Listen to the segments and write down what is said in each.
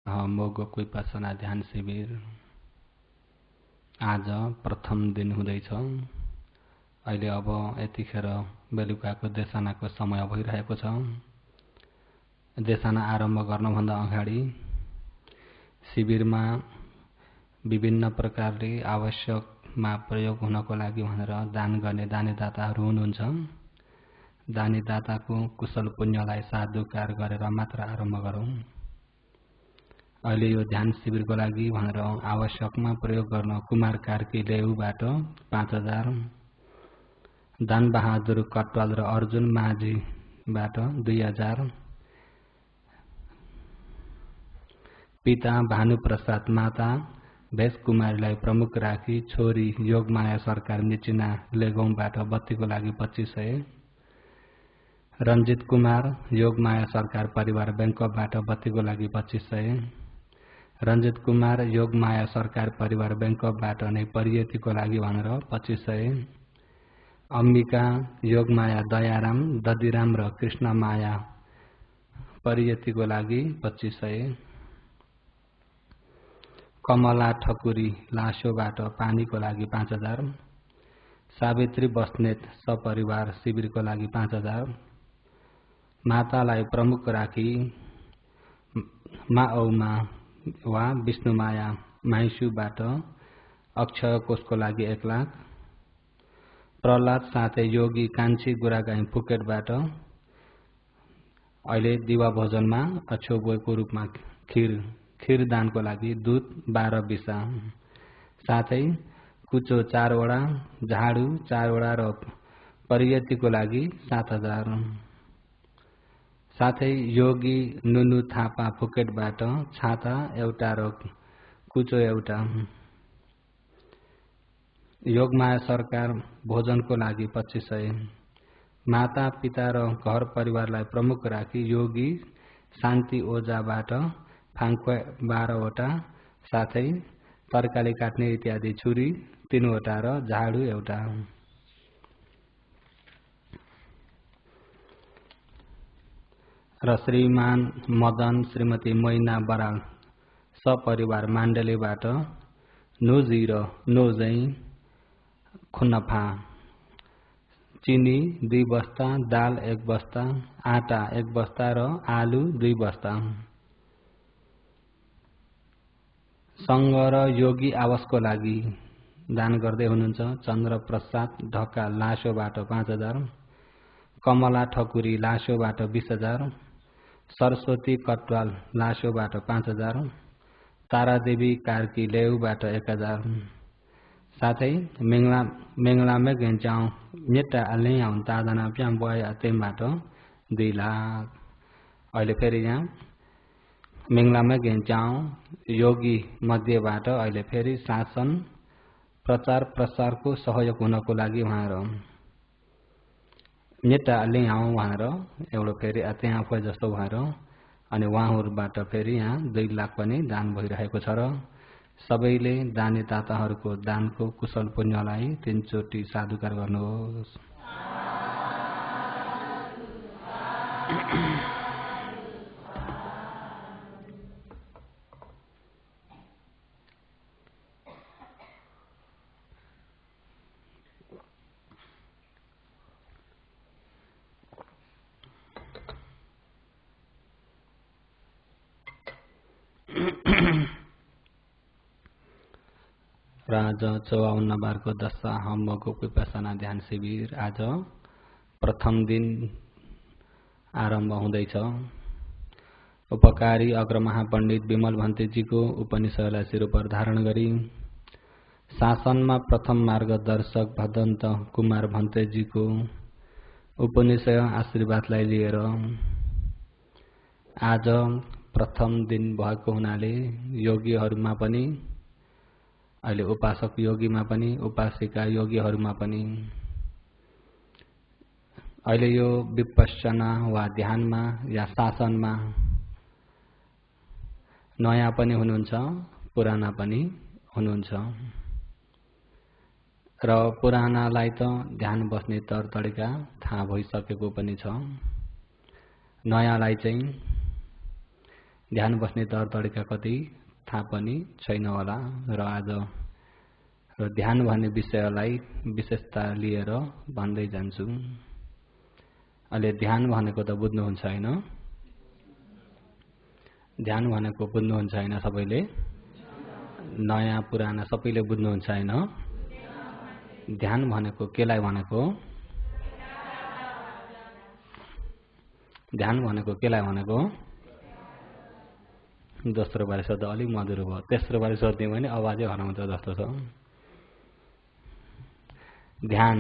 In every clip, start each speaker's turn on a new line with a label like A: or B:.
A: मोगो विपश्यना ध्यान शिविर आज प्रथम दिन हुँदैछ। अहिले अब यतिखेर बेलुकाको देशनाको समय भइरहेको छ। देशना आरम्भ गर्नुभन्दा अगाडि शिविरमा विभिन्न प्रकारले आवश्यकमा प्रयोग हुनको लागि भनेर दान गर्ने दानीदाताहरू हुनुहुन्छ। दानीदाताको कुशल पुण्यलाई साधुकार गरेर मात्र आरम्भ गरौँ। अहिले यो ध्यान शिविरको लागि भनेर आवश्यकमा प्रयोग गर्न कुमार कार्की लेउबाट 5000, दान बहादुर कटवाल र अर्जुन माझीबाट 2000, पिता भानुप्रसाद माता भेष कुमारीलाई प्रमुख राखी छोरी योगमाया सरकार मिचिना लेगौंबाट बत्तीको लागि 2500, रञ्जित कुमार योगमाया सरकार परिवार बैंकबाट बत्तीको लागि 2500, रञ्जित कुमार योगमाया सरकार परिवार बैंकबाट नै परियतिको लागि भनेर 2500, अम्बिका योगमाया दयाराम ददिराम र कृष्णमाया परियतिको लागि 2500, कमला ठकुरी लासोबाट पानीको लागि 5000, सावित्री बस्नेत सपरिवार शिविरको लागि 5000, मातालाई प्रमुख राखी माओमा वा विष्णुमाया माइसुबाट अक्षय कोषको लागि 1 लाख, प्रहलाद साथै योगी कान्छी गुरागाई फुकेटबाट अहिले दिवा भोजनमा अछोबोको रूपमा खीर दानको लागि दूध 12 बिसा, साथै कुचो 4 वडा, झाडु 4 वडा र परियतिको लागि 7000, साथै योगी नुनु थापा फुकेटबाट छाता एउटा र कुचो एउटा, योगमाया सरकार भोजनको लागि 2500, माता पिता र घर परिवारलाई प्रमुख राखी योगी शान्ति ओझाबाट फाङ्क्वे 12 वटा, साथै तरकारी काट्ने इत्यादि छुरी 3 वटा र झाडु एउटा, र श्रीमान मदन श्रीमती मैना बराल सपरिवार माण्डलीबाट नोजी र नोजै खुनफा, चिनी 2 बस्ता, दाल 1 बस्ता, आटा 1 बस्ता र आलु 2 बस्ता, सङ्घ र योगी आवासको लागि दान गर्दै हुनुहुन्छ चन्द्र प्रसाद ढका लासोबाट 5000, कमला ठकुरी लासोबाट 20000, सरस्वती कटवाल लासोबाट 5000, तारादेवी कार्की लेउबाट 1000, साथै मेङलामे गेन्चाउ मेटा अल्याउँ तादना प्याम बय अतेमबाट 2 लाख। अहिले फेरि यहाँ मेङलामे गेन्चाउ योगी मध्येबाट अहिले फेरि शासन प्रचार प्रसारको सहयोग हुनको लागि उहाँहर मेटा अल्याउँ उहाँहर एउटा फेरि त्यहाँ जस्तो भएर अनि उहाँहरूबाट फेरि यहाँ 2 लाख पनि दान भइरहेको छ र सबैले दानीदाताहरूको दानको कुशल पुण्यलाई 3 चोटि साधुकार गर्नुहोस्। आज 54 बारको दशा हमको विपश्यना ध्यान शिविर आज प्रथम दिन आरम्भ हुँदैछ। उपकारी अग्रमहापण्डित विमल भन्तेजीको उपनिषदलाई शिरोपर धारण गरी शासनमा प्रथम मार्गदर्शक भदन्त कुमार भन्तेजीको उपनिषद आशीर्वादलाई लिएर आज प्रथम दिन भएको हुनाले योगीहरूमा पनि अहिले उपासक योगीमा पनि उपासिका योगीहरूमा पनि अहिले यो विपश्यना वा ध्यानमा या शासनमा नयाँ पनि हुनुहुन्छ पुराना पनि हुनुहुन्छ र पुरानालाई त ध्यान बस्ने तौर तरिका थाहा भइसकेको पनि छ। नयाँलाई चाहिँ ध्यान बस्ने तौर तरिका कति थाहा पनि छैन होला र आज ध्यान भन्ने विषयलाई विशेषता लिएर भन्दै जान्छु। अहिले ध्यान भनेको त बुझ्नुहुन्छ हैन? ध्यान भनेको बुझ्नुहुन्छ हैन? सबैले नयाँ पुराना सबैले बुझ्नुहुन्छ हैन? ध्यान भनेको केलाई भनेको? ध्यान भनेको केलाई भनेको? दोस्रो बारे सोध्दा अलिक मधुरो भयो। तेस्रो बारे सोध्ने भने आवाजै हराउँछ जस्तो छ। ध्यान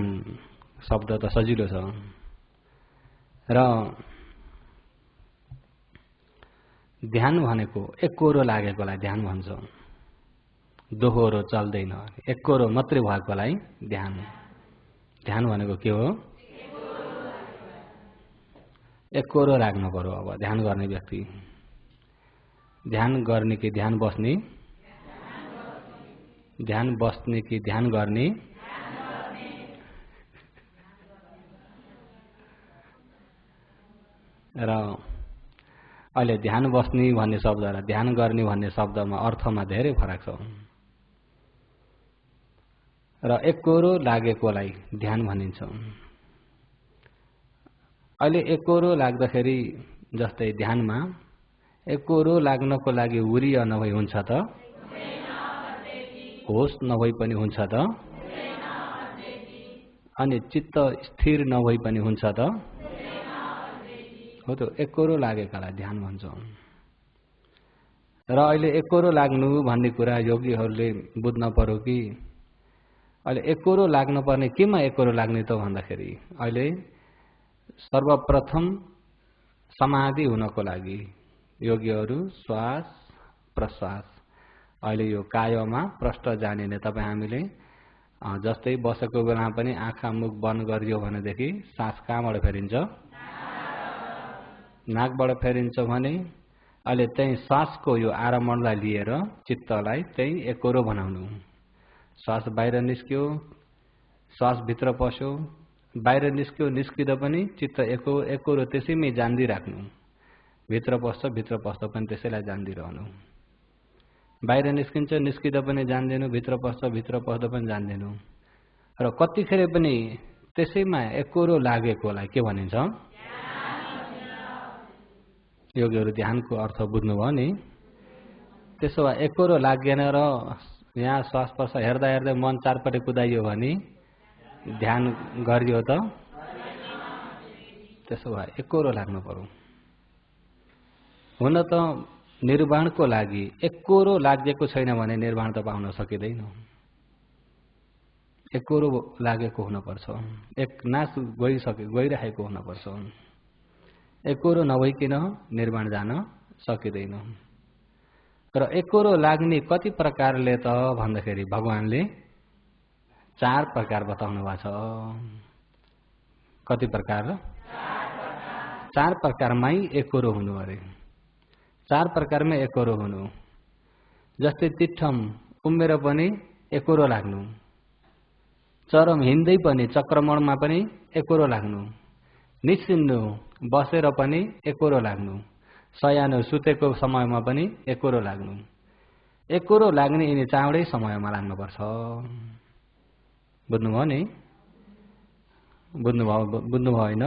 A: शब्द त सजिलो छ र ध्यान भनेको एकरो लागेकोलाई ध्यान भन्छ। दोहोरो चल्दैन, एकरो मात्रै भएकोलाई ध्यान। ध्यान भनेको के हो? एकरो लाग्नु पर्यो। अब ध्यान गर्ने व्यक्ति ध्यान गर्ने कि ध्यान बस्ने? ध्यान बस्ने कि ध्यान गर्ने? र अहिले ध्यान बस्ने भन्ने शब्द र ध्यान गर्ने भन्ने शब्दमा अर्थमा धेरै फरक छ र एकरो लागेकोलाई ध्यान भनिन्छ। अहिले एकरो लाग्दाखेरि जस्तै ध्यानमा एकरो लाग्नको लागि हुरिया नभई हुन्छ त? होस नभई पनि हुन्छ त? अनि चित्त स्थिर नभई पनि हुन्छ त? हो त, एकरो लागेकालाई ध्यान भन्छ। र अहिले एकरो लाग्नु भन्ने कुरा योगीहरूले बुझ्न पर्यो कि अहिले एकरो लाग्नु पर्ने केमा एकरो लाग्ने त भन्दाखेरि अहिले सर्वप्रथम समाधि हुनको लागि योगीहरू श्वास प्रश्वास अहिले यो कायमा प्रष्ट जानिने तपाईँ हामीले जस्तै बसेको बेला पनि आँखा मुख बन्द गरियो भनेदेखि सास कहाँबाट फेरिन्छ? नाकबाट फेरिन्छ भने अहिले त्यही श्वासको यो आरम्भलाई लिएर चित्तलाई त्यही एकरो बनाउनु। श्वास बाहिर निस्क्यो, श्वास भित्र पस्यो, बाहिर निस्क्यो, निस्किँदा पनि चित्त एकरो त्यसैमै जान्दी राख्नु। भित्र पस्छ पनि त्यसैलाई जान्दिरहनु। बाहिर निस्किन्छ, निस्किँदा पनि जान्दिनु, भित्र पस्दा पनि जान्दिनु र कतिखेर पनि त्यसैमा एकरो लागेकोलाई के भनिन्छ? योगीहरू ध्यानको अर्थ बुझ्नुभयो नि? त्यसो भए एकरो लागेन र यहाँ श्वास प्रश्वास हेर्दा हेर्दै मन चारपट्टि कुदाइयो भने ध्यान गरियो त? त्यसो भए एकरो लाग्नु पर्यो। हुन त निर्वाणको लागि एकरो लागेको छैन भने निर्वाण त पाउन सकिँदैन। एकरो लागेको हुनुपर्छ, एक नाश गइरहेको हुनुपर्छ। एकरो नभइकन निर्वाण जान सकिँदैन। र एकरो लाग्ने कति प्रकारले त भन्दाखेरि भगवानले 4 प्रकार बताउनु भएको छ। कति प्रकार? 4 प्रकारमै एकरो हुनु अरे। 4 प्रकारमै एकरो हुनु। जस्तै तिठम उम्मेर पनि एकरो लाग्नु, चरम हिँड्दै पनि चक्रमणमा पनि एकरो लाग्नु, निश्चिन्नु बसेर पनि एकरो लाग्नु, शयानो सुतेको समयमा पनि एकरो लाग्नु। एकरो लाग्ने यिनी चाँडै समयमा लाग्नुपर्छ। बुझ्नुभयो नि? बुझ्नुभयो होइन?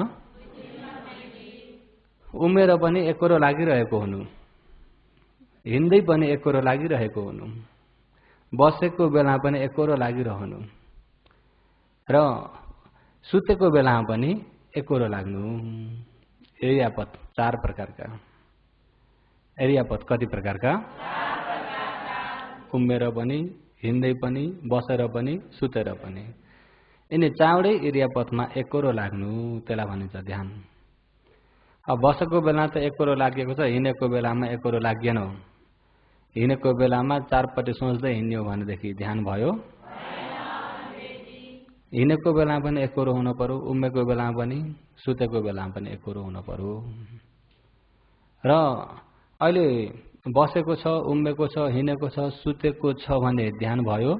A: उमेर पनि एकरो लागिरहेको हुनु, हिँड्दै पनि एकरो लागिरहेको हुनु, बसेको बेला पनि एकरो लागिरहनु र सुतेको बेलामा पनि एकरो लाग्नु। एरियापत 4 प्रकारका। एरियापत कति प्रकारका? उम्मेर पनि, हिँड्दै पनि, बसेर पनि, सुतेर पनि। यिनी चाँडै एरियापथमा एकरो लाग्नु, त्यसलाई भनिन्छ ध्यान। अब बसेको बेला त एकरो लागेको छ, हिँडेको बेलामा एकरो लागेन। हिँडेको बेलामा चारपट्टि सोच्दै हिँड्यो भनेदेखि ध्यान भयो? हिँडेको बेलामा पनि एकरो हुनु पर्यो, उम्मेको बेलामा पनि, सुतेको बेलामा पनि एकरो हुनु पर्यो। र अहिले बसेको छ, उम्मेको छ, हिँडेको छ, सुतेको छ भने ध्यान भयो?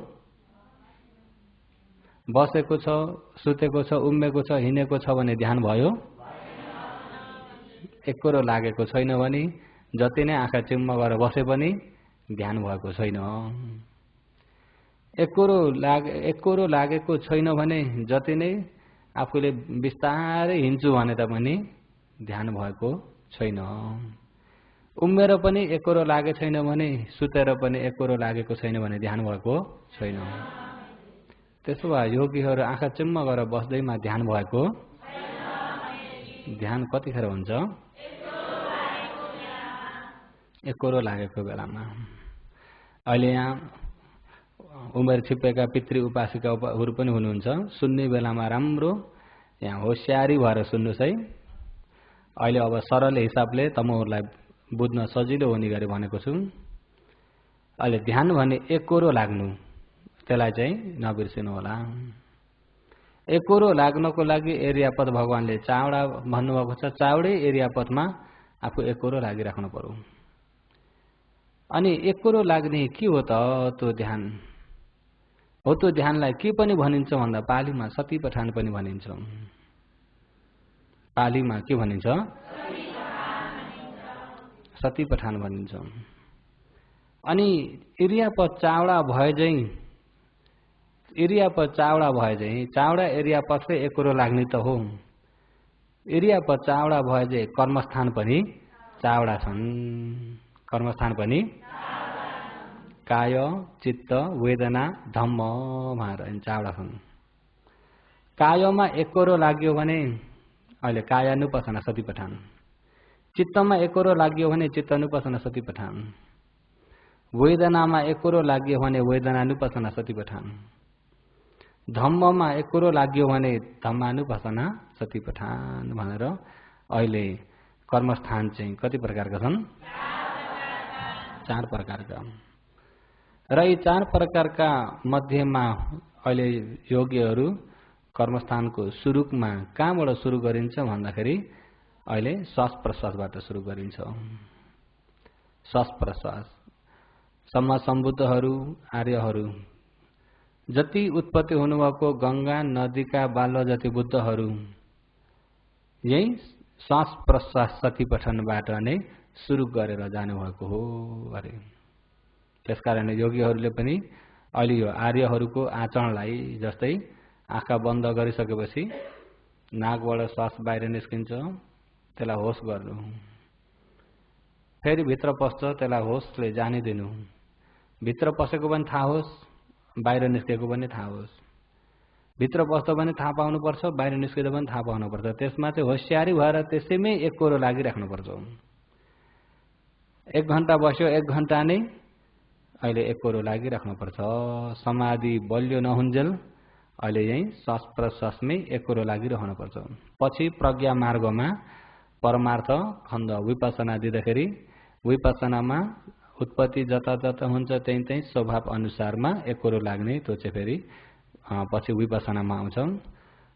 A: बसेको छ, सुतेको छ, उम्मेको छ, हिँडेको छ भने ध्यान भयो? एकरो लागेको छैन भने जति नै आँखा चिम्म गरेर बसे पनि ध्यान भएको छैन। एकोरो लागेको छैन भने जति नै आफूले बिस्तारै हिँड्छु भने तापनि ध्यान भएको छैन। उम्मेर पनि एकोरो लागे छैन भने सुतेर पनि एकोरो लागेको छैन भने ध्यान भएको छैन। त्यसो भए योगीहरू आँखा चिम्म गरेर बस्दैमा ध्यान भएको ध्यान कतिखेर हुन्छ? एकोरो लागेको बेलामा। अहिले यहाँ उमेर छिप्पेका पितृ उपासिकाहरू पनि हुनुहुन्छ। सुन्ने बेलामा राम्रो यहाँ होसियारी भएर सुन्नुहोस् है। अहिले अब सरल हिसाबले तमहरूलाई बुझ्न सजिलो हुने गरी भनेको छु। अहिले ध्यान भने एकोरो लाग्नु, त्यसलाई चाहिँ नबिर्सिनु होला। एकोरो लाग्नको लागि एरियापद भगवानले चावडा भन्नुभएको छ। चावडै एरियापदमा आफू एकोरो लागिराख्नु पर्यो। अनि एकोरो लाग्ने के हो त त्यो ध्यान हो? त्यो ध्यानलाई के पनि भनिन्छ भन्दा पालीमा सतीपठान पनि भनिन्छ। पालीमा के भनिन्छ? सतीपठान भनिन्छ। अनि एरियापद चावडा भए चाहिँ चावडा एरियापदले एकोरो लाग्ने त हो। एरियापद चावडा भए चाहिँ कर्मस्थान पनि चावडा छन्। कर्मस्थान पनि काय चित्त वेदना धम्म भनेर चावडा छन्। कायमा एकोरो लाग्यो भने अहिले कायानुपसना सतीपठान, चित्तमा एकोरो लाग्यो भने चित्तानुपसना सतीपठान, वेदनामा एकोरो लाग्यो भने वेदनानुपसना सतीपठान, धम्ममा एकोरो लाग्यो भने धम्मानुपसना सतीपठान भनेर अहिले कर्मस्थान चाहिँ कति प्रकारका छन्? 4 प्रकारका। र यी 4 प्रकारका मध्येमा अहिले योगीहरू कर्मस्थानको सुरुमा कहाँबाट सुरु गरिन्छ भन्दाखेरि अहिले श्वास प्रश्वासबाट सुरु गरिन्छ। श्वास प्रश्वास सम्म सम्बुद्धहरू आर्यहरू जति उत्पत्ति हुनुभएको गंगा नदीका बाल्य जति बुद्धहरू यही श्वास प्रश्वास सतीपठनबाट नै सुरु गरेर जानुभएको हो अरे। त्यसकारण योगीहरूले पनि अहिले यो आर्यहरूको आचरणलाई जस्तै आँखा बन्द गरिसकेपछि नाकबाट श्वास बाहिर निस्किन्छ, त्यसलाई होस गर्नु, फेरि भित्र पस्छ, त्यसलाई होसले जाने दिनु, भित्र पसेको पनि थाहा होस्, बाहिर निस्केको पनि थाहा होस्, भित्र पस्दा पनि थाहा पाउनुपर्छ, बाहिर निस्किँदा पनि थाहा पाउनुपर्छ। त्यसमा चाहिँ होसियारी भएर त्यसैमै एकोरो लागिराख्नुपर्छ। 1 घण्टा बस्यो, 1 घण्टा नै अहिले एकोरो लागिराख्नुपर्छ। समाधि बलियो नहुन्जेल अहिले यही श्वास प्रश्वासमै एकोरो लागिरहनुपर्छ। पछि प्रज्ञा मार्गमा परमार्थ खण्ड विपसना दिँदाखेरि विपसनामा उत्पत्ति जता जता हुन्छ त्यही स्वभाव अनुसारमा एकोरो लाग्ने त्यो चाहिँ फेरि पछि विपसनामा आउँछ।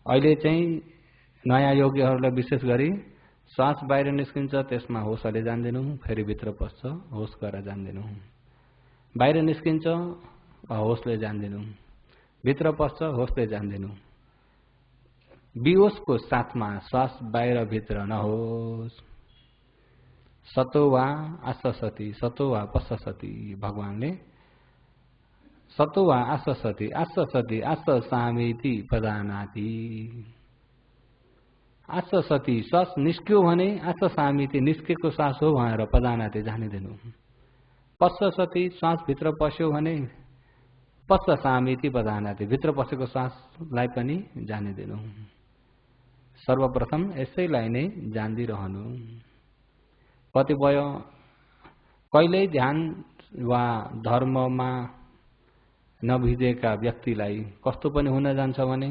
A: अहिले चाहिँ नयाँ योगीहरूलाई विशेष गरी श्वास बाहिर निस्किन्छ, त्यसमा होसले जान्दिनु, फेरि भित्र पस्छ, होस गरेर जान्दिनु, बाहिर निस्किन्छ होसले जान्दिनु, भित्र पस्छ होसले जान्दिनु। बिहोसको साथमा श्वास बाहिर भित्र नहोस्। सतो वा आससति सतो वा पससति भगवानले सतो वा आससति आससति आस सामेति प्रदानाति। आससति श्वास निस्क्यो भने आस सामेति निस्केको श्वास हो भनेर प्रदानाति जानिदिनु। पससति श्वास भित्र पस्यो भने पस सामेति प्रदानाति भित्र पसेको श्वासलाई पनि जानिदिनु। सर्वप्रथम यसैलाई नै जान्दिरहनु। कतिपय कहिल्यै ध्यान वा धर्ममा नभिजेका व्यक्तिलाई कस्तो पनि हुन जान्छ भने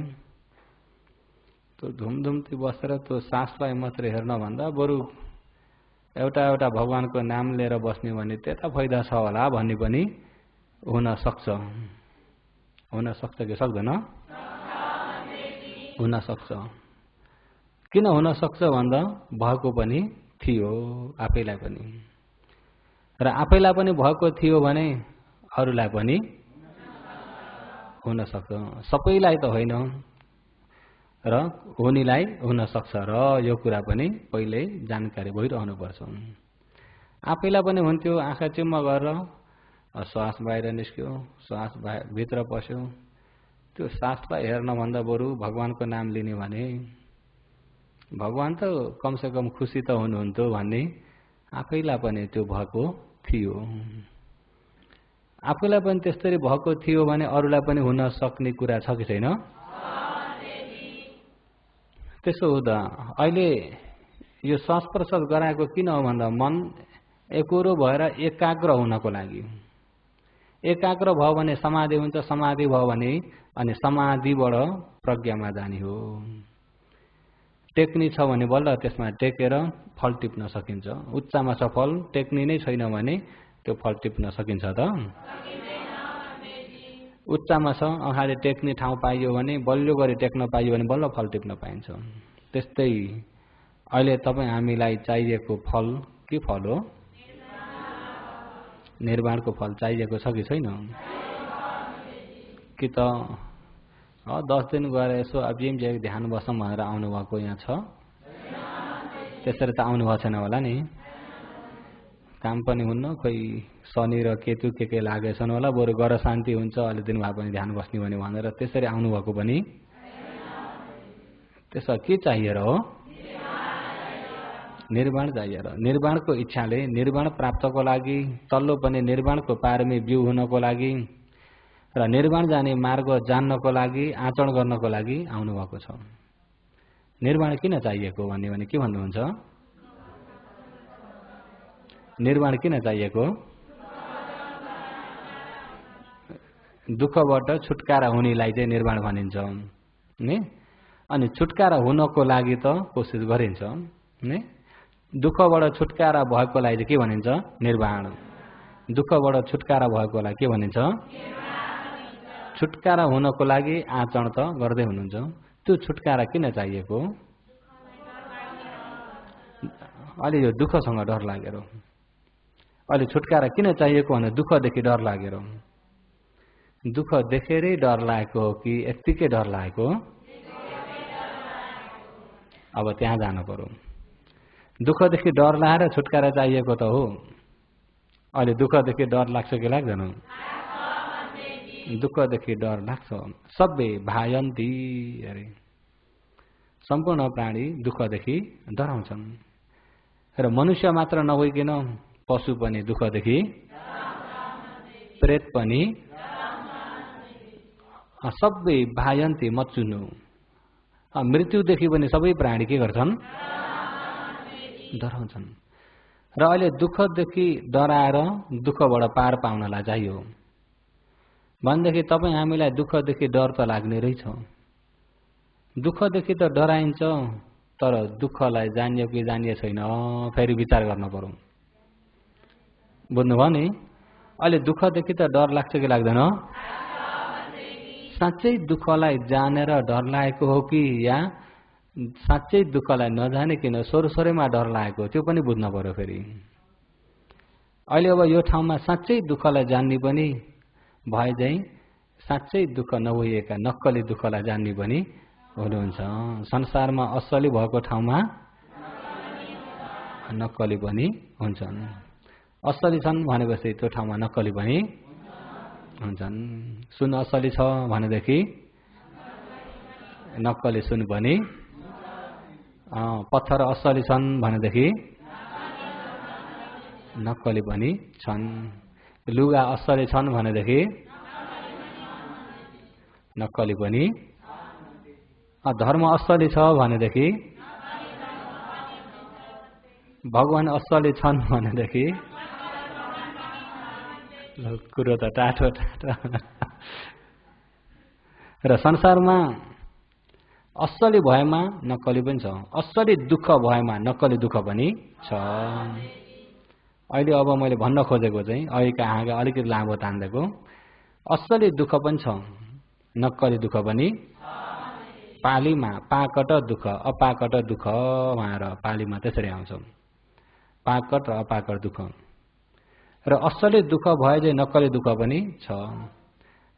A: त्यो धुमधुमती बसेर त्यो सासलाई मात्रै हेर्न भन्दा बरु एउटा भगवानको नाम लिएर बस्ने भने त्यता फाइदा छ होला भन्ने पनि हुन सक्छ। हुन सक्छ कि सक्दैन? हुन सक्छ। किन हुन सक्छ भन्दा भएको पनि थियो आफैलाई पनि, र आफैलाई पनि भएको थियो भने अरूलाई पनि हुन सक्छ। सबैलाई त होइन र हुनेलाई हुन सक्छ र यो कुरा पनि पहिल्यै जानकारी भइरहनु पर्छ। आफैलाई पनि हुन्थ्यो आँखा चिम्म गरेर श्वास बाहिर निस्क्यो, श्वास भित्र पस्यो। त्यो श्वासलाई हेर्नभन्दा बरु भगवानको नाम लिने भने भगवान त कमसेकम खुसी त हुनुहुन्थ्यो भन्ने आफैलाई पनि त्यो भएको थियो। आफूलाई पनि त्यस्तरी भएको थियो भने अरूलाई पनि हुन सक्ने कुरा छ कि छैन? त्यसो हुँदा अहिले यो श्वास प्रश्वास गराएको किन हो भन्दा मन एकोरो भएर एकाग्र हुनको लागि। एकाग्र भयो भने समाधि हुन्छ, समाधि भयो भने अनि समाधिबाट प्रज्ञामा जाने हो। टेक्नी छ भने बल्ल त्यसमा टेकेर फल टिप्न सकिन्छ। उच्चमा छ फल, टेक्नी नै छैन भने त्यो फल टिप्न सकिन्छ त? उच्चमा छ अगाडि टेक्ने ठाउँ पाइयो भने, बलियो गरी टेक्न पाइयो भने बल्ल फल टिप्न पाइन्छ। त्यस्तै अहिले तपाईँ हामीलाई चाहिएको फल के फल हो? निर्वाणको फल चाहिएको छ कि छैन? कि त 10 दिन गएर यसो अभिम ध्यान बसौँ भनेर आउनुभएको यहाँ छ? त्यसरी त आउनुभएको छैन होला नि? काम पनि हुन्न, खोइ शनि र केतु के लागेछन् होला, बरु गर शान्ति हुन्छ अलि दिन भए पनि ध्यान बस्ने भने भनेर त्यसरी आउनुभएको पनि। त्यसो के चाहिएर हो? निर्वाण चाहिएर। निर्वाणको इच्छाले निर्वाण प्राप्तको लागि, तल्लो पनि निर्वाणको पारमी बिउ हुनको लागि र निर्वाण जाने मार्ग जान्नको लागि, आचरण गर्नको लागि आउनुभएको छ। निर्वाण किन चाहिएको भन्ने भने के भन्नुहुन्छ? निर्वाण किन चाहिएको? दुःखबाट छुटकारा हुनेलाई चाहिँ निर्वाण भनिन्छ नि। अनि छुटकारा हुनको लागि त कोसिस गरिन्छ नि। दुःखबाट छुटकारा भएकोलाई चाहिँ के भनिन्छ? निर्वाण। दुःखबाट छुटकारा भएकोलाई के भनिन्छ? छुटकारा हुनको लागि आचरण त गर्दै हुनुहुन्छ। त्यो छुटकारा किन चाहिएको? अलि यो दुःखसँग डर लागेर। अलि छुटकारा किन चाहिएको भने दुःखदेखि डर लागेर। दुःख देखेरै डर लागेको हो कि यत्तिकै डर लागेको? अब त्यहाँ जानु पर्यो। दुःखदेखि डर लागेर छुटकारा चाहिएको त हो। अहिले दुःखदेखि डर लाग्छ कि लाग्दैन? दुःखदेखि डर लाग्छ। सबै भायन्ती अरे सम्पूर्ण प्राणी दुःखदेखि डराउँछन्। र मनुष्य मात्र नभइकन पशु पनि दुःखदेखि, प्रेत पनि, सबै भायन्ती मच्चुनु। मृत्युदेखि पनि सबै प्राणी के गर्छन्? डराउँछन्। र अहिले दुःखदेखि डराएर दुःखबाट पार पाउनलाई चाहियो भनेदेखि तपाईँ हामीलाई दुःखदेखि डर त लाग्ने रहेछ। दुःखदेखि त डराइन्छ, तर दुःखलाई जानियो कि जानिए छैन फेरि विचार गर्न पर्यो। बुझ्नुभयो नि? अहिले दुःखदेखि त डर लाग्छ कि लाग्दैन? साँच्चै दुःखलाई जानेर डर लागेको हो कि या साँच्चै दुःखलाई नजानिकन सोरसोरैमा डर लागेको, त्यो पनि बुझ्न पर्यो फेरि। अहिले अब यो ठाउँमा साँच्चै दुःखलाई जान्ने पनि भए चाहिँ साँच्चै दुःख नभइएका नक्कली दुःखलाई जान्ने पनि हुनुहुन्छ। संसारमा असली भएको ठाउँमा नक्कली पनि हुन्छन्। असली छन् भनेपछि त्यो ठाउँमा नक्कली पनि हुन्छन्। सुन असली छ भनेदेखि नक्कली सुन पनि, पत्थर असली छन् भनेदेखि नक्कली पनि छन्। लुगा असली छन् भनेदेखि नक्कली पनि, धर्म असली छ भनेदेखि, भगवान असली छन् भनेदेखि, कुरो त टाटो टाटो। र संसारमा असली भएमा नक्कली पनि छ, असली दुःख भएमा नक्कली दुःख पनि छ। अहिले अब मैले भन्न खोजेको चाहिँ अहिलेका हाँगा अलिकति लामो तान्देको, असली दुःख पनि छ, नक्कली दुःख पनि। पालीमा पाकट दुःख, अपाकट दुःख भनेर पालीमा त्यसरी आउँछ। पाकट र अपाकट दुःख। र असली दुःख भए चाहिँ नक्कली दुःख पनि छ।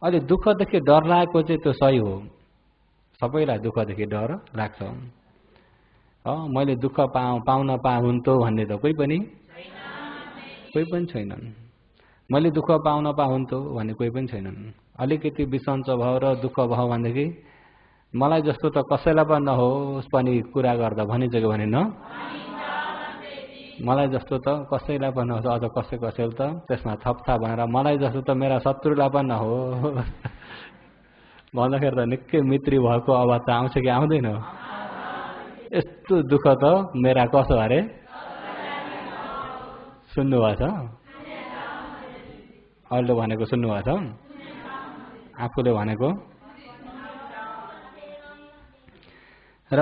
A: अहिले दुःखदेखि डर लागेको चाहिँ त्यो सही हो। सबैलाई दुःखदेखि डर लाग्छ। मैले दुःख पाउन पाउन्थ्यो भन्ने त कोही पनि कोही पनि छैनन्। मैले दुःख पाउन पाउन्थ्यो भन्ने कोही पनि छैनन्। अलिकति बिसन्च भयो र दुःख भयो भनेदेखि मलाई जस्तो त कसैलाई पनि नहोस् पनि कुरा गर्दा भनिसक्यो भने न, मलाई जस्तो त कसैलाई पनि नहोस्, अझ कसैले त त्यसमा थप्था भनेर मलाई जस्तो त मेरा शत्रुलाई पनि नहोस् भन्दाखेरि त निकै मित्री भएको अवस्था आउँछ कि आउँदैन? यस्तो दुःख त मेरा कसो अरे सुन्नुभएको छ? अरूले भनेको सुन्नुभएको छ? आफूले भनेको? र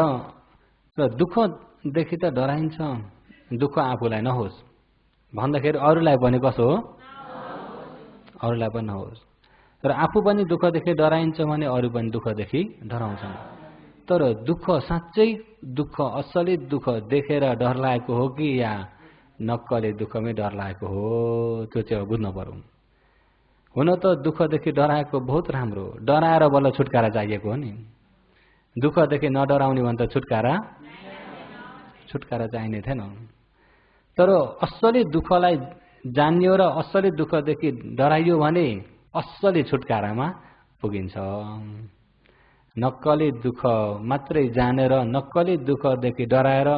A: दुःखदेखि त डराइन्छ। दुःख आफूलाई नहोस् भन्दाखेरि अरूलाई पनि कसो हो? अरूलाई पनि नहोस्। र आफू पनि दुःखदेखि डराइन्छ भने अरू पनि दुःखदेखि डराउँछन्। तर दुःख साँच्चै दुःख, असली दुःख देखेर डर लागेको हो कि या नक्कले दुःखमै डर लागेको हो, त्यो चाहिँ बुझ्न पर्यो। हुन त दुःखदेखि डराएको बहुत राम्रो, डराएर बल्ल छुटकारा चाहिएको हो नि। दुःखदेखि नडराउने भने त छुटकारा चाहिने थिएन। तर असली दुःखलाई जानियो र असली दुःखदेखि डराइयो भने असली छुटकारामा पुगिन्छ। नक्कली दुःख मात्रै जानेर नक्कली दुःखदेखि डराएर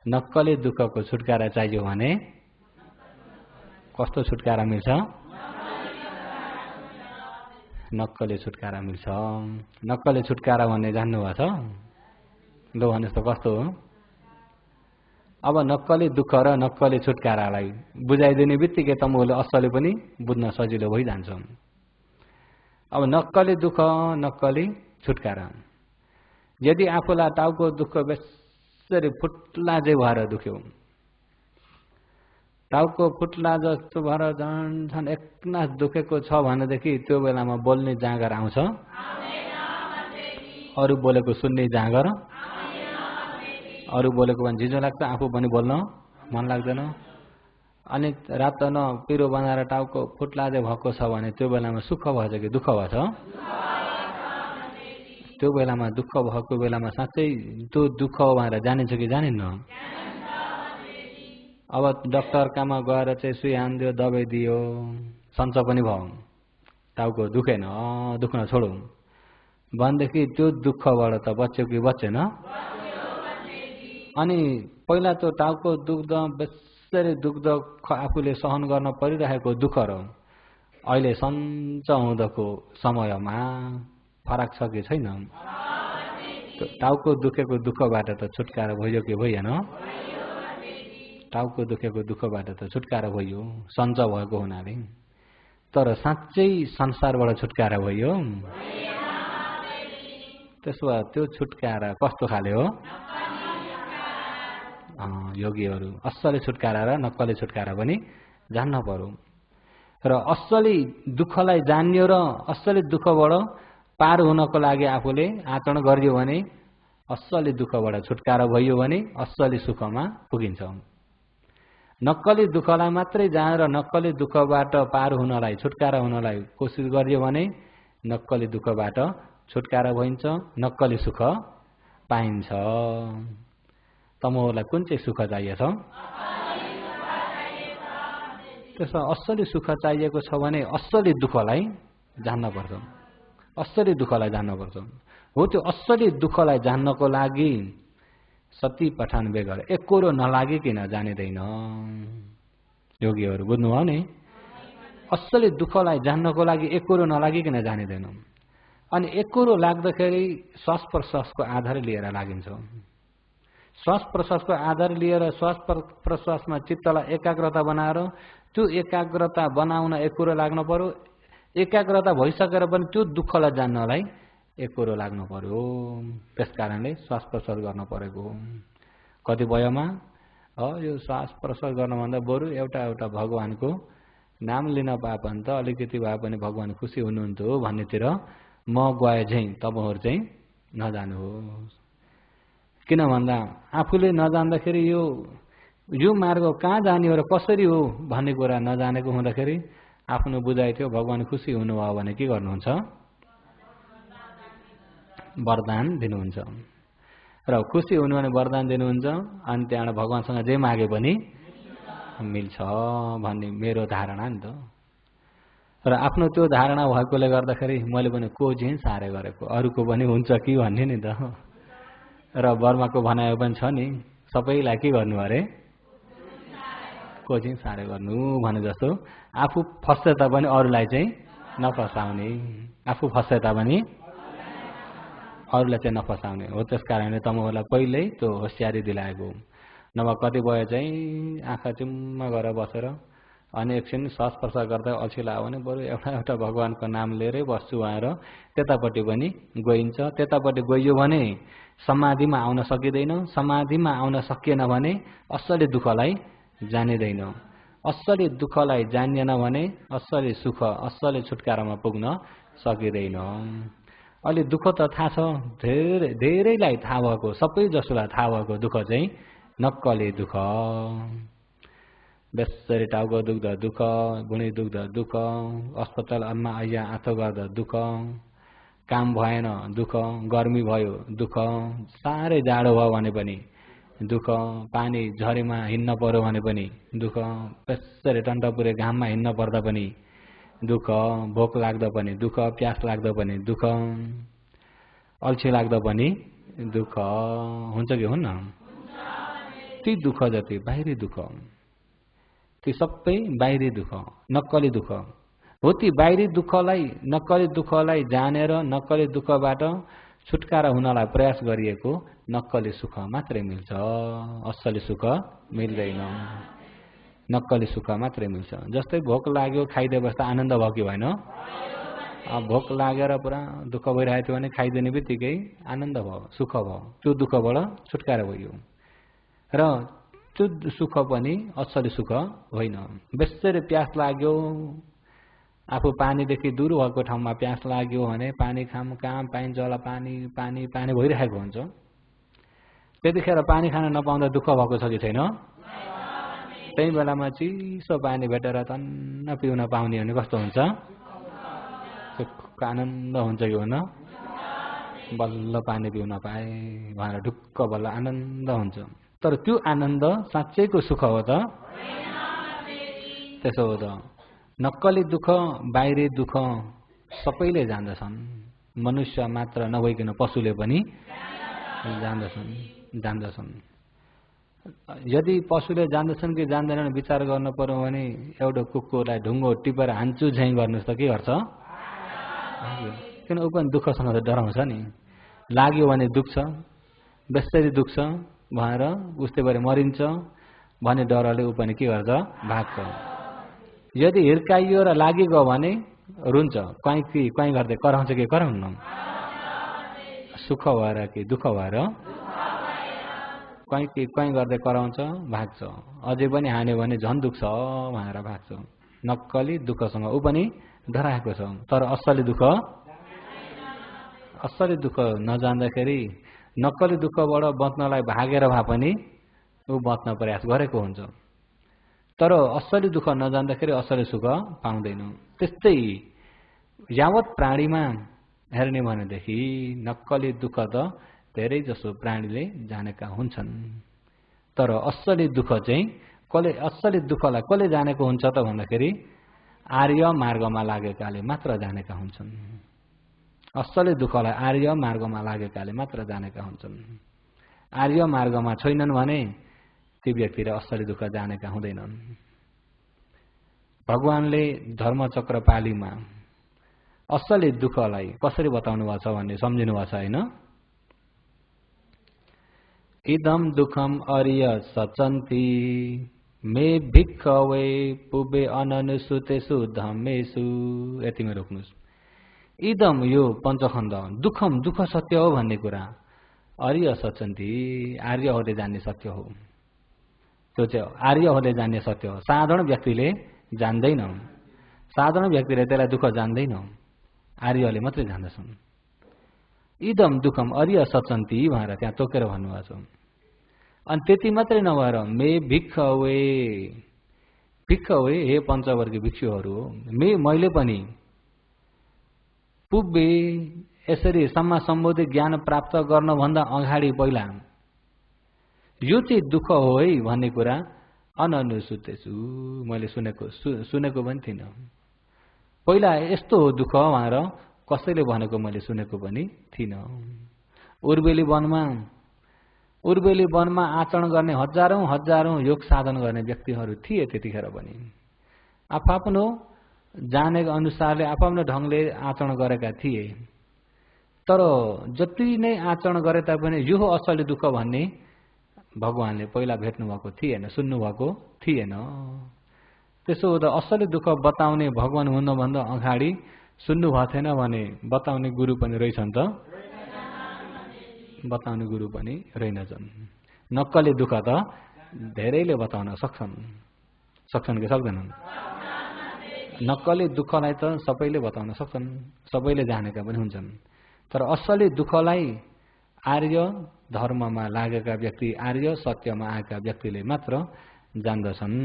A: नक्कली दुःखको छुटकारा चाहियो भने कस्तो छुटकारा मिल्छ? नक्कली छुटकारा मिल्छ। नक्कली छुटकारा भन्ने जान्नुभएको छ? ल भन्नुहोस् त कस्तो हो? अब नक्कली दुःख र नक्कली छुटकारालाई बुझाइदिने बित्तिकै तमुले असली पनि बुझ्न सजिलो भइजान्छ। अब नक्कली दुःख, नक्कली छुटकारा। यदि आफूलाई टाउको दुःख बेसरी फुट्ला जे भएर दुख्यो, टाउको फुट्ला जस्तो भएर झन् एकनास दुखेको छ भनेदेखि त्यो बेलामा बोल्ने जाँगर आउँछ? अरू बोलेको सुन्ने जाँगर? अरू बोलेको पनि झिझो लाग्छ, आफू पनि बोल्न मन लाग्दैन। अनि रात न पिरो बनाएर टाउको फुट्लाजे भएको छ भने त्यो बेलामा सुख भएछ कि दुःख भएछ? त्यो बेलामा दुःख भएको बेलामा साँच्चै त्यो दुःख भनेर जानिन्छ कि जानिन्न? अब डाक्टर कहाँ गएर चाहिँ सुई हानिदियो, दबाई दियो, सन्चो पनि भयो, टाउको दुखेन, दुख्न छोडौँ भनेदेखि त्यो दुःखबाट त बच्यो कि बचेन? अनि पहिला त्यो टाउको दुख्दा बेसरी दुख्दा आफूले सहन गर्न परिरहेको दुःख र अहिले सन्च हुँदाको समयमा फरक छ कि छैन? टाउको दुखेको दुःखबाट त छुटकारा भयो कि भएन? टाउको दुखेको दुःखबाट त छुटकारा भयो सन्च भएको हुनाले। तर साँच्चै संसारबाट छुटकारा भयो? त्यसो भए त्यो छुटकारा कस्तो खाले हो? योगीहरू असली छुटकारा र नक्कली छुटकारा पनि जान्न पर्यो। र असली दुःखलाई जान्यो र असली दुःखबाट पार हुनको लागि आफूले आचरण गरियो भने, असली दुःखबाट छुटकारा भयो भने असली सुखमा पुगिन्छ। नक्कली दुःखलाई मात्रै जानेर नक्कली दुःखबाट पार हुनलाई, छुटकारा हुनलाई कोसिस गरियो भने नक्कली दुःखबाट छुटकारा भइन्छ, नक्कली सुख पाइन्छ। तमोलाई कुन चाहिँ सुख चाहिएको छ? त्यसो असली सुख चाहिएको छ भने असली दुःखलाई जान्न पर्छ। असली दुःखलाई जान्न पर्छ। हो त्यो असली दुःखलाई जान्नको लागि सती पठान बेगर एकोरो नलागिकन जानिँदैन। योगीहरू बुझ्नुभयो नि? असली दुःखलाई जान्नको लागि एकोरो नलागिकन जानिँदैन। अनि एकोरो लाग्दाखेरि श्वास प्रश्वासको आधार लिएर लागिन्छ। श्वास प्रश्वासको आधार लिएर श्वास प्रश्वासमा चित्तलाई एकाग्रता बनाएर त्यो एकाग्रता बनाउन एकोरो लाग्न पर्यो। एकाग्रता भइसकेर पनि त्यो दुःखलाई जान्नलाई एकोरो लाग्न पर्यो। त्यस कारणले श्वास प्रश्वास गर्न परेको। कति भएमा यो श्वास प्रश्वास गर्नुभन्दा बरु एउटा भगवानको नाम लिन पाए पनि त अलिकति भए पनि भगवान खुसी हुनुहुन्थ्यो भन्नेतिर म गए चाहिँ तपाईँहरू चाहिँ नजानुहोस्। किन भन्दा आफूले नजान्दाखेरि यो मार्ग कहाँ जाने हो र कसरी हो भन्ने कुरा नजानेको हुँदाखेरि आफ्नो बुझाइ थियो भगवान खुसी हुनुभयो भने के गर्नुहुन्छ? वरदान दिनुहुन्छ। र खुसी हुनु भने वरदान दिनुहुन्छ। अनि त्यहाँबाट भगवानसँग जे मागे पनि मिल्छ भन्ने मेरो धारणा नि त। र आफ्नो त्यो धारणा भएकोले गर्दाखेरि मैले पनि कोझिन सारे गरेको, अरूको पनि हुन्छ कि भन्ने नि त। र बर्माको भनाइ पनि छ नि, सबैलाई के गर्नु अरे, कोझिन सारे गर्नु भने जस्तो आफू फस्छ तापनि अरूलाई चाहिँ नफसाउने, आफू फस्छ तापनि अरूलाई चाहिँ नफसाउने हो। त्यस कारणले तमोलाई पहिल्यै त्यो होसियारी दिलाएको। नभए कतिपय चाहिँ आँखा चिम्म गरेर बसेर अनि एकछिन श्वास प्रश्वास गर्दा अल्छी लाग्यो भने बरु एउटा भगवानको नाम लिएरै बस्छु भनेर त्यतापट्टि पनि गइन्छ। त्यतापट्टि गइयो भने समाधिमा आउन सकिँदैन, समाधिमा आउन सकिएन भने असली दुःखलाई जानिँदैन, असली दुःखलाई जानिएन भने असली सुख, असली छुटकारामा पुग्न सकिँदैन। अलि दुःख त थाहा छ, धेरैलाई थाहा भएको, सबै जसोलाई थाहा भएको दुःख चाहिँ नक्कली दुःख। बेसरी टाउको दुख्दा दुःख, भुँडी दुख्दा दुःख, अस्पतालमा आइया आँथो गर्दा दुःख, काम भएन दुःख, गर्मी भयो दुःख, साह्रै जाडो भयो भने पनि दुःख, पानी झरीमा हिँड्न पर्यो भने पनि दुःख, बेसरी टन्टपुरे घाममा हिँड्न पर्दा पनि दुःख, भोक लाग्दा पनि दुःख, प्यास लाग्दा पनि दुःख, अल्छी लाग्दा पनि दुःख हुन्छ कि हुन्न? ती दुःख जति बाहिरी दुःख, ती सबै बाहिरी दुःख, नक्कली दुःख हो। ती बाहिरी दुःखलाई, नक्कली दुःखलाई जानेर नक्कली दुःखबाट छुटकारा हुनलाई प्रयास गरिएको नक्कली सुख मात्रै मिल्छ, असली सुख मिल्दैन। नक्कली सुख मात्रै मिल्छ। जस्तै भोक लाग्यो खाइदिए बस्दा आनन्द भयो कि भएन? भोक लागेर पुरा दुःख भइरहेको थियो भने खाइदिने बित्तिकै आनन्द भयो, सुख भयो, त्यो दुःखबाट छुटकारा भयो। र त्यो सुख पनि असली सुख होइन। बेसरी प्यास लाग्यो, आफू पानीदेखि दूर भएको ठाउँमा प्यास लाग्यो भने पानी खाम कहाँ पाइन्छ होला, पानी पानी पानी भइरहेको हुन्छ। त्यतिखेर पानी खान नपाउँदा दुःख भएको छ कि छैन? त्यही बेलामा चिसो पानी भेटेर तन्न पिउन पाउने भने कस्तो हुन्छ? आनन्द हुन्छ कि हुन? बल्ल पानी पिउन पाए भनेर ढुक्क बल्ल आनन्द हुन्छ। तर त्यो आनन्द साँच्चैको सुख हो त? त्यसो हो त नक्कली दुःख, बाहिरी दुःख सबैले जान्दछन्। मनुष्य मात्र नभइकन पशुले पनि जान्दछन्। यदि पशुले जान्दछन् कि जान्दैनन् विचार गर्नु पर्यो भने एउटा कुकुरलाई ढुङ्गो टिपेर हान्चु झैँ गर्नुहोस् त के गर्छ? किन ऊ पनि दुःखसँग त डराउँछ नि। लाग्यो भने दुख्छ, बेसरी दुख्छ भनेर उस्तै गरी मरिन्छ भन्ने डरले ऊ पनि के गर्छ? भाग्छ। यदि हिर्काइयो र लागिगयो भने रुन्छ, क्वाइ गर्दै कराउँछ कि कराउन्न? सुख भएर कि दुःख भएर? क्वाइ गर्दै कराउँछ, भाग्छ। अझै पनि हान्यो भने झन् दुख्छ भनेर भाग्छ। नक्कली दुःखसँग ऊ पनि डराएको छ। तर असली दुःख नजान्दाखेरि नक्कली दुःखबाट बच्नलाई भागेर भए पनि ऊ बच्न प्रयास गरेको हुन्छ। तर असली दुःख नजान्दाखेरि असली सुख पाउँदैन। त्यस्तै यावत प्राणीमा हेर्ने भनेदेखि नक्कली दुःख त धेरै जसो प्राणीले जानेका हुन्छन्। तर असली दुःख चाहिँ असली दुःखलाई कसले जानेको हुन्छ त भन्दाखेरि आर्य मार्गमा लागेकाले मात्र जानेका हुन्छन्। असली दुःखलाई आर्य मार्गमा लागेकाले मात्र जानेका हुन्छन्। आर्य मार्गमा छैनन् भने ती व्यक्तिले असली दुःख जानेका हुँदैनन्। भगवानले धर्मचक्र पालीमा असली दुःखलाई कसरी बताउनु भएको छ भन्ने सम्झिनु भएको छ होइन? इदम दुःखम अर्य सचन्ति मे भिक्खवे पुबे अननुसुतेषु धम्मेषु। यतिमै रोक्नुहोस्। इदम यो पञ्चखण्ड दुःखम दुःख सत्य हो भन्ने कुरा अर्य सचन्ति आर्यहरूले जान्ने सत्य हो। त्यो चाहिँ आर्यहरूले जान्ने सत्य हो। साधारण व्यक्तिले जान्दैन। साधारण व्यक्तिले त्यसलाई दुःख जान्दैन। आर्यले मात्रै जान्दछन्। इदम दुःखम अर्य सचन्ति भनेर त्यहाँ तोकेर भन्नुभएको छ। अनि त्यति मात्रै नभएर मे भिक्खवे हे पञ्चवर्गीय भिक्षुहरू हो, मैले पनि पुब्बे यसरी सम्मा सम्बोधि ज्ञान प्राप्त गर्नभन्दा अगाडि पहिला यो चाहिँ दुःख हो है भन्ने कुरा अननु सुतेछु, मैले सुनेको पनि थिइनँ। पहिला यस्तो हो दुःख भनेर कसैले भनेको मैले सुनेको पनि थिइनँ। उर्वेली वनमा आचरण गर्ने हजारौं योग साधन गर्ने व्यक्तिहरू थिए त्यतिखेर पनि। आफ्नो जानेको अनुसारले आफ्नो ढङ्गले आचरण गरेका थिए। तर जति नै आचरण गरे तापनि यो असली दुःख भन्ने भगवानले पहिला भेट्नु भएको थिएन, सुन्नु भएको थिएन। त्यसो हुँदा असली दुःख बताउने भगवान हुनुभन्दा अगाडि सुन्नु भएको थिएन भने बताउने गुरु पनि रहेछन् त, बताउने गुरु पनि रहेनछन्। नक्कली दुःख त धेरैले बताउन सक्छन् कि सक्दैनन्? नक्कली दुःखलाई त सबैले बताउन सक्छन्, सबैले जानेका पनि हुन्छन्। तर असली दुःखलाई आर्य धर्ममा लागेका व्यक्ति, आर्य सत्यमा आएका व्यक्तिले मात्र जान्दछन्,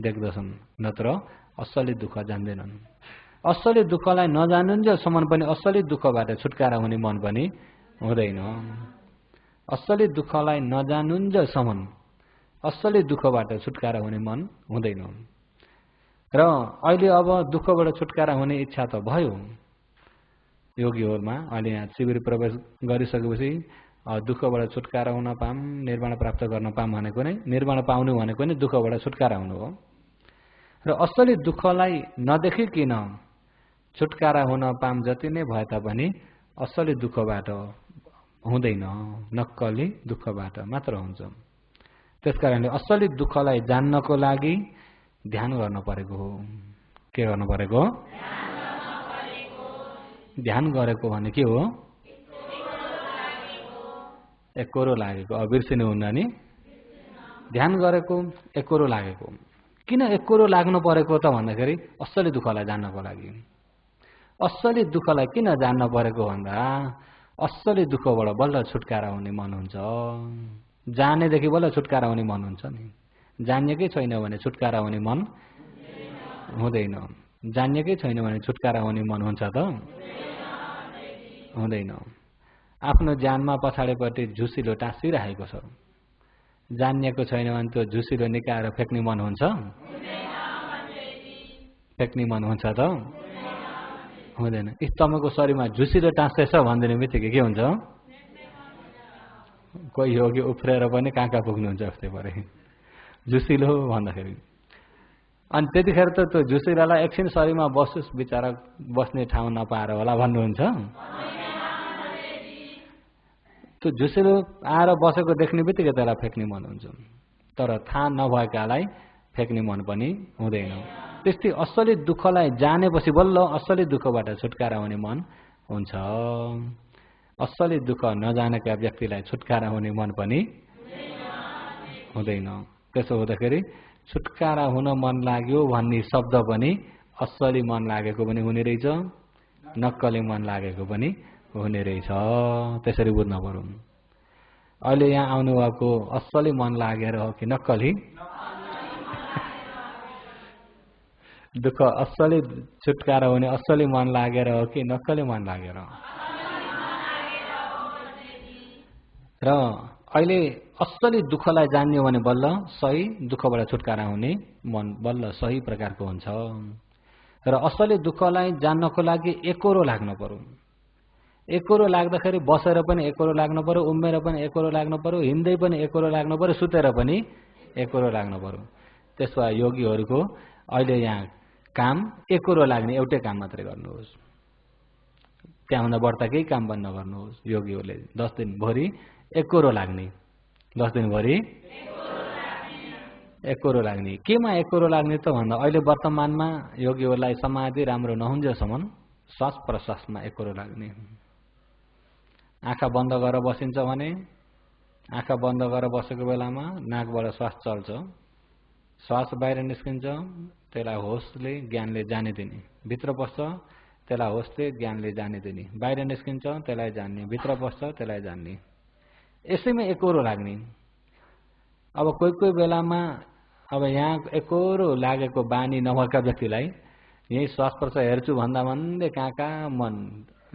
A: देख्दछन्, नत्र असली दुःख जान्दैनन्। असली दुःखलाई नजानुन्जेलसम्म पनि असली दुःखबाट छुटकारा हुने मन पनि हुँदैन। असली दुःखलाई नजानुन्जेलसम्म असली दुःखबाट छुटकारा हुने मन हुँदैन। र अहिले अब दुःखबाट छुटकारा हुने इच्छा त भयो योगीहरूमा। अहिले यहाँ शिविर प्रवेश गरिसकेपछि दुःखबाट छुटकारा हुन पाऊँ, निर्वाण प्राप्त गर्न पाऊँ भनेको नै, निर्वाण पाउनु भनेको नै दुःखबाट छुटकारा हुनु हो। र असली दुःखलाई नदेखिकन छुटकारा हुन पाऊँ जति नै भए तापनि असली दुःखबाट हुँदैन, नक्कली दुःखबाट मात्र हुन्छ। त्यसकारणले असली दुःखलाई जान्नको लागि ध्यान गर्न परेको हो। के गर्नु परेको? ध्यान गरेको भने के हो? एकोरो लागेको। बिर्सिनु हुन्न नि? ध्यान गरेको एकोरो लागेको। किन एकोरो लाग्नु परेको त भन्दाखेरि असली दुःखलाई जान्नको लागि। असली दुःखलाई किन जान्न परेको भन्दा असली दुःखबाट बल्ल छुटकारा हुने मन हुन्छ। जानेदेखि बल्ल छुटकारा हुने मन हुन्छ नि। जान्नेकै छैन भने छुटकारा हुने मन हुँदैन। जान्नेकै छैन भने छुटकारा हुने मन हुन्छ त हुँदैन। आफ्नो ज्यानमा पछाडिपट्टि झुसिलो टाँसिरहेको छ। जान्नेको छैन भने त्यो झुसिलो निकाएर फ्याँक्ने मन हुन्छ? फ्याँक्ने मन हुन्छ त हुँदैन। तपाईँको शरीरमा झुसिलो टाँस्दैछ भनिदिने बित्तिकै के हुन्छ? कोही योगी उफ्रेर पनि कहाँ पुग्नुहुन्छ जस्तै परे झुसिलो भन्दाखेरि। अनि त्यतिखेर त त्यो झुसिलोलाई एकछिन शरीरमा बसोस्, बिचरा बस्ने ठाउँ नपाएर होला भन्नुहुन्छ? त्यो झुसिलो आएर बसेको देख्ने बित्तिकै त्यसलाई फ्याँक्ने मन हुन्छ। तर थाहा नभएकालाई फ्याँक्ने मन पनि हुँदैन। त्यस्तै असली दुःखलाई जानेपछि बल्ल असली दुःखबाट छुटकारा हुने मन हुन्छ। असली दुःख नजानेका व्यक्तिलाई छुटकारा हुने मन पनि हुँदैन। त्यसो हुँदाखेरि छुटकारा हुन मन लाग्यो भन्ने शब्द पनि असली मन लागेको पनि हुने रहेछ, नक्कली मन लागेको पनि हुने रहेछ। त्यसरी बुझ्न पर्यो। अहिले यहाँ आउनुभएको असली मन लागेर हो कि नक्कली? दुःख असली छुटकारा हुने असली मन लागेर हो कि नक्कली मन लागेर? र अहिले असली दुःखलाई जान्यो भने बल्ल सही दुःखबाट छुटकारा हुने मन बल्ल सही प्रकारको हुन्छ। र असली दुःखलाई जान्नको लागि एकोरो लाग्नु पर्यो। एकोरो लाग्दाखेरि बसेर पनि एकोरो लाग्नु पर्यो, उम्मेर पनि एकोरो लाग्नु पर्यो, हिँड्दै पनि एकोरो लाग्नु पर्यो, सुतेर पनि एकोरो लाग्नु पर्यो। त्यसो भए योगीहरूको अहिले यहाँ काम एकोरो लाग्ने एउटै काम मात्रै गर्नुहोस्। त्यहाँभन्दा बढ्ता केही काम पनि नगर्नुहोस्। योगीहरूले 10 दिनभरि एकोरो लाग्ने, 10 दिनभरि एकोरो लाग्ने। केमा एकोरो लाग्ने त भन्दा अहिले वर्तमानमा योगीहरूलाई समाधि राम्रो नहुन्जेलसम्म श्वास प्रश्वासमा एकोरो लाग्ने। आँखा बन्द गरेर बसिन्छ भने आँखा बन्द गरेर बसेको बेलामा नाकबाट श्वास चल्छ, श्वास बाहिर निस्किन्छ, त्यसलाई होसले ज्ञानले जाने दिने। भित्र पस्छ, त्यसलाई होसले ज्ञानले जाने दिने। बाहिर निस्किन्छ, त्यसलाई जान्ने। भित्र पस्छ, त्यसलाई जान्ने। यसैमा एकोरो लाग्ने। अब कोही बेलामा अब यहाँ एकोरो लागेको बानी नभएका व्यक्तिलाई यही श्वास प्रश्वास हेर्छु भन्दा भन्दै कहाँ मन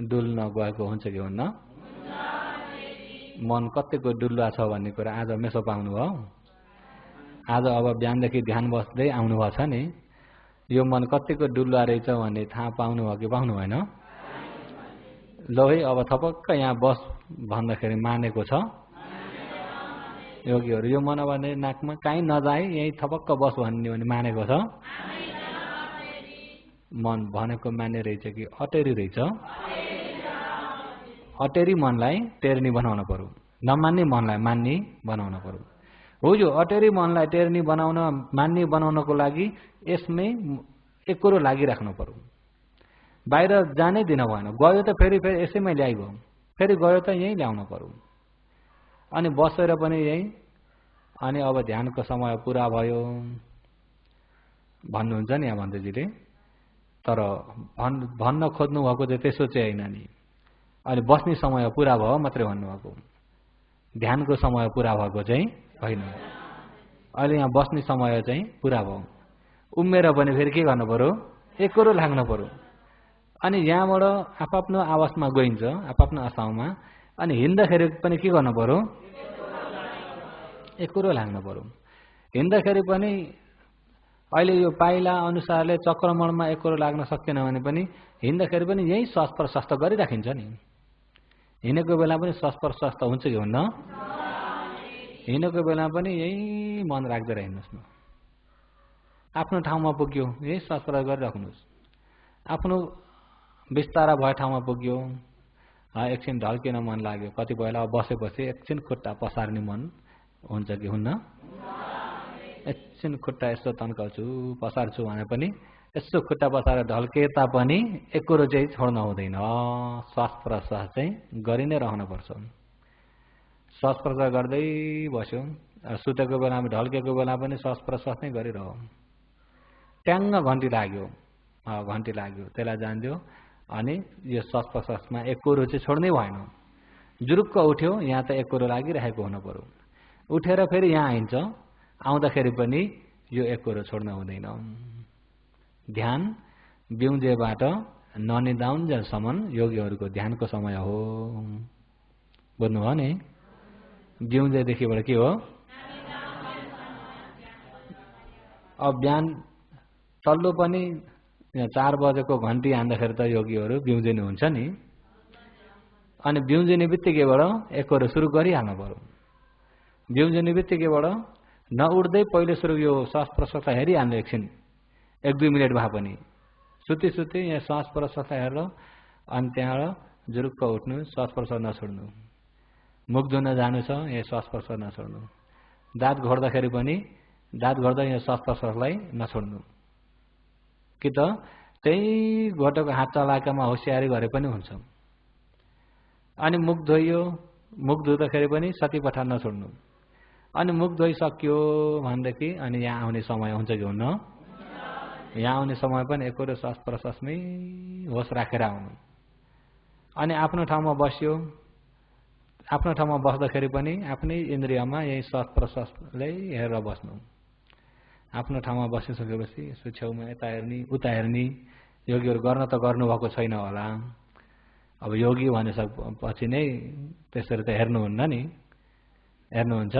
A: डुल्न गएको हुन्छ कि हुन्न? मन कतिको डुल्वा छ भन्ने कुरा आज मेसो पाउनु भयो। आज अब बिहानदेखि ध्यान बस्दै आउनुभएको छ नि, यो मन कतिको डुल्ला रहेछ भन्ने थाहा पाउनु भयो कि पाउनु भएन? ल है अब थपक्क यहाँ बस भन्दाखेरि मानेको छ योगीहरू? यो मन अब नाकमा कहीँ नजाए यहीँ थपक्क बस भन्ने भने मानेको छ? मन भनेको मान्ने रहेछ कि अटेरी रहेछ? अटेरी मनलाई टेर्नी बनाउन पर्यो, नमान्ने मनलाई मान्ने बनाउन पर्यो। हो यो अटेरी मनलाई टेर्नी बनाउन मान्ने बनाउनको लागि यसमै एकरो लागिराख्नु पर्यो। बाहिर जानै दिन भएन, गयो त फेरि यसैमै ल्याइगयो, फेरि गयो त यहीँ ल्याउनु पर्यो। अनि बसेर पनि यही, अनि अब ध्यानको समय पुरा भयो भन्नुहुन्छ नि यहाँ भन्दैजीले, तर भन्न खोज्नु भएको चाहिँ त्यसो चाहिँ होइन नि। अनि बस्ने समय पुरा भयो मात्रै भन्नुभएको, ध्यानको समय पुरा भएको चाहिँ होइन। अहिले यहाँ बस्ने समय चाहिँ पुरा भयो, उम्मेर पनि फेरि के गर्नु पर्यो? एकरो लाग्नु पर्यो। अनि यहाँबाट आफ्नो आवासमा गइन्छ, आफ्नो ठाउँमा, अनि हिँड्दाखेरि पनि के गर्नु पर्यो? एकरो लाग्नु पर्यो। हिँड्दाखेरि पनि अहिले यो पाइला अनुसारले चक्रमणमा एकरो लाग्न सकेन भने पनि हिँड्दाखेरि पनि यही श्वास प्रश्वास त गरिराखिन्छ नि। हिँडेको बेला पनि श्वास प्रश्वास त हुन्छ कि हुन्न? हिँडेको बेला पनि यही मन राख्दै हिँड्नुहोस् न। आफ्नो ठाउँमा पुग्यो यही श्वास प्रश्वास गरिराख्नुहोस्। आफ्नो बिस्तारा भए ठाउँमा पुग्यो, एकछिन ढल्किन मन लाग्यो, कति बेला बसेपछि एकछिन खुट्टा पसार्ने मन हुन्छ कि हुन्न? एकछिन खुट्टा यसो तन्काउँछु पसार्छु भने पनि यसो खुट्टा पसारेर ढल्के तापनि एकरो चाहिँ छोड्न हुँदैन। श्वास प्रश्वास चाहिँ गरि नै रहनुपर्छ। श्वास प्रश्वास गर्दै बस्यो, सुतेको बेलामा ढल्केको बेला पनि श्वास प्रश्वास नै गरिरह। ट्याङ्ग घन्टी लाग्यो, घन्टी लाग्यो त्यसलाई जान्दियो, अनि यो श्वास प्रश्वासमा एकरो चाहिँ छोड्नै भएन। जुरुक्क उठ्यो, यहाँ त एकरो लागिरहेको हुनु पर्यो। उठेर फेरि यहाँ आइन्छ, आउँदाखेरि पनि यो एकरो छोड्न हुँदैन। ध्यान बिउजेबाट ननिदाउन्जेलसम्म योगीहरूको ध्यानको समय हो। बुझ्नुभयो नि? बिउजेदेखिबाट के हो? अब बिहान तल्लो पनि 4 बजेको घन्टी हान्दाखेरि त योगीहरू बिउजिनु हुन्छ नि। अनि बिउजिने बित्तिकैबाट एकरो सुरु गरिहाल्नु पर्यो। बिउजिने बित्तिकैबाट नउठ्दै पहिले सुरु यो श्वास प्रश्वासलाई हेरिहाल्नु, एकछिन 1-2 मिनट भए पनि सुती सुती यहाँ श्वास प्रश्वासलाई हेर्नु, अनि त्यहाँबाट जुरुक्क उठ्नु, श्वास प्रश्वास नछोड्नु। मुख धुन जानु छ, यहाँ श्वास प्रश्वास नछोड्नु। दाँत घोड्दाखेरि पनि दाँत घोड्दा यहाँ श्वास प्रश्वासलाई नछोड्नु। कि त त्यही घोटोको हात चलाएकामा होसियारी गरे पनि हुन्छ। अनि मुख धोइयो, मुख धुँदाखेरि पनि सती पठार नछोड्नु। अनि मुख धोइसक्यो भनेदेखि अनि यहाँ आउने समय हुन्छ कि हुन्न? यहाँ आउने समय पनि एकरो श्वास प्रश्वासमै होस राखेर आउनु। अनि आफ्नो ठाउँमा बस्यो, आफ्नो ठाउँमा बस्दाखेरि पनि आफ्नै इन्द्रियमा यही श्वास प्रश्वासलाई हेरेर बस्नु। आफ्नो ठाउँमा बसिसकेपछि यसो छेउमा यता हेर्ने उता हेर्ने। योगीहरू गर्न त गर्नुभएको छैन होला, अब योगी भनिसकेपछि नै त्यसरी त हेर्नुहुन्न नि। हेर्नुहुन्छ?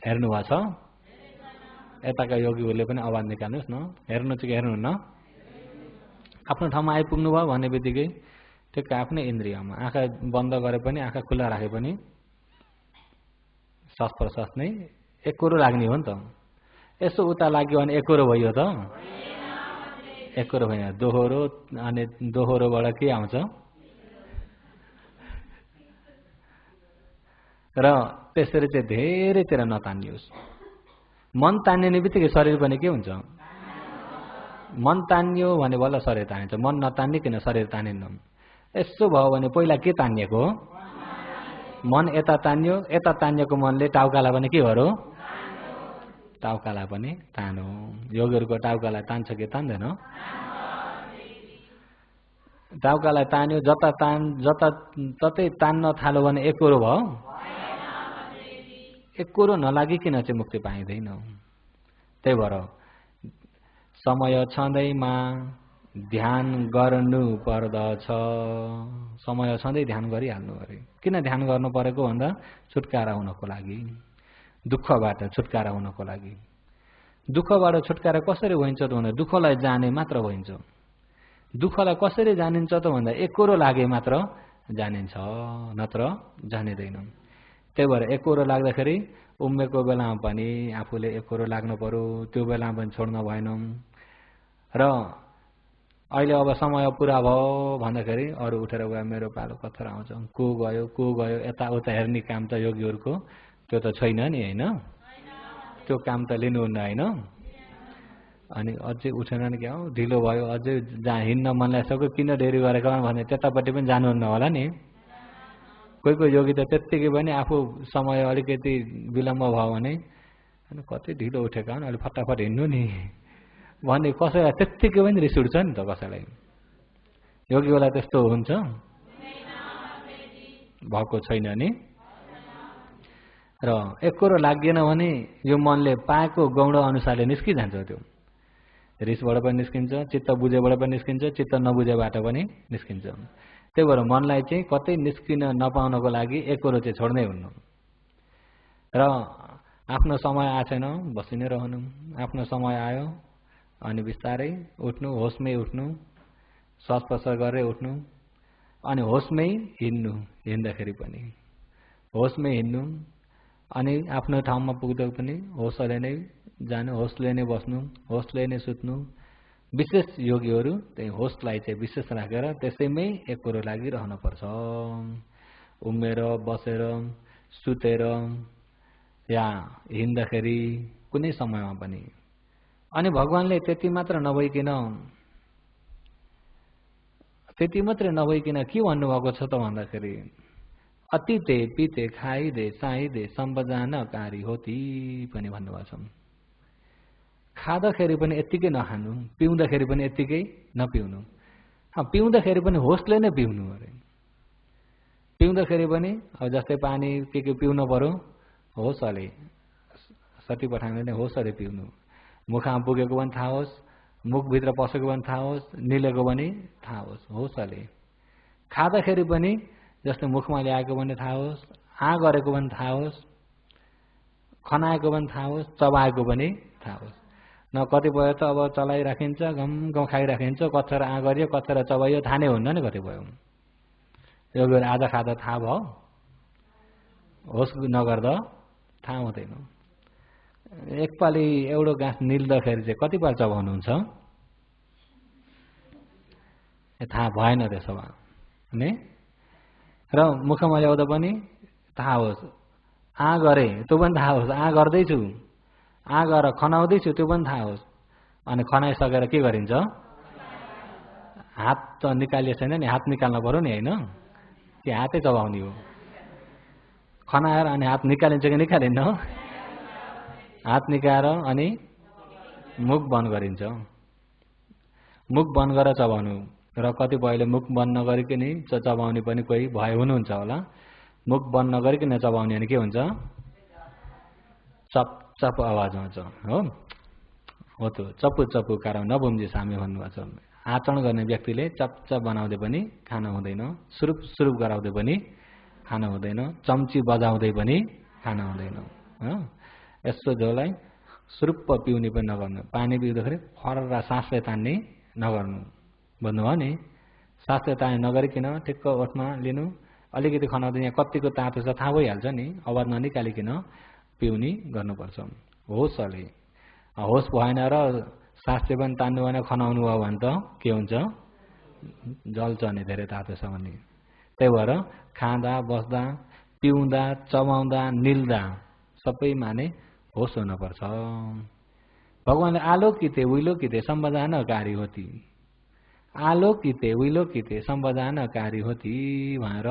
A: हेर्नु भएको छ? यताका योगीहरूले पनि आवाज निकाल्नुहोस् न, हेर्नु चाहिँ हेर्नुहुन्न? आफ्नो ठाउँमा आइपुग्नु भयो भन्ने बित्तिकै ठिक्क आफ्नै इन्द्रियमा आँखा बन्द गरे पनि आँखा खुल्ला राखे पनि श्वास प्रश्वास नै एकरो लाग्ने हो नि त। यसो उता लाग्यो भने एकरो भयो त? एकरो भएन, दोहोरो। अनि दोहोरोबाट के आउँछ? र त्यसरी चाहिँ धेरैतिर नतानियोस्। मन तानिने बित्तिकै शरीर पनि के हुन्छ? मन तानियो भने बल्ल शरीर तानिन्छ, मन नतानिकन शरीर तानिन्न। यसो भयो भने पहिला के तानिएको? मन यता तानियो, यता तानिएको मनले टाउकालाई पनि के गर्यो? टाउकालाई पनि तानो। योगीहरूको टाउकालाई तान्छ कि तान्दैन? टाउकालाई तान्यो, जतै तान्न थाल्यो भने एकरो भयो। एकरो नलागिकन चाहिँ मुक्ति पाइँदैन। त्यही भएर समय छँदैमा ध्यान गर्नु पर्दछ। समय छँदै ध्यान गरिहाल्नु अरे। किन ध्यान गर्नु परेको भन्दा छुटकारा हुनको लागि। दुःखबाट छुटकारा हुनको लागि। दुःखबाट छुटकारा कसरी हुन्छ त भन्दा दुःखलाई जाने मात्र भइन्छ। दुःखलाई कसरी जानिन्छ त भन्दा एकरो लागे मात्र जानिन्छ, नत्र जानिँदैन। त्यही भएर एकरो लाग्दाखेरि उम्मेको बेलामा पनि आफूले एकरो लाग्नु पर्यो, त्यो बेलामा पनि छोड्न भएन। र अहिले अब समय पुरा भयो भन्दाखेरि अरू उठेर गयो, मेरो पालो कथर आउँछ, को गयो यताउता हेर्ने काम त योगीहरूको त्यो त छैन नि, होइन? त्यो काम त लिनुहुन्न, होइन? अनि अझै उठेन नि क्या हो, ढिलो भयो, अझै जहाँ हिँड्न मन लाग्छ किन देरी गरेको भने त्यतापट्टि पनि जानुहुन्न होला नि। कोही योगी त त्यत्तिकै पनि आफू समय अलिकति विलम्ब भयो भने कति ढिलो उठेका हुन्, अलिक फटाफट हिँड्नु नि भन्ने कसैलाई त्यत्तिकै पनि रिस उठ्छ नि त कसैलाई। योगीहरूलाई त्यस्तो हुन्छ भएको छैन नि। र एकरो लागेन भने यो मनले पाएको गौण अनुसारले निस्किजान्छ। त्यो रिसबाट पनि निस्किन्छ, चित्त बुझेबाट पनि निस्किन्छ, चित्त नबुझेबाट पनि निस्किन्छ। त्यही भएर मनलाई चाहिँ कतै निस्किन नपाउनको लागि एकरो चाहिँ छोड्नै हुन्न। र आफ्नो समय आएन बसि नै रहनु, आफ्नो समय आयो अनि बिस्तारै उठ्नु, होसमै उठ्नु, श्वास प्रश्वास गरेर उठ्नु, अनि होसमै हिँड्नु, हिँड्दाखेरि पनि होसमै हिँड्नु, अनि आफ्नो ठाउँमा पुग्दा पनि होसले नै जानु, होसले नै बस्नु, होसले नै सुत्नु। विशेष योगीहरू त्यही होसलाई चाहिँ विशेष राखेर त्यसैमै एकरो लागिरहनुपर्छ। उम्मेर, बसेर, सुतेर या हिँड्दाखेरि कुनै समयमा पनि। अनि भगवानले त्यति मात्र नभइकन के भन्नुभएको छ त भन्दाखेरि अतीते पीते खाइदे चाहिदे सम्बजानकारी होती पनि भन्नुभएको छ। खाँदाखेरि पनि यत्तिकै नखानु, पिउँदाखेरि पनि यत्तिकै नपिउनु। पिउँदाखेरि पनि होसले नै पिउनु अरे। पिउँदाखेरि पनि अब जस्तै पानी के पिउनु पर्यो, होसले सती पठाउने नै होसले पिउनु। मुखमा पुगेको पनि थाहा होस्, मुखभित्र पसेको पनि थाहा होस्, निलेको पनि थाहा होस्, होसले। खाँदाखेरि पनि जस्तै मुखमा ल्याएको पनि थाहा होस्, गरेको पनि थाहा होस्, खनाएको पनि थाहा होस्, चबाएको पनि थाहा होस्। न कतिपय त अब चलाइराखिन्छ, गम खाइराखिन्छ, कतिखेर गरियो कतिखेर चबाइयो थाहा नै हुन्न नि कतिपय। यो गएर आधा खाँदा थाहा भयो, होस नगर्दा थाहा हुँदैन। एकपालि एउटो गाँस निल्दाखेरि चाहिँ कतिपाल चबाउनुहुन्छ? थाहा भएन त्यसो भए। र मुखमा ल्याउँदा पनि थाहा होस्, गरे त्यो पनि थाहा होस्, गर्दैछु, गरेर खनाउँदैछु त्यो पनि थाहा होस्। अनि खनाइसकेर के गरिन्छ? हात त निकालिए छैन नि, हात निकाल्नु पर्यो नि, होइन? कि हातै चबाउने हो? खनाएर अनि हात निकालिन्छ कि निकालिन्न? हात निकालेर अनि मुख बन्द गरिन्छ। मुख बन्द गरेर चबाउनु। र कतिपयले मुख बन्द नगरिकन चबाउने पनि कोही भए हुनुहुन्छ होला। मुख बन्द नगरिकन चबाउने अनि के हुन्छ? चप चप आवाज आउँछ, हो त्यो चप्पु चप्पु कारण नबुम्जी सामी भन्नुभएको छ। आचरण गर्ने व्यक्तिले चपचप बनाउँदै पनि खाना हुँदैन, सुरुप सुरुप गराउँदै पनि खाना हुँदैन, चम्ची बजाउँदै पनि खाना हुँदैन। यसो झोलाई सुरुप्प पिउने पनि नगर्नु। पानी पिउँदाखेरि फर्रा सासले तान्ने नगर्नु भन्नुभयो नि। सासले तान्ने नगरिकन ठिक्क ओठमा लिनु, अलिकति खनाउँदै यहाँ कतिको तातो छ थाहा भइहाल्छ नि, आवाज ननिकालिकन पिउने गर्नुपर्छ होसले। होस भएन र सासले पनि तान्नु भएन, खनाउनु भयो भने त के हुन्छ? जल्छ नि धेरै तातो छ भने। त्यही भएर खाँदा, बस्दा, पिउँदा, चबाउँदा, निल्दा सबैमा नै होस हुनुपर्छ। भगवानले आलोकिते विलोकिते सम्बजानकारी होती, आलोकिते विलोकिते सम्बजानकारी होती भनेर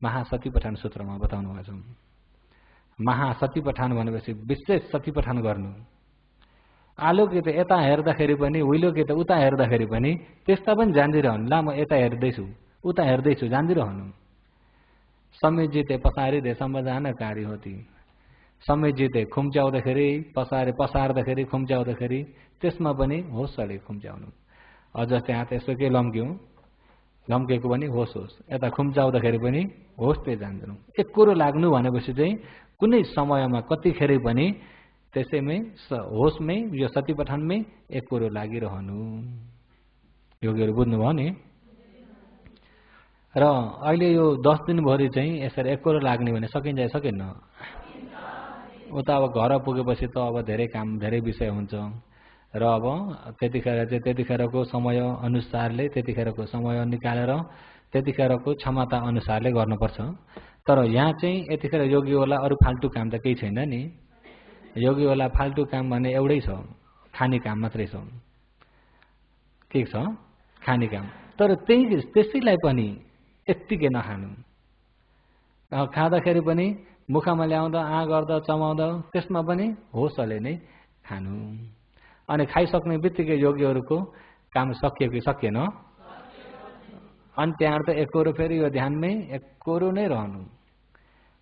A: महासती पठान सूत्रमा बताउनु भएको छ। महासती पठान भनेपछि विशेष सती पठान गर्नु। आलोकित यता हेर्दाखेरि पनि, विलोकित उता हेर्दाखेरि पनि त्यस्ता पनि जान्दिरहनु। ला म यता हेर्दैछु, उता हेर्दैछु, जान्दिरहनु। समेजिते पसारिदे सम्बजानकारी होती। समेजिते खुम्च्याउँदाखेरि, पसार्दाखेरि, खुम्च्याउँदाखेरि त्यसमा पनि होसले खुम्च्याउनु। अझ जस्तै हात यसो के लम्क्यौँ, लम्केको पनि होस होस्। यता खुम्च्याउँदाखेरि पनि होस त्यही जान्दैनौँ। एक कुरो लाग्नु भनेपछि चाहिँ कुनै समयमा कतिखेर पनि त्यसैमै होसमै यो सतिपठनमै एकोरो लागिरहनु। योगीहरू बुझ्नुभयो नि। र अहिले यो 10 दिनभरि चाहिँ यसरी एकोरो लाग्ने भने सकिन्छ सकिन्न? उता अब घर पुगेपछि त अब धेरै काम धेरै विषय हुन्छ र अब त्यतिखेर चाहिँ त्यतिखेरको समय अनुसारले त्यतिखेरको समय निकालेर त्यतिखेरको क्षमता अनुसारले गर्नुपर्छ। तर यहाँ चाहिँ यतिखेर योगीहरूलाई अरू फाल्टु काम त केही छैन नि। योगीहरूलाई फाल्टु काम भने एउटै छ, खाने काम मात्रै छ। के छ? खाने काम। तर त्यसैलाई पनि यत्तिकै नखानु। खाँदाखेरि पनि मुखमा ल्याउँदा गर्दा चमाउँदा त्यसमा पनि होसले नै खानु। अनि खाइसक्ने बित्तिकै योगीहरूको काम सकियो कि सकिएन? अनि त्यहाँबाट त एकोरो फेरि यो ध्यानमै एकोरो नै रहनु।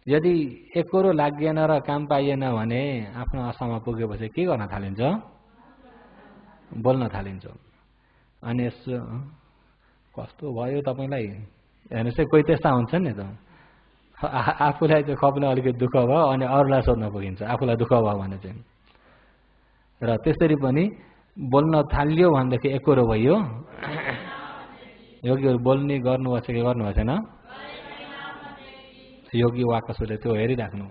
A: यदि एकोरो लागेन र काम पाइएन भने आफ्नो आशामा पुगेपछि के गर्न थालिन्छ? बोल्न थालिन्छ। अनि यसो कस्तो भयो तपाईँलाई? हेर्नुहोस् है, कोही त्यस्ता हुन्छन् नि त, आफूलाई चाहिँ खप्न अलिकति दुःख भयो अनि अरूलाई सोध्न पुगिन्छ आफूलाई दुःख भयो भने चाहिँ। र त्यसरी पनि बोल्न थालियो भनेदेखि एकोरो भयो। योगीहरू बोल्ने गर्नुभएको छ कि गर्नुभएको छैन? योगी वाकसुले त्यो हेरिराख्नु,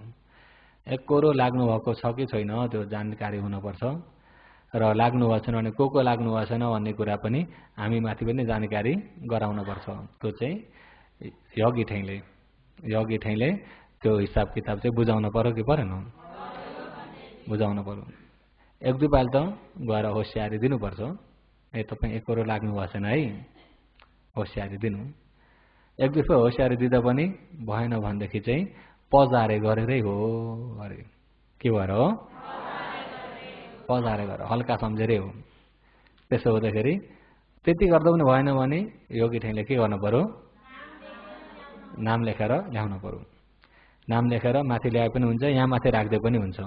A: एकोरो लाग्नु भएको छ कि छैन त्यो जानकारी हुनुपर्छ। र लाग्नु भएको छैन भने को लाग्नु भएको छैन भन्ने कुरा पनि हामी माथि पनि जानकारी गराउनुपर्छ। त्यो चाहिँ योगी ठैले त्यो हिसाब किताब चाहिँ बुझाउन पर्यो कि परेन? बुझाउन पर्यो। एक दुई पाल त गएर होसियारी दिनुपर्छ। तपाईँ एकोरो लाग्नु भएको छैन है, होसियारी दिनु। एक दुई होसियारी दिँदा पनि भएन भनेदेखि चाहिँ पजारे गरेरै हो अरे। के भएर हो? पजारे गरेर हल्का सम्झेरै हो। त्यसो हुँदाखेरि त्यति गर्दा पनि भएन भने योगी ठैले के गर्नु पर्यो? नाम लेखेर ल्याउनु पर्यो। नाम लेखेर माथि ल्याए पनि हुन्छ, यहाँ माथि राख्दै पनि हुन्छ।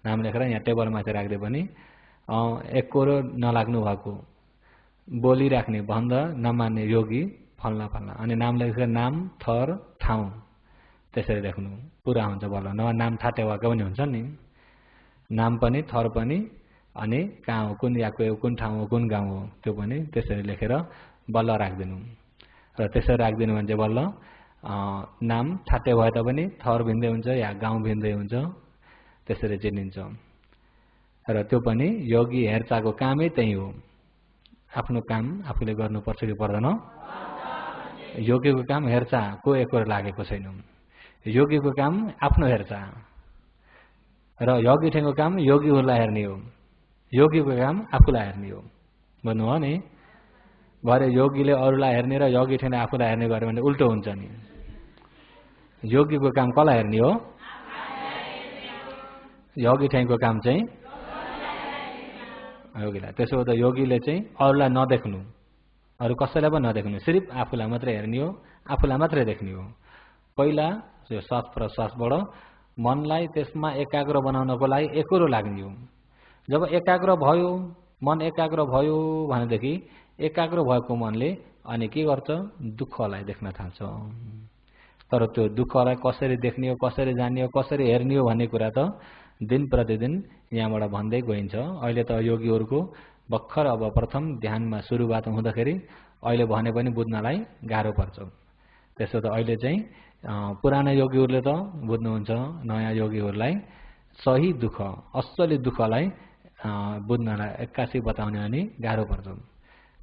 A: नाम लेखेर यहाँ टेबल माथि राख्दै पनि एकोरो नलाग्नु भएको बोलिराख्ने भन्दा नमान्ने योगी फल्ना फल्ना। अनि नाम लेखेर नाम थर ठाउँ त्यसरी लेख्नु पुरा हुन्छ बल्ल। नभए नाम ठाटे भएको पनि हुन्छ नि, नाम पनि थर पनि अनि कहाँ हो, कुन याको हो, कुन ठाउँ हो, कुन गाउँ हो त्यो पनि त्यसरी लेखेर बल्ल राखिदिनु। र त्यसरी राखिदिनु भने चाहिँ बल्ल नाम ठाटे भए तापनि थर भिन्दै हुन्छ या गाउँ भिन्दै हुन्छ, त्यसरी चिनिन्छ। र त्यो पनि योगी हेरचाहको कामै त्यही हो। आफ्नो काम आफूले गर्नुपर्छ कि पर्दैन? योगीको काम हेरचाह, को एकोर लागेको छैन। योगीको काम आफ्नो हेरचाह र योगी ठेको काम योगीहरूलाई हेर्ने हो, योगीको काम आफूलाई हेर्ने हो। भन्नु हो नि। भरे योगीले अरूलाई हेर्ने र योगी ठेले आफूलाई हेर्ने गर्यो भने उल्टो हुन्छ नि। योगीको काम कसलाई हेर्ने हो? योगी ठेको काम चाहिँ योगीलाई। त्यसो हुँदा योगीले चाहिँ अरूलाई नदेख्नु, अरू कसैलाई पनि नदेख्नु, सिर्फ आफूलाई मात्रै हेर्ने हो, आफूलाई मात्रै देख्ने हो। पहिला यो श्वास प्रश्वासबाट मनलाई त्यसमा एकाग्र बनाउनको लागि एकोरो लाग्ने हो। जब एकाग्र भयो, मन एकाग्र भयो भनेदेखि एकाग्र भएको मनले अनि के गर्छ? दुःखलाई देख्न थाल्छ। तर त्यो दुःखलाई कसरी देख्ने हो, कसरी जान्ने हो, कसरी हेर्ने हो भन्ने कुरा त दिन प्रतिदिन यहाँबाट भन्दै गइन्छ। अहिले त योगीहरूको भर्खर अब प्रथम ध्यानमा सुरुवात हुँदाखेरि अहिले भने पनि बुझ्नलाई गाह्रो पर्छ। त्यसो त अहिले चाहिँ पुराना योगीहरूले त बुझ्नुहुन्छ, नयाँ योगीहरूलाई सही दुःख असली दुःखलाई बुझ्नलाई एक्कासी बताउने अनि गाह्रो पर्छ।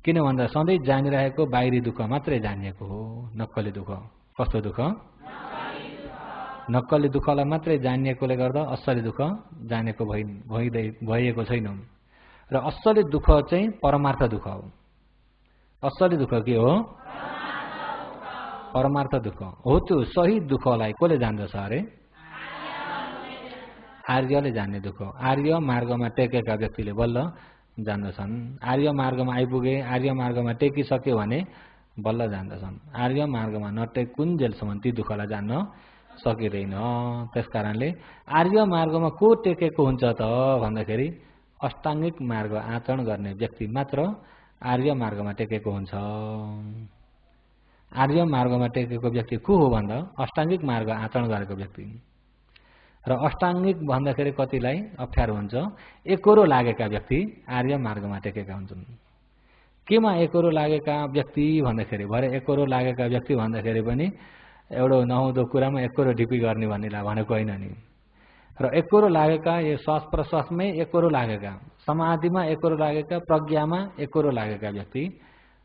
A: किन भन्दा सधैँ जानिरहेको बाहिरी दुःख मात्रै जानिएको हो, नक्कली दुःख। कस्तो दुःख? नक्कली दुःखलाई मात्रै जानिएकोले गर्दा असली दुःख जानेको भइएको छैन। र असली दुःख चाहिँ परमार्थ दुःख हो। असली दुःख के हो? परमार्थ दुःख हो। त्यो सही दुःखलाई कसले जान्दछ अरे? आर्यले जान्ने दुःख। आर्य मार्गमा टेकेका व्यक्तिले बल्ल जान्दछन्। आर्य मार्गमा आइपुगे, आर्य मार्गमा टेकिसक्यो भने बल्ल जान्दछन्। आर्य मार्गमा नटेकुन्जेलसम्म ती दुःखलाई जान्न सकिँदैन। त्यसकारणले आर्य मार्गमा को टेकेको हुन्छ त भन्दाखेरि अष्टाङ्गिक मार्ग आचरण गर्ने व्यक्ति मात्र आर्य मार्गमा टेकेको हुन्छ। आर्य मार्गमा टेकेको व्यक्ति को हो भन्दा अष्टाङ्गिक मार्ग आचरण गरेको व्यक्ति। र अष्टाङ्गिक भन्दाखेरि कतिलाई अप्ठ्यारो हुन्छ, एकोरो लागेका व्यक्ति आर्य मार्गमा टेकेका हुन्छन्। केमा एकोरो लागेका व्यक्ति भन्दाखेरि भरे एकोरो लागेका व्यक्ति भन्दाखेरि पनि एउटा नहुँदो कुरामा एकोरो ढिपी गर्ने भन्नेलाई भनेको होइन नि। र एकोरो लागेका यो श्वास प्रश्वासमै एकोरो लागेका, समाधिमा एकोरो लागेका, प्रज्ञामा एकोरो लागेका व्यक्ति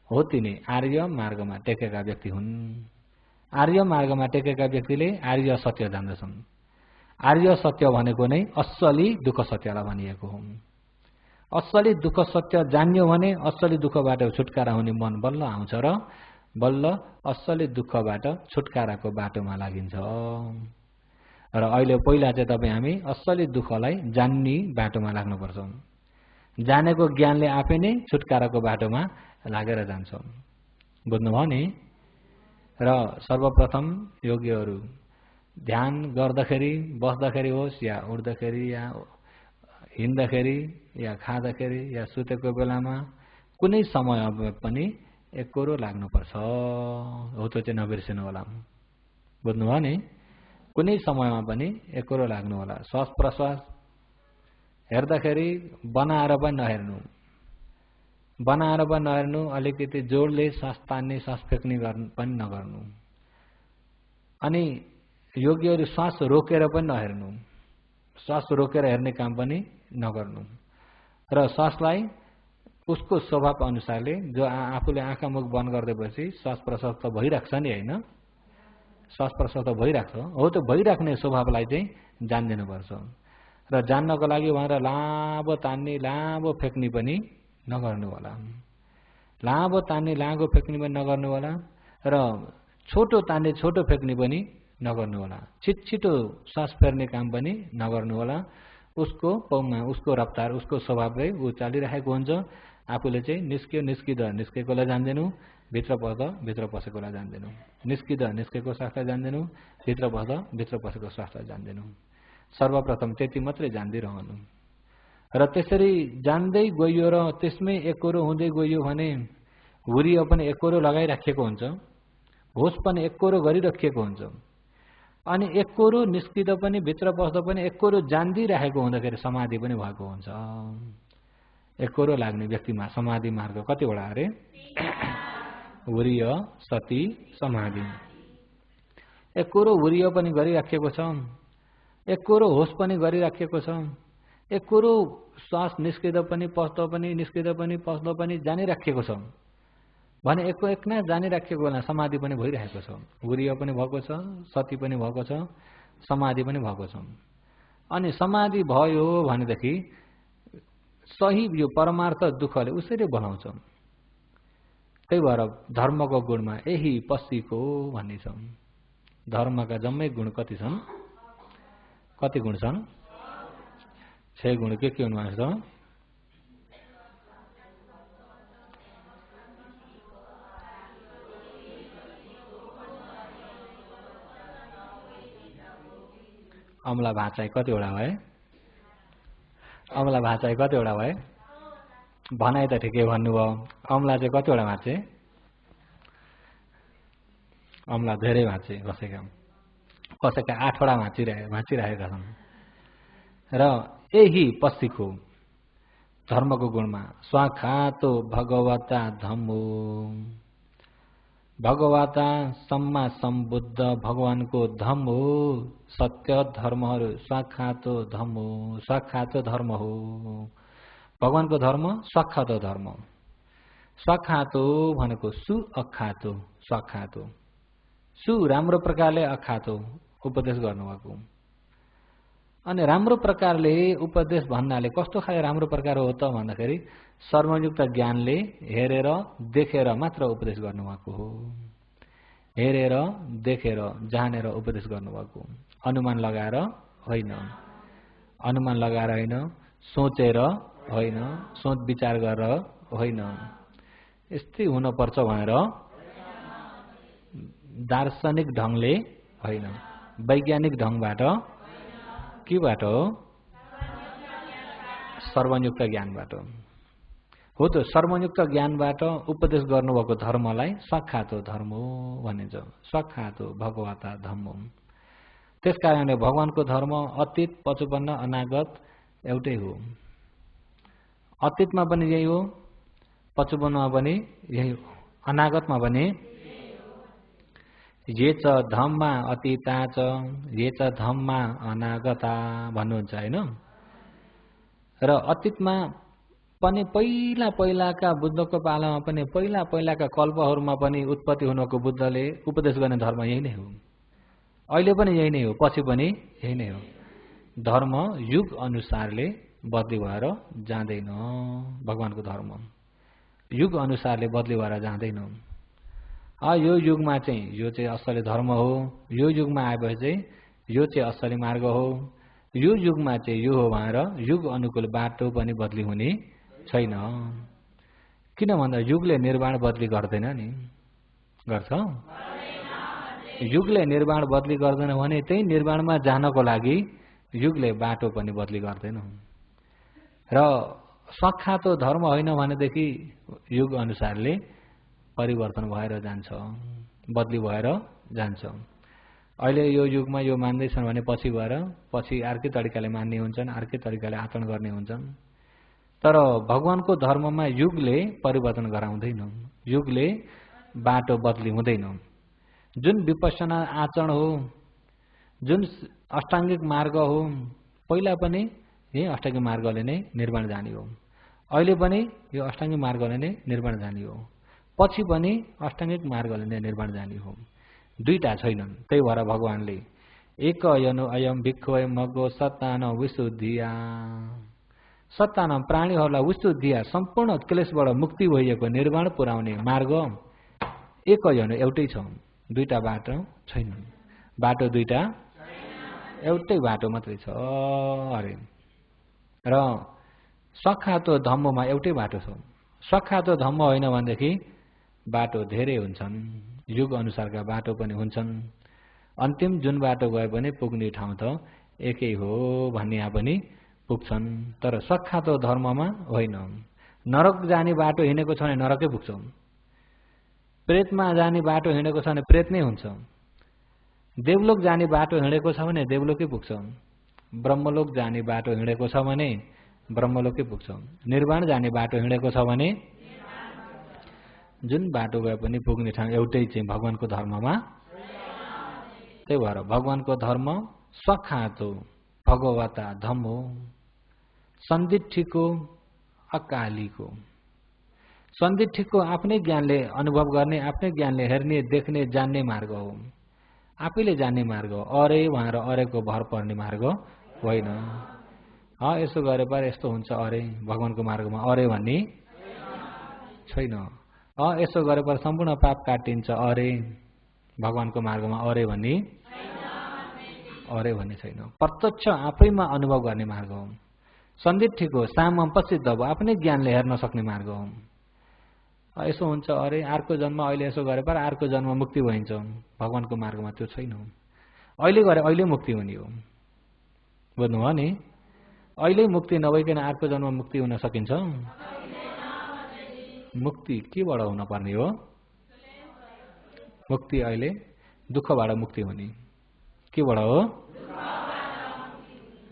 A: हो तिनी आर्य मार्गमा टेकेका व्यक्ति हुन्। आर्य मार्गमा टेकेका व्यक्तिले आर्य सत्य जान्दछन्। आर्य सत्य भनेको नै असली दुःख सत्यलाई भनिएको हो। असली दुःख सत्य जान्यो भने असली दुःखबाट छुटकारा हुने मन बल्ल आउँछ र बल्ल असली दुःखबाट छुटकाराको बाटोमा लागिन्छ। र अहिले पहिला चाहिँ तपाईँ हामी असली दुःखलाई जान्ने बाटोमा लाग्नुपर्छ। जानेको ज्ञानले आफै नै छुटकाराको बाटोमा लागेर जान्छ। बुझ्नुभयो नि? र सर्वप्रथम योगीहरू ध्यान गर्दाखेरि, बस्दाखेरि होस् या उठ्दाखेरि या हिँड्दाखेरि या खाँदाखेरि या सुतेको बेलामा कुनै समयमा पनि एकोरो लाग्नुपर्छ। हो त्यो चाहिँ नबिर्सिनु होला। बुझ्नुभयो नि? कुनै समयमा पनि एकोरो लाग्नु होला। श्वास प्रश्वास हेर्दाखेरि बनाएर पनि नहेर्नु, बनाएर पनि नहेर्नु, अलिकति जोडले सास तान्ने सास फेक्ने पनि नगर्नु। अनि योगीहरू श्वास रोकेर पनि नहेर्नु, श्वास रोकेर हेर्ने काम पनि नगर्नु। र श्वासलाई उसको स्वभाव अनुसारले जो आफूले आँखा मुख बन्द गरिदिएपछि श्वास प्रश्वास त भइराख्छ नि, होइन? श्वास प्रश्वास त भइराख्छ हो। त्यो भइराख्ने स्वभावलाई चाहिँ जान्दिनुपर्छ। र जान्नको लागि भनेर लामो तान्ने लामो फेक्ने पनि नगर्नु होला। लामो तान्ने लामो फेक्ने पनि नगर्नु होला र छोटो तान्ने छोटो फेक्ने पनि नगर्नु होला। छिटो श्वास फेर्ने काम पनि नगर्नु होला। उसको पौमा उसको रफ्तार उसको स्वभावले ऊ चालिरहेको हुन्छ। आफूले चाहिँ निस्किँदा निस्केकोलाई जान्दैनौ, भित्र पस्दा भित्र पसेकोलाई जान्दैनौ, निस्किँदा निस्केको श्वासलाई जान्दैनौ, भित्र पस्दा भित्र पसेको श्वासलाई जान्दैनौ। सर्वप्रथम त्यति मात्रै जान्दै रहनु। र त्यसरी जान्दै गइयो र त्यसमै एकोरो हुँदै गइयो भने हुरियो पनि एकोरो लगाइराखेको हुन्छ, होस पनि एकोरो गरिराखेको हुन्छ। अनि एकोरो निस्किँदा पनि भित्र पस्दा पनि एकोरो जान्दिरहेको हुँदाखेरि समाधि पनि भएको हुन्छ। एकोरो लाग्ने व्यक्तिमा समाधि मार्ग कतिवटा अरे? हुरिय, सति, समाधि। एकोरो हुरिय पनि गरिराखेको छ, एकोरो होस पनि गरिराखेको छ, एकोरो श्वास निस्किँदा पनि पस्दा पनि निस्किँदा पनि पस्दा पनि जानिराखेको छ भने एकना जानिराखेको बेला समाधि पनि भइरहेको छ। हुरिय पनि भएको छ, सति पनि भएको छ, समाधि पनि भएको छ। अनि समाधि भयो भनेदेखि सही यो परमार्थ दुःखले उसरी बनाउँछ। त्यही भएर धर्मको गुणमा यही पसीको भन्ने छ। धर्मका जम्मै गुण कति छन्? कति गुण छन्? 6 गुण के हुनुहुन्छ त? अमला भाषा कतिवटा भए? अमला भाषा कतिवटा भए? भनाइ त ठिकै भन्नुभयो। अमला चाहिँ कतिवटा भाँचे? अमला धेरै भाँचे, कसैका 8वटा भाँचिरहेका छन्। र यही पछिको धर्मको गुणमा स्वाखातो भगवता धम्मो, भगवता सम्मा सम्बुद्ध भगवानको धम्म हो। सत्य धर्महरू स्वाखातो धम्म हो, स्वाखातो धर्म हो। भगवानको धर्म स्वाखातो धर्म। स्वाखातो भनेको सु अखातो, स्वाखातो सु राम्रो प्रकारले, अखातो उपदेश गर्नुभएको। अनि राम्रो प्रकारले उपदेश भन्नाले कस्तो खाले राम्रो प्रकार हो त भन्दाखेरि सर्वयुक्त ज्ञानले हेरेर देखेर मात्र उपदेश गर्नुभएको हो। हेरेर देखेर जानेर उपदेश गर्नुभएको, अनुमान लगाएर होइन, अनुमान लगाएर होइन, सोचेर होइन, सोच विचार गरेर होइन। यस्तै हुनुपर्छ भनेर दार्शनिक ढङ्गले होइन, वैज्ञानिक ढङ्गबाट, केबाट हो? सर्वयुक्त ज्ञानबाट हो। त सर्वयुक्त ज्ञानबाट उपदेश गर्नुभएको धर्मलाई स्वाखातो धर्म भनिन्छ। स्वाखातो भगवता धम्म। त्यसकारणले भगवानको धर्म अतीत, पछुपन्न, अनागत एउटै हो। अतीतमा पनि यही हो, पछुपन्नमा पनि यही हो, अनागतमा पनि ये च धम्मा अतीता च ये च धम्मा अनागता भन्नुहुन्छ हैन। र अतीतमा पनि पहिलाका बुद्धको पालामा पनि पहिलाका कल्पहरूमा पनि उत्पत्ति हुनको बुद्धले उपदेश गर्ने धर्म यही नै हो। अहिले पनि यही नै हो, पछि पनि यही नै हो। धर्म युग अनुसारले बदली भएर जाँदैन। भगवानको धर्म युग अनुसारले बदली भएर जाँदैन। यो युगमा चाहिँ यो चाहिँ असली धर्म हो, यो युगमा आएपछि चाहिँ यो चाहिँ असली मार्ग हो, यो युगमा चाहिँ यो हो भनेर युग अनुकूल बाटो पनि बदली हुने छैन। किन भन्दा युगले निर्माण बदली गर्दैन नि, गर्छ? युगले निर्माण बदली गर्दैन भने त्यही निर्माणमा जानको लागि युगले बाटो पनि बदली गर्दैन। र सखातो धर्म होइन भनेदेखि युग अनुसारले परिवर्तन भएर जान्छ, बदली भएर जान्छ। अहिले यो युगमा यो मान्दैछन् भने पछि गएर पछि अर्कै तरिकाले मान्ने हुन्छन्, अर्कै तरिकाले आचरण गर्ने हुन्छन्। तर भगवानको धर्ममा युगले परिवर्तन गराउँदैन, युगले बाटो बदली हुँदैन। जुन विपश्यना आचरण हो, जुन अष्टाङ्गिक मार्ग हो, पहिला पनि यही अष्टाङ्गिक मार्गले नै निर्माण जाने हो, अहिले पनि यो अष्टाङ्गिक मार्गले नै निर्माण जाने हो, पछि पनि अष्टाङ्गिक मार्गले नै निर्माण जाने हो। दुईटा छैनन्। त्यही भएर भगवानले एक यनु अयम भिक्खवे मग्गो सत्तान विशुद्धिया, सत्तान प्राणीहरूलाई विशुद्धिया सम्पूर्ण क्लेशबाट मुक्ति भइएको निर्माण पुर्याउने मार्ग एक यनु एउटै छ, दुईटा बाटो छैनन्। बाटो दुईटा, एउटै बाटो मात्रै छ अरे। र सखातो धम्ममा एउटै बाटो छ। सखातो धम्म होइन भनेदेखि बाटो धेरै हुन्छन्, युग अनुसारका बाटो पनि हुन्छन्। अन्तिम जुन बाटो गए पनि पुग्ने ठाउँ त एकै हो भन्ने यहाँ पनि पुग्छन्। तर सखातो धर्ममा होइन। नरक जाने बाटो हिँडेको छ भने नरकै पुग्छ, प्रेतमा जाने बाटो हिँडेको छ भने प्रेत नै हुन्छ, देवलोक जाने बाटो हिँडेको छ भने देवलोकै पुग्छ, ब्रह्मलोक जाने बाटो हिँडेको छ भने ब्रह्मलोकै पुग्छ, निर्वाण जाने बाटो हिँडेको छ भने जुन बाटो गए पनि पुग्ने ठाउँ एउटै चाहिँ भगवानको धर्ममा। त्यही भएर भगवानको धर्म सखातो भगवता धम्मो, सन्दिठीको अकालीको। सन्दिठीको आफ्नै ज्ञानले अनुभव गर्ने, आफ्नै ज्ञानले हेर्ने, देख्ने, जान्ने मार्ग हो, आफैले जान्ने मार्ग हो, अरे भनेर अरेको भर पर्ने मार्ग होइन। यसो गरे पर यस्तो हुन्छ अरे, भगवानको मार्गमा अरे भन्ने छैन। यसो गरे पर सम्पूर्ण पाप काटिन्छ अरे, भगवानको मार्गमा अरे भन्ने छैन। प्रत्यक्ष आफैमा अनुभव गर्ने मार्ग हो। सन्दिठीको सामम पश्चित अब आफ्नै ज्ञानले हेर्न सक्ने मार्ग हो। यसो हुन्छ अरे, अर्को जन्म अहिले यसो गरे पर अर्को जन्म मुक्ति भइन्छ, भगवानको मार्गमा त्यो छैन। अहिले गरे अहिले मुक्ति हुने हो, बुझ्नुभयो नि? अहिले मुक्ति नभइकन अर्को जन्म मुक्ति हुन सकिन्छ? मुक्ति केबाट हुन पर्ने हो? मुक्ति अहिले दुःखबाट मुक्ति हुने। केबाट हो?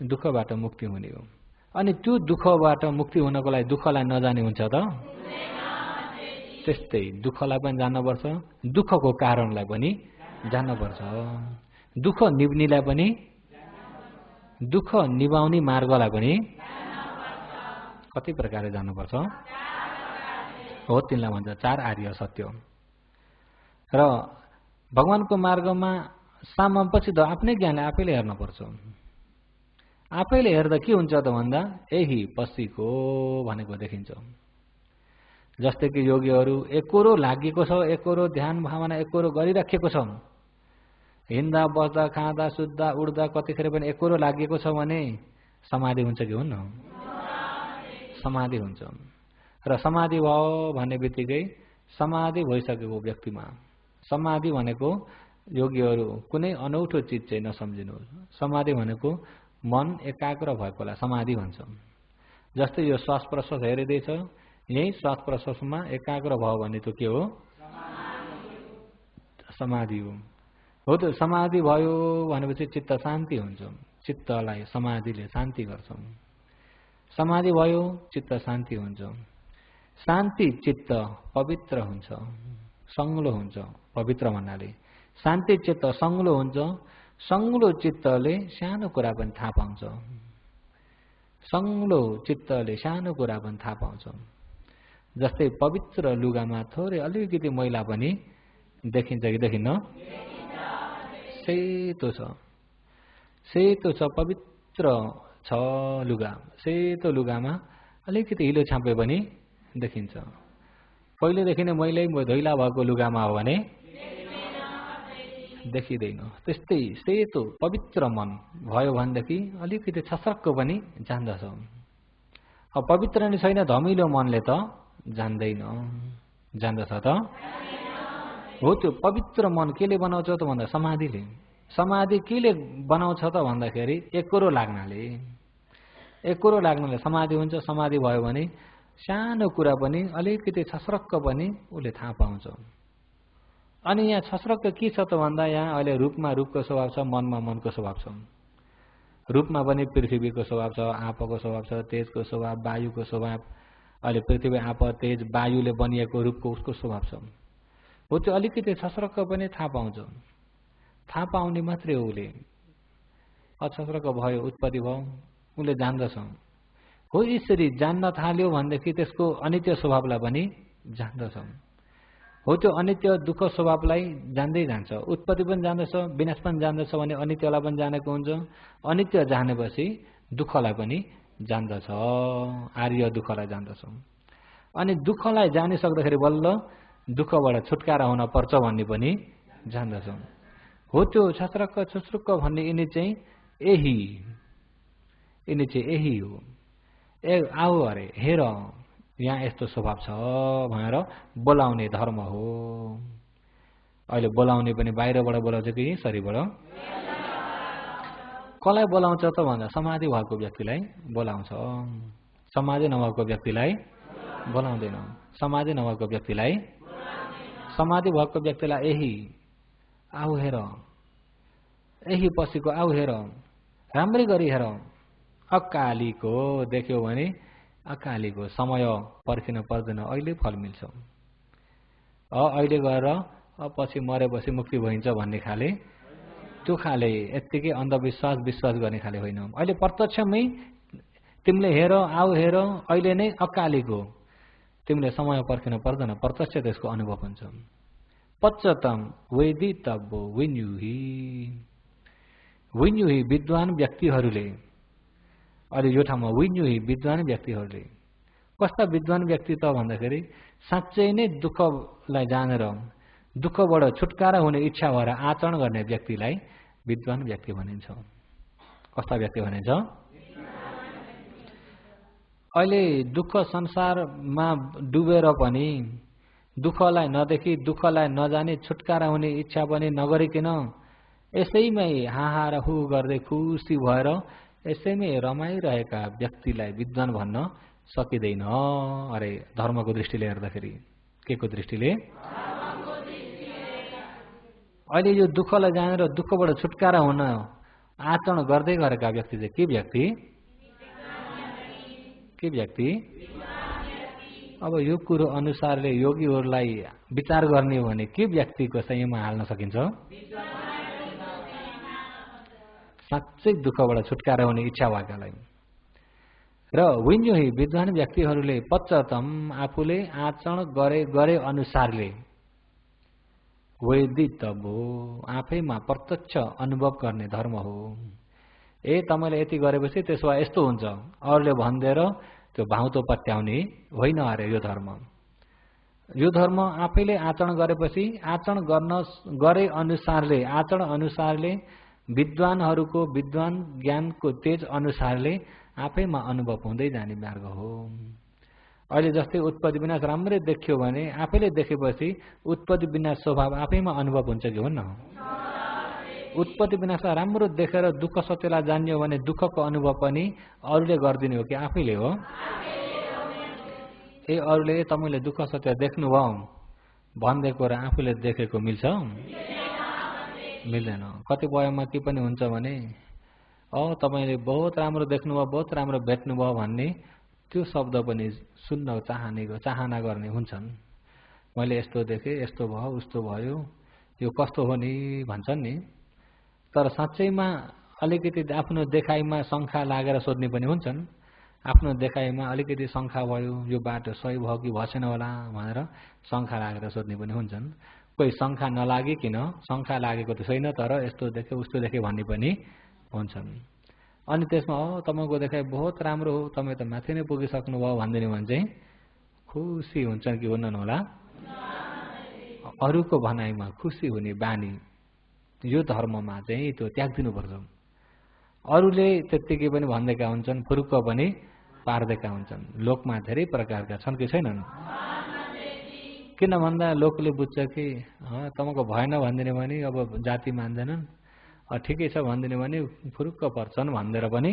A: दुःखबाट मुक्ति हुने हो। अनि त्यो दुःखबाट मुक्ति हुनको लागि दुःखलाई नजाने हुन्छ त? त्यस्तै दुःखलाई पनि जान्नुपर्छ, दुःखको कारणलाई पनि जान्नुपर्छ, दुःख निभ्नेलाई पनि, दुःख निभाउने मार्गलाई पनि कति प्रकारले जान्नुपर्छ हो। तिनलाई भन्छ चार आर्य सत्य। र भगवानको मार्गमा सामपछि त आफ्नै ज्ञानले आफैले हेर्नुपर्छ। आफैले हेर्दा के हुन्छ त भन्दा यही पछिको भनेको देखिन्छ। जस्तै कि योगीहरू एकोरो लागेको छ, एकोरो ध्यान भावना एकोरो गरिराखेको छ, हिँड्दा बस्दा खाँदा सुत्दा उड्दा कतिखेर पनि एकोरो लागेको छ भने समाधि हुन्छ कि हुन्न? समाधि हुन्छ। र समाधि भयो भन्ने बित्तिकै समाधि भइसकेको व्यक्तिमा, समाधि भनेको योगीहरू कुनै अनौठो चिज चाहिँ नसम्झिनुहोस्, समाधि भनेको मन एकाग्र भएकोलाई समाधि भन्छ। जस्तै यो श्वास प्रश्वास हेरिँदैछ, यही श्वास प्रश्वासमा एकाग्र भयो भने त्यो के हो? समाधि हो। हो त समाधि भयो भनेपछि चित्त शान्ति हुन्छ। चित्तलाई समाधिले शान्ति गर्छ। समाधि भयो चित्त शान्ति हुन्छ। शान्ति चित्त पवित्र हुन्छ, संग्लो हुन्छ। पवित्र भन्नाले शान्ति चित्त संग्लो हुन्छ। संग्लो चित्तले सानो कुरा पनि थाहा पाउँछ। संग्लो चित्तले सानो कुरा पनि थाहा पाउँछ। जस्तै पवित्र लुगामा थोरै अलिकति मैला पनि देखिन्छ कि देखिन्न? सेतो छ, सेतो छ, पवित्र छ लुगा। सेतो लुगामा अलिकति हिलो छापे पनि देखिन्छ। पहिलेदेखि नै मैलै धैला भएको लुगामा हो भने देखिँदैन। त्यस्तै सेतो पवित्र मन भयो भनेदेखि अलिकति छसक्क पनि जान्दछ। अब पवित्र नै छैन धमिलो मनले त जान्दैन। जान्दछ त? हो त्यो पवित्र मन केले बनाउँछ त भन्दा समाधिले। समाधि केले बनाउँछ त भन्दाखेरि एकोरो लाग्नाले। एकोरो लाग्नाले समाधि हुन्छ। समाधि भयो भने सानो कुरा पनि अलिकति छस्रक्क पनि उसले थाहा पाउँछ। अनि यहाँ छस्रक्क के छ त भन्दा यहाँ अहिले रूपमा रूपको स्वभाव छ, मनमा मनको स्वभाव छ। रूपमा पनि पृथ्वीको स्वभाव छ, आपको स्वभाव छ, तेजको स्वभाव, वायुको स्वभाव। अहिले पृथ्वी, आप, तेज, वायुले बनिएको रूपको उसको स्वभाव छ। हो त्यो अलिकति छस्रक्क पनि थाहा पाउँछ। थाहा पाउने मात्रै हो उसले। अछस्रक्क भयो, उत्पत्ति भयो, उसले जान्दछ। हो यसरी जान्न थाल्यो भनेदेखि त्यसको अनित्य स्वभावलाई पनि जान्दछ। हो त्यो अनित्य दुःख स्वभावलाई जान्दै जान्छ। उत्पत्ति पनि जान्दछ, विनाश पनि जान्दछ भने अनित्यलाई पनि जानेको हुन्छ। अनित्य जानेपछि दुःखलाई पनि जान्दछ। आर्य दुःखलाई जान्दछ। अनि दुःखलाई जानिसक्दाखेरि बल्ल दुःखबाट छुटकारा हुन पर्छ भन्ने पनि जान्दछ। हो त्यो छस्रक्क छुस्रुक्क भन्ने यिनी चाहिँ यही हो। ए आऊ अरे हेर यहाँ यस्तो स्वभाव छ भनेर बोलाउने धर्म हो। अहिले बोलाउने पनि बाहिरबाट बोलाउँछ कि शरीरबाट? कसलाई बोलाउँछ त भन्दा समाधि भएको व्यक्तिलाई बोलाउँछ। समाधि नभएको व्यक्तिलाई बोलाउँदैन। समाधि नभएको व्यक्तिलाई, समाधि भएको व्यक्तिलाई यही आऊ हेर, यही पछिको आऊ हेर, राम्रै गरी हेर। अकालीको देख्यो भने अकालीको समय पर्खिन पर्दैन, अहिले फल मिल्छ। अहिले गएर पछि मरेपछि मुक्ति भइन्छ भन्ने खाले, त्यो खाले यत्तिकै अन्धविश्वास विश्वास गर्ने खाले होइन। अहिले प्रत्यक्षमै तिमीले हेर, आऊ हेर, अहिले नै अकालीको, तिमीले समय पर्खिन पर्दैन, प्रत्यक्ष त्यसको अनुभव हुन्छ। पश्चतम वेदितव्यो विन्युही विद्वान व्यक्तिहरूले। अहिले यो ठाउँमा विन्युही विद्वान व्यक्तिहरूले। कस्ता विद्वान व्यक्ति त भन्दाखेरि साँच्चै नै दुःखलाई जानेर दुःखबाट छुटकारा हुने इच्छा भएर आचरण गर्ने व्यक्तिलाई विद्वान व्यक्ति भनिन्छ। कस्ता व्यक्ति भनिन्छ? अहिले दुःख संसारमा डुबेर पनि दुःखलाई नदेखि, दुःखलाई नजाने, छुटकारा हुने इच्छा पनि नगरिकन यसैमै हाहा र हु गर्दै खुसी भएर यसैमै रमाइरहेका व्यक्तिलाई विद्वान भन्न सकिँदैन। अरे धर्मको दृष्टिले हेर्दाखेरि, के को दृष्टिले? अहिले यो दुःखलाई जानेर दुःखबाट छुटकारा हुन आचरण गर्दै गरेका व्यक्ति चाहिँ के व्यक्ति? के व्यक्ति? अब यो कुरो अनुसारले योगीहरूलाई विचार गर्ने हो भने के व्यक्तिको संयममा हाल्न सकिन्छ? साँच्चै दुःखबाट छुटकारा हुने इच्छा भएकालाई। र विन्युही विद्वान व्यक्तिहरूले पश्चतम आफूले आचरण गरे अनुसारले वेदितव्यो आफैमा प्रत्यक्ष अनुभव गर्ने धर्म हो। तपाईले यति गरेपछि त्यसो भए यस्तो हुन्छ, अरूले भनिदिएर त्यो भाउतो पत्याउने होइन अरे यो धर्म। यो धर्म आफैले आचरण गरेपछि आचरण गरे अनुसारले, आचरण अनुसारले, विद्वानहरूको विद्वान ज्ञानको तेज अनुसारले आफैमा अनुभव हुँदै जाने मार्ग हो। अहिले जस्तै उत्पत्ति विनाश राम्रै देखियो भने आफैले देखेपछि उत्पत्ति विनाश स्वभाव आफैमा अनुभव हुन्छ कि हुन्न? उत्पत्ति विनाशलाई राम्रो देखेर दुःख सत्यलाई जान्यो भने दुःखको अनुभव पनि अरूले गरिदिने हो कि आफैले हो? अरूले तपाईले दुःख सत्य देख्नुभयो भनिदिएको र आफूले देखेको मिल्छ? मिल्दैन। कतिपयमा के पनि हुन्छ भने तपाईले बहुत राम्रो देख्नुभयो, बहुत राम्रो भेट्नुभयो भन्ने त्यो शब्द पनि सुन्न चाहना गर्ने हुन्छन्। मैले यस्तो देखेँ, यस्तो भयो, उस्तो भयो, यो कस्तो हो नि भन्छन् नि। तर साँच्चैमा अलिकति आफ्नो देखाइमा शङ्का लागेर सोध्ने पनि हुन्छन्। आफ्नो देखाइमा अलिकति शङ्का भयो, यो बाटो सही भयो कि भएन होला भनेर शङ्का लागेर सोध्ने पनि हुन्छन्। कोही शङ्का नलागिकन शङ्का लागेको त छैन तर यस्तो देखे उस्तो देखे भन्ने पनि हुन्छन्। अनि त्यसमा तपाईको देखाइ बहुत राम्रो हो, तपाईँ त माथि नै पुगिसक्नुभयो भन्दिनु भने चाहिँ खुसी हुन्छन् कि हुन्नन् होला। अरूको भनाइमा खुसी हुने बानी यो धर्ममा चाहिँ त्यो त्याग्दिनुपर्छ। अरूले त्यत्तिकै पनि भन्देका हुन्छन्, फुरुक्क पनि पार्देका हुन्छन्। लोकमा धेरै प्रकारका छन् कि छैनन्? किन भन्दा लोकले बुझ्छ कि तपाईँको भएन भनिदिने भने अब जाति मान्दैनन्, ठिकै छ भनिदिने भने फुरुक्क पर्छन् भनेर पनि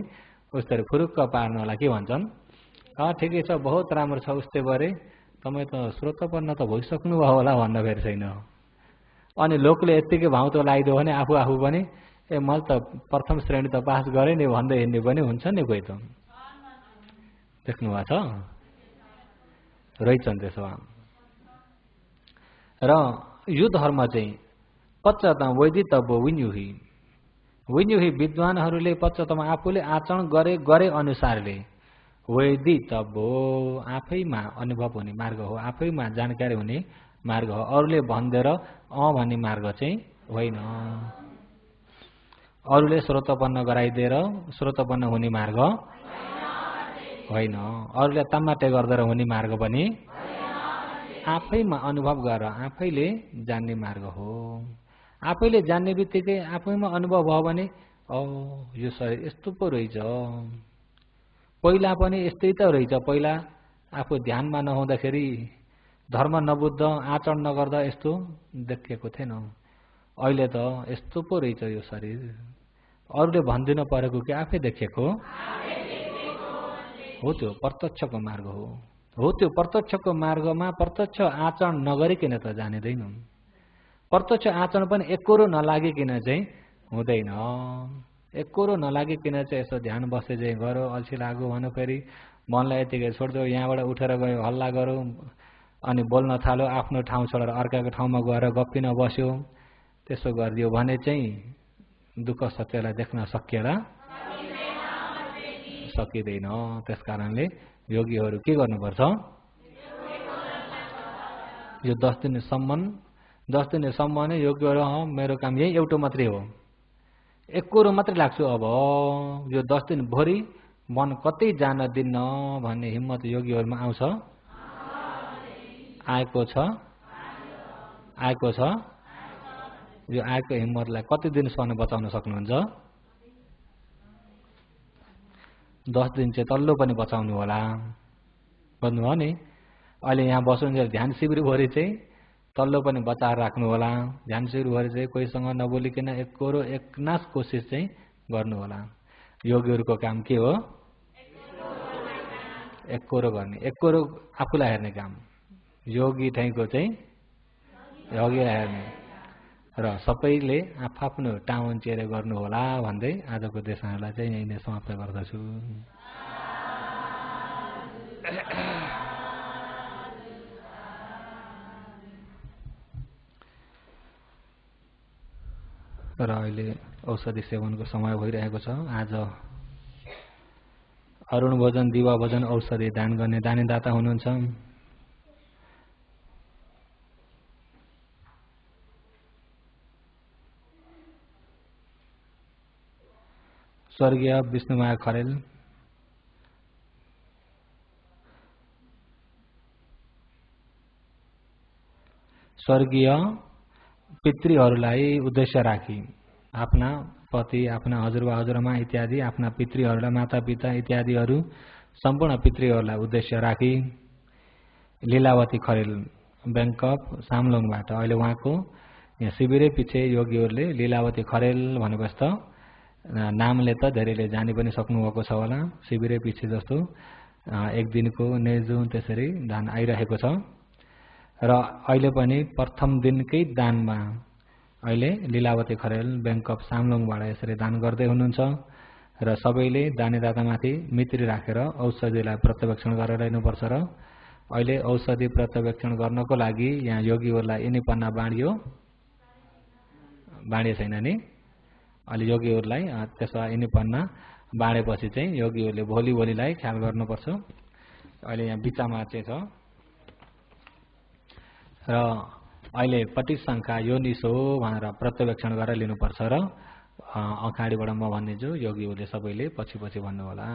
A: उस्तै फुरुक्क पार्नलाई के भन्छन्, ठिकै छ बहुत राम्रो छ उस्तै गरे, तपाईँ त श्रोतपन्न त भइसक्नु भयो होला भन्न फेरि छैन। अनि लोकले यत्तिकै भाउतो लगाइदियो भने आफू पनि मैले त प्रथम श्रेणी त पास गरेँ नि भन्दै हिँड्ने पनि हुन्छ नि। कोही त देख्नु भएको छ रहेछन् त्यसो। र यो धर्म चाहिँ पश्चात वैदितव्य विन्युही विद्वानहरूले पश्चात आफूले आचरण गरे अनुसारले वैदितव्य आफैमा अनुभव हुने मार्ग हो, आफैमा जानकारी हुने मार्ग हो। अरूले भन्देर भन्ने मार्ग चाहिँ होइन। अरूले श्रोतपन्न गराइदिएर श्रोतपन्न हुने मार्ग होइन। अरूले तामाटे गर्दै हुने मार्ग पनि आफैमा अनुभव गरेर आफैले जान्ने मार्ग हो। आफैले जान्ने बित्तिकै आफैमा अनुभव भयो भने यो शरीर यस्तो पो रहेछ, पहिला पनि यस्तै त रहेछ, पहिला आफू ध्यानमा नहुँदाखेरि धर्म नबुझ्दा आचरण नगर्दा यस्तो देखेको थिएन, अहिले त यस्तो पो रहेछ यो शरीर। अरूले भनिदिनु परेको कि आफै देखेको हो, त्यो प्रत्यक्षको मार्ग हो। त्यो प्रत्यक्षको मार्गमा प्रत्यक्ष आचरण नगरिकन त जानिँदैन। प्रत्यक्ष आचरण पनि एकरो नलागिकन चाहिँ हुँदैन। एकरो नलागिकन चाहिँ यसो ध्यान बसे चाहिँ गरो, अल्छी लाग्यो भन्यो, फेरि मनलाई यतिकै छोडिदियो, यहाँबाट उठेर गयो हल्ला गरौँ अनि बोल्न थाल्यो, आफ्नो ठाउँ छोडेर अर्काको ठाउँमा गएर गप्पिन बस्यो, त्यसो गरिदियो भने चाहिँ दुःख सत्यलाई देख्न सकिँदैन। त्यसकारणले योगीहरू के गर्नुपर्छ, यो 10 दिनसम्म नै योगीहरू मेरो काम यही एउटा मात्रै हो, एकरो मात्रै लाग्छु, अब यो 10 दिन भरि मन कतै जान दिन्न भन्ने हिम्मत योगीहरूमा आउँछ, आएको छ। यो आएको हिम्मतलाई कति दिनसम्म बचाउन सक्नुहुन्छ? 10 दिन चाहिँ तल्लो पनि बचाउनु होला। भन्नुभयो नि, अहिले यहाँ बस्नुहुन्छ ध्यान शिविरभरि चाहिँ तल्लो पनि बचाएर राख्नु होला। ध्यान शिविरभरि चाहिँ कोहीसँग नबोलिकन एकनास कोसिस चाहिँ गर्नु होला। योगीहरूको काम के हो? एकरो गर्ने, एकरो आफूलाई हेर्ने काम। योगी ठैको चाहिँ योगीलाई हेर्ने र सबैले आफ्नो टाउन चेर गर्नु होला भन्दै आजको देशनालाई चाहिँ यहीँ नै समाप्त गर्दछु। र अहिले औषधि सेवनको समय भइरहेको छ। आज अरुण भोजन, दिवा भोजन, औषधि दान गर्ने दानीदाता हुनुहुन्छ। स्वर्गीय विष्णुमाया खरेल, स्वर्गीय पितृहरूलाई उद्देश्य राखी आफ्ना पति, आफ्ना हजुरबा हजुरआमा इत्यादि आफ्ना पितृहरूलाई, मातापिता इत्यादिहरू सम्पूर्ण पितृहरूलाई उद्देश्य राखी लीलावती खरेल ब्याङ्कअप सामलोङबाट, अहिले उहाँको यहाँ शिविरै पछि योगीहरूले लीलावती खरेल भनेपछि त नामले त धेरैले जानी पनि सक्नुभएको छ होला। शिविरै पछि जस्तो एक दिनको नेजुन त्यसरी दान आइरहेको छ र अहिले पनि प्रथम दिनकै दानमा अहिले लीलावती खरेल बैंक अफ सामलुङबाट यसरी दान गर्दै हुनुहुन्छ र सबैले दानीदातामाथि मित्री राखेर औषधिलाई प्रत्यवेक्षण गरेर हिँड्नुपर्छ र अहिले औषधि प्रत्यवेक्षण गर्नको लागि यहाँ योगीहरूलाई यिनी पन्ना बाँडिए छैन नि। अहिले योगीहरूलाई त्यसो यिनी पन्ना बाँडेपछि चाहिँ योगीहरूले भोलिलाई ख्याल गर्नुपर्छ। अहिले यहाँ बिचामा चाहिँ छ र अहिले पट्टी शङ्का यो निस हो भनेर प्रत्यवेक्षण गरेर लिनुपर्छ र अगाडिबाट म भनिदिन्छु, योगीहरूले सबैले पछि भन्नु होला।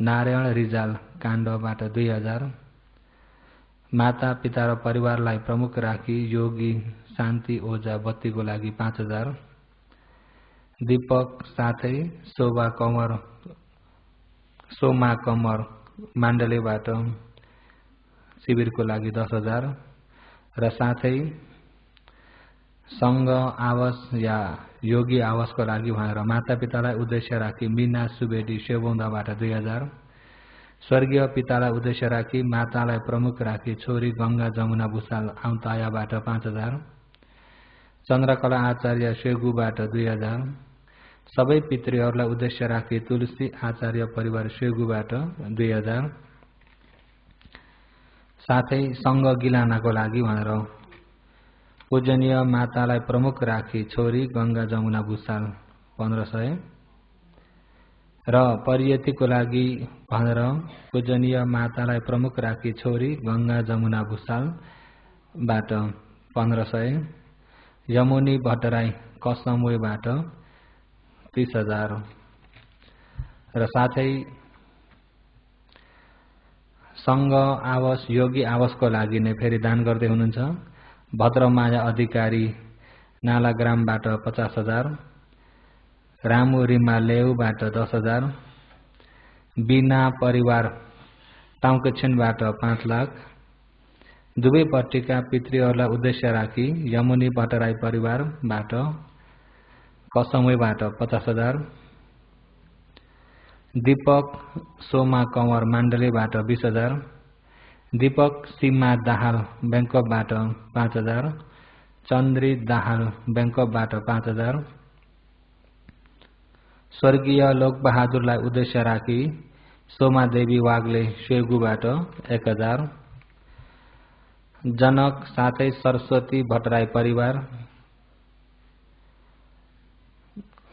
A: नारायण रिजाल काण्डबाट 2000। माता पिता र परिवारलाई प्रमुख राखी योगी शान्ति ओझा बत्तीको लागि 5000। दीपक साथै सोमा कमर माण्डलेबाट शिविरको लागि 10,000 र साथै संघ आवास या योगी आवासको लागि भनेर माता पितालाई उद्देश्य राखी मीना सुवेदी सेवौंदाबाट 2000। स्वर्गीय पितालाई उद्देश्य राखी मातालाई प्रमुख राखी छोरी गंगा जमुना भूषाल आउँतायाबाट 5000। चन्द्रकला आचार्य सेगुबाट 2000। सबै पितृहरूलाई उद्देश्य राखी तुलसी आचार्य परिवार सेगुबाट 2000। साथै संघ गिलानाको लागि भनेर पूजनीय मातालाई प्रमुख राखी छोरी गंगा जमुना भूषाल 1500 र परियतिको लागि भनेर पूजनीय मातालाई प्रमुख राखी छोरी गंगा जमुना भूषालबाट 1500। यमुनी भट्टराई कसमोबाट 30,000 र साथै संघ आवास योगी आवासको लागि नै फेरि दान गर्दै हुनुहुन्छ भद्रमाया अधिकारी नालाग्रामबाट 50,000। रामु रिमा लेउबाट 10,000। बिना परिवार टाउकेछिनबाट 5 लाख। दुवैपट्टिका पितृहरूलाई उद्देश्य राखी यमुनी भट्टराई परिवारबाट कसमैबाट 50,000। दीपक सोमा कंवर माण्डलेबाट 20,000। दीपक सीमा दाहाल बैंकबाट 5,000। चन्द्री दाहाल बैंकबाट 5,000। स्वर्गीय लोकबहादुरलाई उद्देश्य राखी सोमा देवी वाग्ले सेगुबाट 1,000। जनक साथै सरस्वती भट्टराई परिवार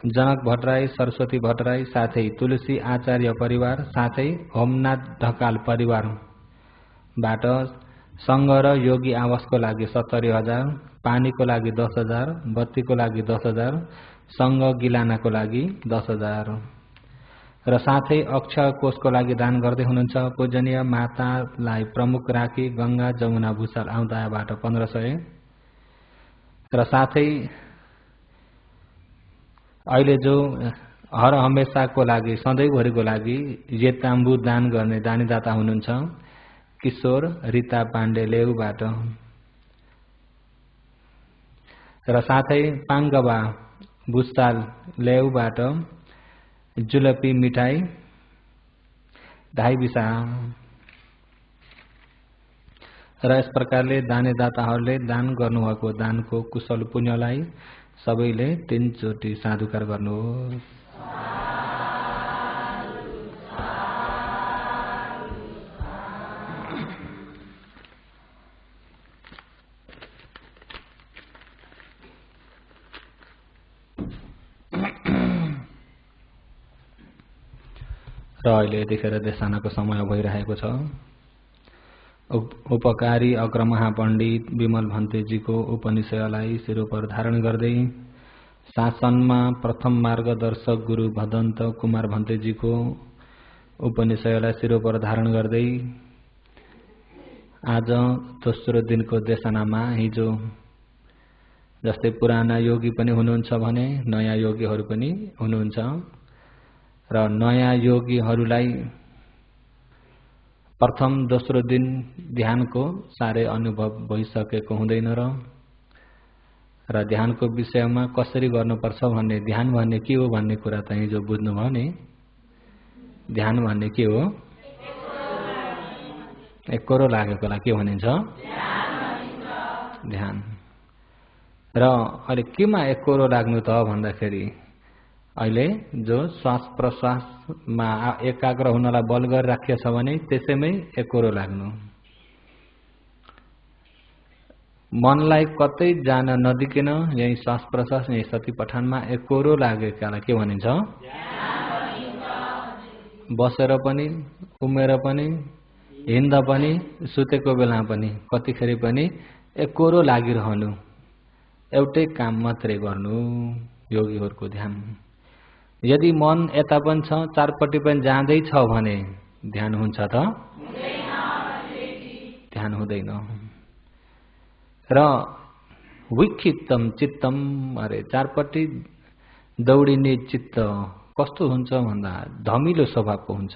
A: जनक भट्टराई सरस्वती भट्टराई साथै तुलसी आचार्य परिवार साथै होमनाथ ढकाल परिवारबाट संघ र योगी आवासको लागि 70,000। पानीको लागि 10,000। बत्तीको लागि 10,000। संघ गिलानाको लागि 10,000 र साथै अक्षय कोषको लागि दान गर्दै हुनुहुन्छ पूजनीय मातालाई प्रमुख राखी गंगा जमुना भूषाल आउँदायाबाट 1500 र साथै अहिले जो हर हमेशाको लागि सधैँभरिको लागि जेताम्बु दान गर्ने दानीदाता हुनुहुन्छ किशोर रीता पाण्डे लेउबाट र साथै पाङ्गबा भूषाल लेउबाट जुलपी मिठाई 2.5 बिसा र यस प्रकारले दानीदाताहरूले दान गर्नुभएको दानको कुशल पुण्यलाई सबैले 3 चोटी साधुकार गर्नुहोस्। र अहिले यतिखेर देशानाको समय भइरहेको छ। उपकारी अग्रमहा पण्डित विमल भन्तेजीको उपनिषयलाई शिरोपर धारण गर्दै शासनमा प्रथम मार्गदर्शक गुरु भदन्त कुमार भन्तेजीको उपनिषयलाई शिरोपर धारण गर्दै आज दोस्रो दिनको देशनामा हिजो जस्तै पुराना योगी पनि हुनुहुन्छ भने नयाँ योगीहरू पनि हुनुहुन्छ र नयाँ योगीहरूलाई प्रथम दोस्रो दिन ध्यानको साह्रै अनुभव भइसकेको हुँदैन र ध्यानको विषयमा कसरी गर्नुपर्छ भन्ने ध्यान भन्ने के हो भन्ने कुरा त हिजो बुझ्नुभयो नि। ध्यान भन्ने के हो? एकोरो लागेकोलाई के भनिन्छ? ध्यान। र अहिले केमा एकोरो लाग्नु त भन्दाखेरि अहिले जो श्वास प्रश्वासमा एकाग्र हुनलाई बल गरिराखेको छ भने त्यसैमै एकोरो लाग्नु। मनलाई कतै जान नदिकन यही श्वास प्रश्वास यही सती पठानमा एकोरो लागेकालाई के भनिन्छ? बसेर पनि, उमेर पनि, हिँड्दा पनि, सुतेको बेला पनि, कतिखेर पनि एकोरो लागिरहनु, एउटै काम मात्रै गर्नु योगीहरूको ध्यान। यदि मन यता पनि छ चारपट्टि पनि जाँदैछ भने ध्यान हुन्छ त? ध्यान हुँदैन। र विक्षिप्तम चित्तम, अरे चारपट्टि दौडिने चित्त कस्तो हुन्छ भन्दा धमिलो स्वभावको हुन्छ।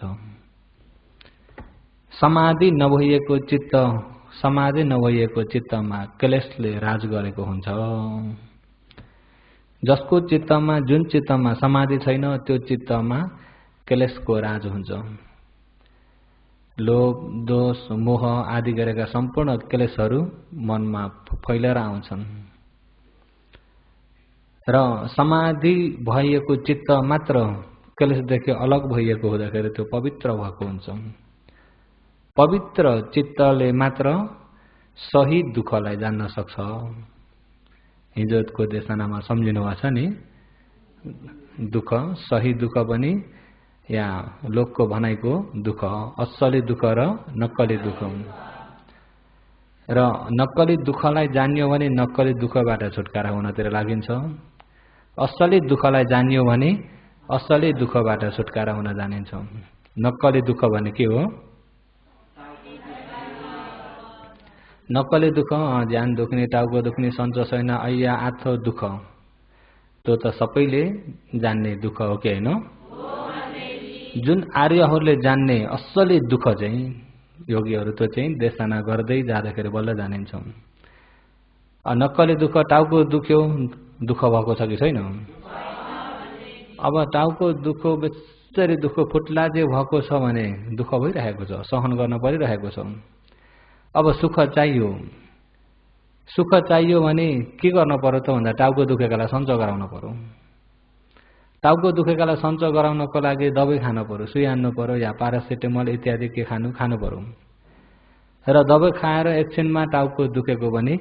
A: समाधि नभइएको चित्त, समाधि नभइएको चित्तमा क्लेशले राज गरेको हुन्छ। जसको चित्तमा, जुन चित्तमा समाधि छैन त्यो चित्तमा क्लेशको राज हुन्छ। लोभ, दोष, मोह आदि गरेका सम्पूर्ण क्लेशहरू मनमा फैलेर आउँछन् र समाधि भइएको चित्त मात्र क्लेशदेखि अलग भइएको हुँदाखेरि त्यो पवित्र भएको हुन्छ। पवित्र चित्तले मात्र सही दुःखलाई जान्न सक्छ। हिजोको देशनामा सम्झिनु भएको छ नि, दुःख सही दुःख पनि या लोकको भनाइको दुःख, असली दुःख र नक्कली दुःख। र नक्कली दुःखलाई जानियो भने नक्कली दुःखबाट छुटकारा हुनतिर लागिन्छ। असली दुःखलाई जानियो भने असली दुःखबाट छुटकारा हुन जानिन्छ। नक्कली दुःख भने के हो? नक्कली दुःख ज्यान दुख्ने, टाउको दुख्ने, सन्चो छैन, ऐया आथो दुःख, त्यो त सबैले जान्ने दुःख हो कि होइन? जुन आर्यहरूले जान्ने असली दुःख चाहिँ योगीहरू त्यो चाहिँ देशना गर्दै जाँदाखेरि बल्ल जानिन्छ। नक्कली दुःख, टाउको दुख्यो, दुःख भएको छ कि छैन? अब टाउको दुःख, बेसरी दुःख फुट्लाजे भएको छ भने दुःख भइरहेको छ, सहन गर्न परिरहेको छ। अब सुख चाहियो, सुख चाहियो भने के गर्न पर्यो त भन्दा टाउको दुखेकालाई सन्चो गराउन पर्यो। टाउको दुखेकालाई सन्चो गराउनको लागि दबाई खानु पर्यो, सुई हान्नु पर्यो या पारासिटामोल इत्यादि के खानु पर्यो। र दबाई खाएर एकछिनमा टाउको दुखेको पनि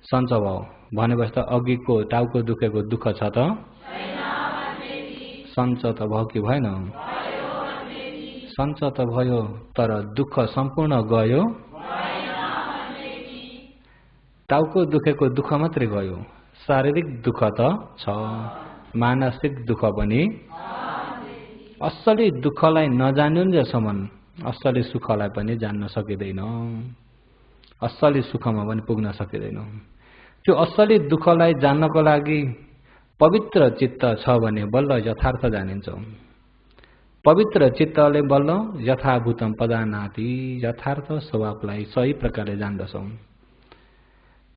A: सन्चो भयो भनेपछि त अघिको टाउको दुखेको दुःख छ त? सन्चो त भयो कि भएन? सन्चो त भयो, तर दुःख सम्पूर्ण गयो? टाउको दुखेको दुःख मात्रै गयो, शारीरिक दुःख त छ, मानसिक दुःख पनि। असली दुःखलाई नजानुन्जेलसम्म असली सुखलाई पनि जान्न सकिँदैन, असली सुखमा पनि पुग्न सकिँदैन। त्यो असली दुःखलाई जान्नको लागि पवित्र चित्त छ भने बल्ल यथार्थ जानिन्छ। पवित्र चित्तले बल्ल यथाभूतम पदानाति, यथार्थ स्वभावलाई सही प्रकारले जान्दछौँ।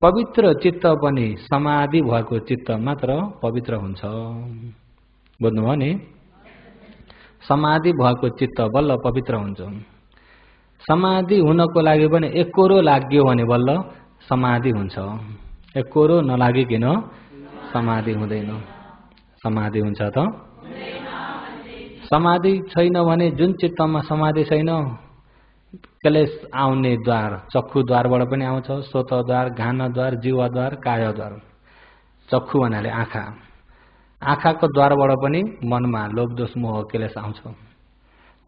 A: पवित्र चित्त पनि समाधि भएको चित्त मात्र पवित्र हुन्छ। बुझ्नुभयो नि? समाधि भएको चित्त बल्ल पवित्र हुन्छ। समाधि हुनको लागि पनि एकोरो लाग्यो भने बल्ल समाधि हुन्छ। एकोरो नलागिकन समाधि हुँदैन। समाधि हुन्छ त? समाधि छैन भने जुन चित्तमा समाधि छैन, क्लेश आउने द्वार चक्षु द्वारबाट पनि आउँछ, सोतद्वार, घानद्वार, जीवद्वार, कायद्वार। चक्षु भन्नाले आँखा, आँखाको द्वारबाट पनि मनमा लोभ दोष मोह क्लेश आउँछ।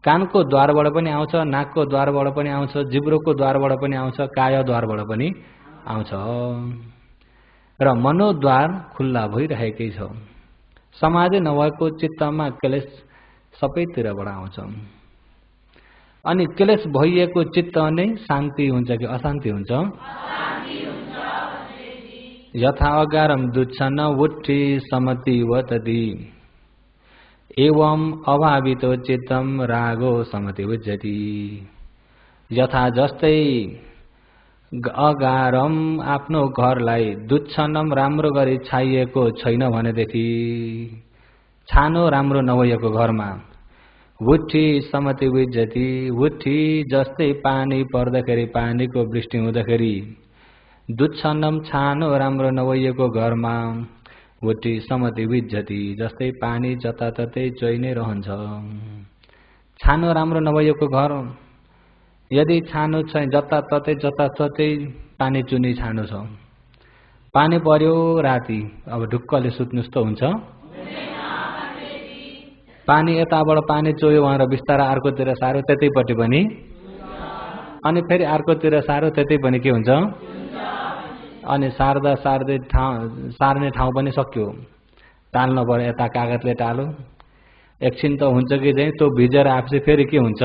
A: कानको द्वारबाट पनि आउँछ, नाकको द्वारबाट पनि आउँछ, जिब्रोको द्वारबाट पनि आउँछ, कायद्वारबाट पनि आउँछ र मनोद्वार खुल्ला भइरहेकै छ। समाधि नभएको चित्तमा क्लेश सबैतिरबाट आउँछ। अनि क्लेश भइएको चित्त नै शान्ति हुन्छ कि अशान्ति हुन्छ? यथा अगारम दुच्छन वुट्ठी समति वतति एवं अभावितो चित्तम रागो समति विज्जति। यथा जस्तै अगारम आफ्नो घरलाई दुच्छनम राम्रो गरी छाइएको छैन भनेदेखि, छानो राम्रो नभएको घरमा वुट्ठी समति विज्जति, वुट्ठी जस्तै पानी पर्दाखेरि, पानीको वृष्टि हुँदाखेरि, दुच्छनम छानो राम्रो नभएको घरमा वुट्ठी समति विज्जति, जस्तै पानी जताततै चोइ नै रहन्छ। छानो राम्रो नभएको घर, यदि छानो छ जताततै पानी चुनी छानो छ, पानी पर्यो राति, अब ढुक्कले सुत्नुस् त हुन्छ? पानी यताबाट पानी चोयो भनेर बिस्तारा अर्कोतिर सारो त्यतैपट्टि पनि, अनि फेरि अर्कोतिर सारो त्यतै पनि के हुन्छ? अनि सार्दा सार्दै सार्ने ठाउँ पनि सक्यो, टाल्न पर्यो, यता कागजले टालो, एकछिन त हुन्छ कि चाहिँ त्यो भिजेर आएपछि फेरि के हुन्छ?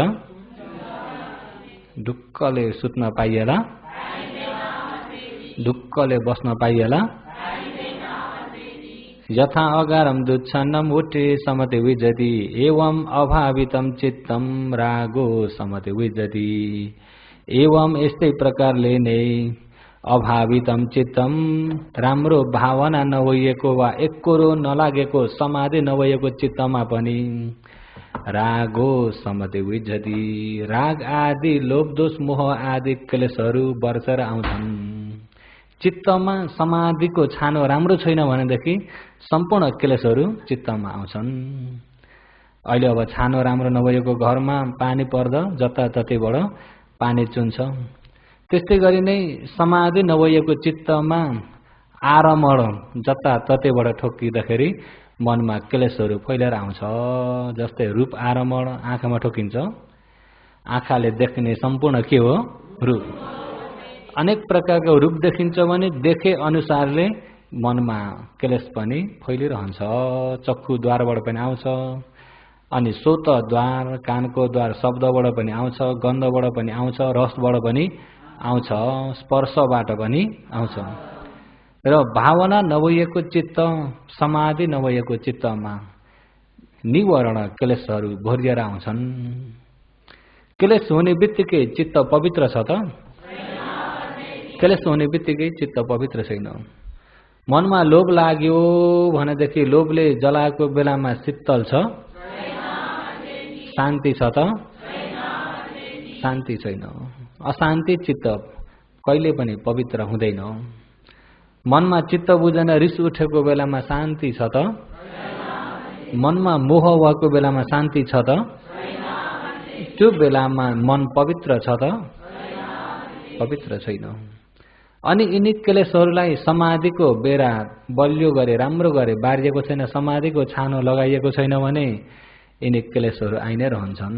A: ढुक्कले सुत्न पाइएला, ढुक्कले बस्न पाइएला। यथा अगारम दुच्छन्नम वुट्ठी समति विज्जति एवं अभावितम चित्तम रागो समति विज्जति। एवं यस्तै प्रकारले नै अभावितम चित्तम राम्रो भावना नभएको वा एकरो नलागेको समाधि नभएको चित्तमा पनि रागो समति विज्जति, राग आदि लोभ दोष मोह आदि क्लेशहरू बर्सेर आउँछन्। चित्तमा समाधिको छानो राम्रो छैन भनेदेखि सम्पूर्ण क्लेशहरू चित्तमा आउँछन्। अहिले अब छानो राम्रो नभएको घरमा पानी पर्दा जताततैबाट पानी चुन्छ, त्यस्तै गरी नै समाधि नभएको चित्तमा आरमण जताततैबाट ठोकिँदाखेरि मनमा क्लेशहरू फैलिएर आउँछ। जस्तै रूप आरमण आँखामा ठोकिन्छ, आँखाले देख्ने सम्पूर्ण के हो? रूप। अनेक प्रकारको रूप देखिन्छ भने देखे अनुसारले मनमा क्लेश पनि फैलिरहन्छ। चक्षु द्वारबाट पनि आउँछ, अनि सोत द्वार, कानको द्वार शब्दबाट पनि आउँछ, गन्धबाट पनि आउँछ, रसबाट पनि आउँछ, स्पर्शबाट पनि आउँछ। र भावना नभएको चित्त, समाधि नभएको चित्तमा निवरण क्लेशहरू भरिएर आउँछन्। क्लेश हुने बित्तिकै चित्त पवित्र छ त? क्लेश हुने बित्तिकै चित्त पवित्र छैन। मनमा लोभ लाग्यो भनेदेखि लोभले जलाएको बेलामा शीतल छ? शान्ति छ त? शान्ति छैन। अशान्ति चित्त कहिले पनि पवित्र हुँदैन। मनमा चित्त बुझेन रिस उठेको बेलामा शान्ति छ त? मनमा मोह भएको बेलामा शान्ति छ त? त्यो बेलामा मन पवित्र छ त? पवित्र छैन। अनि यिनी क्लेशहरूलाई समाधिको बेरा बलियो गरे, राम्रो गरे बारिएको छैन, समाधिको छानो लगाइएको छैन भने यिनी क्लेशहरू आइ नै रहन्छन्।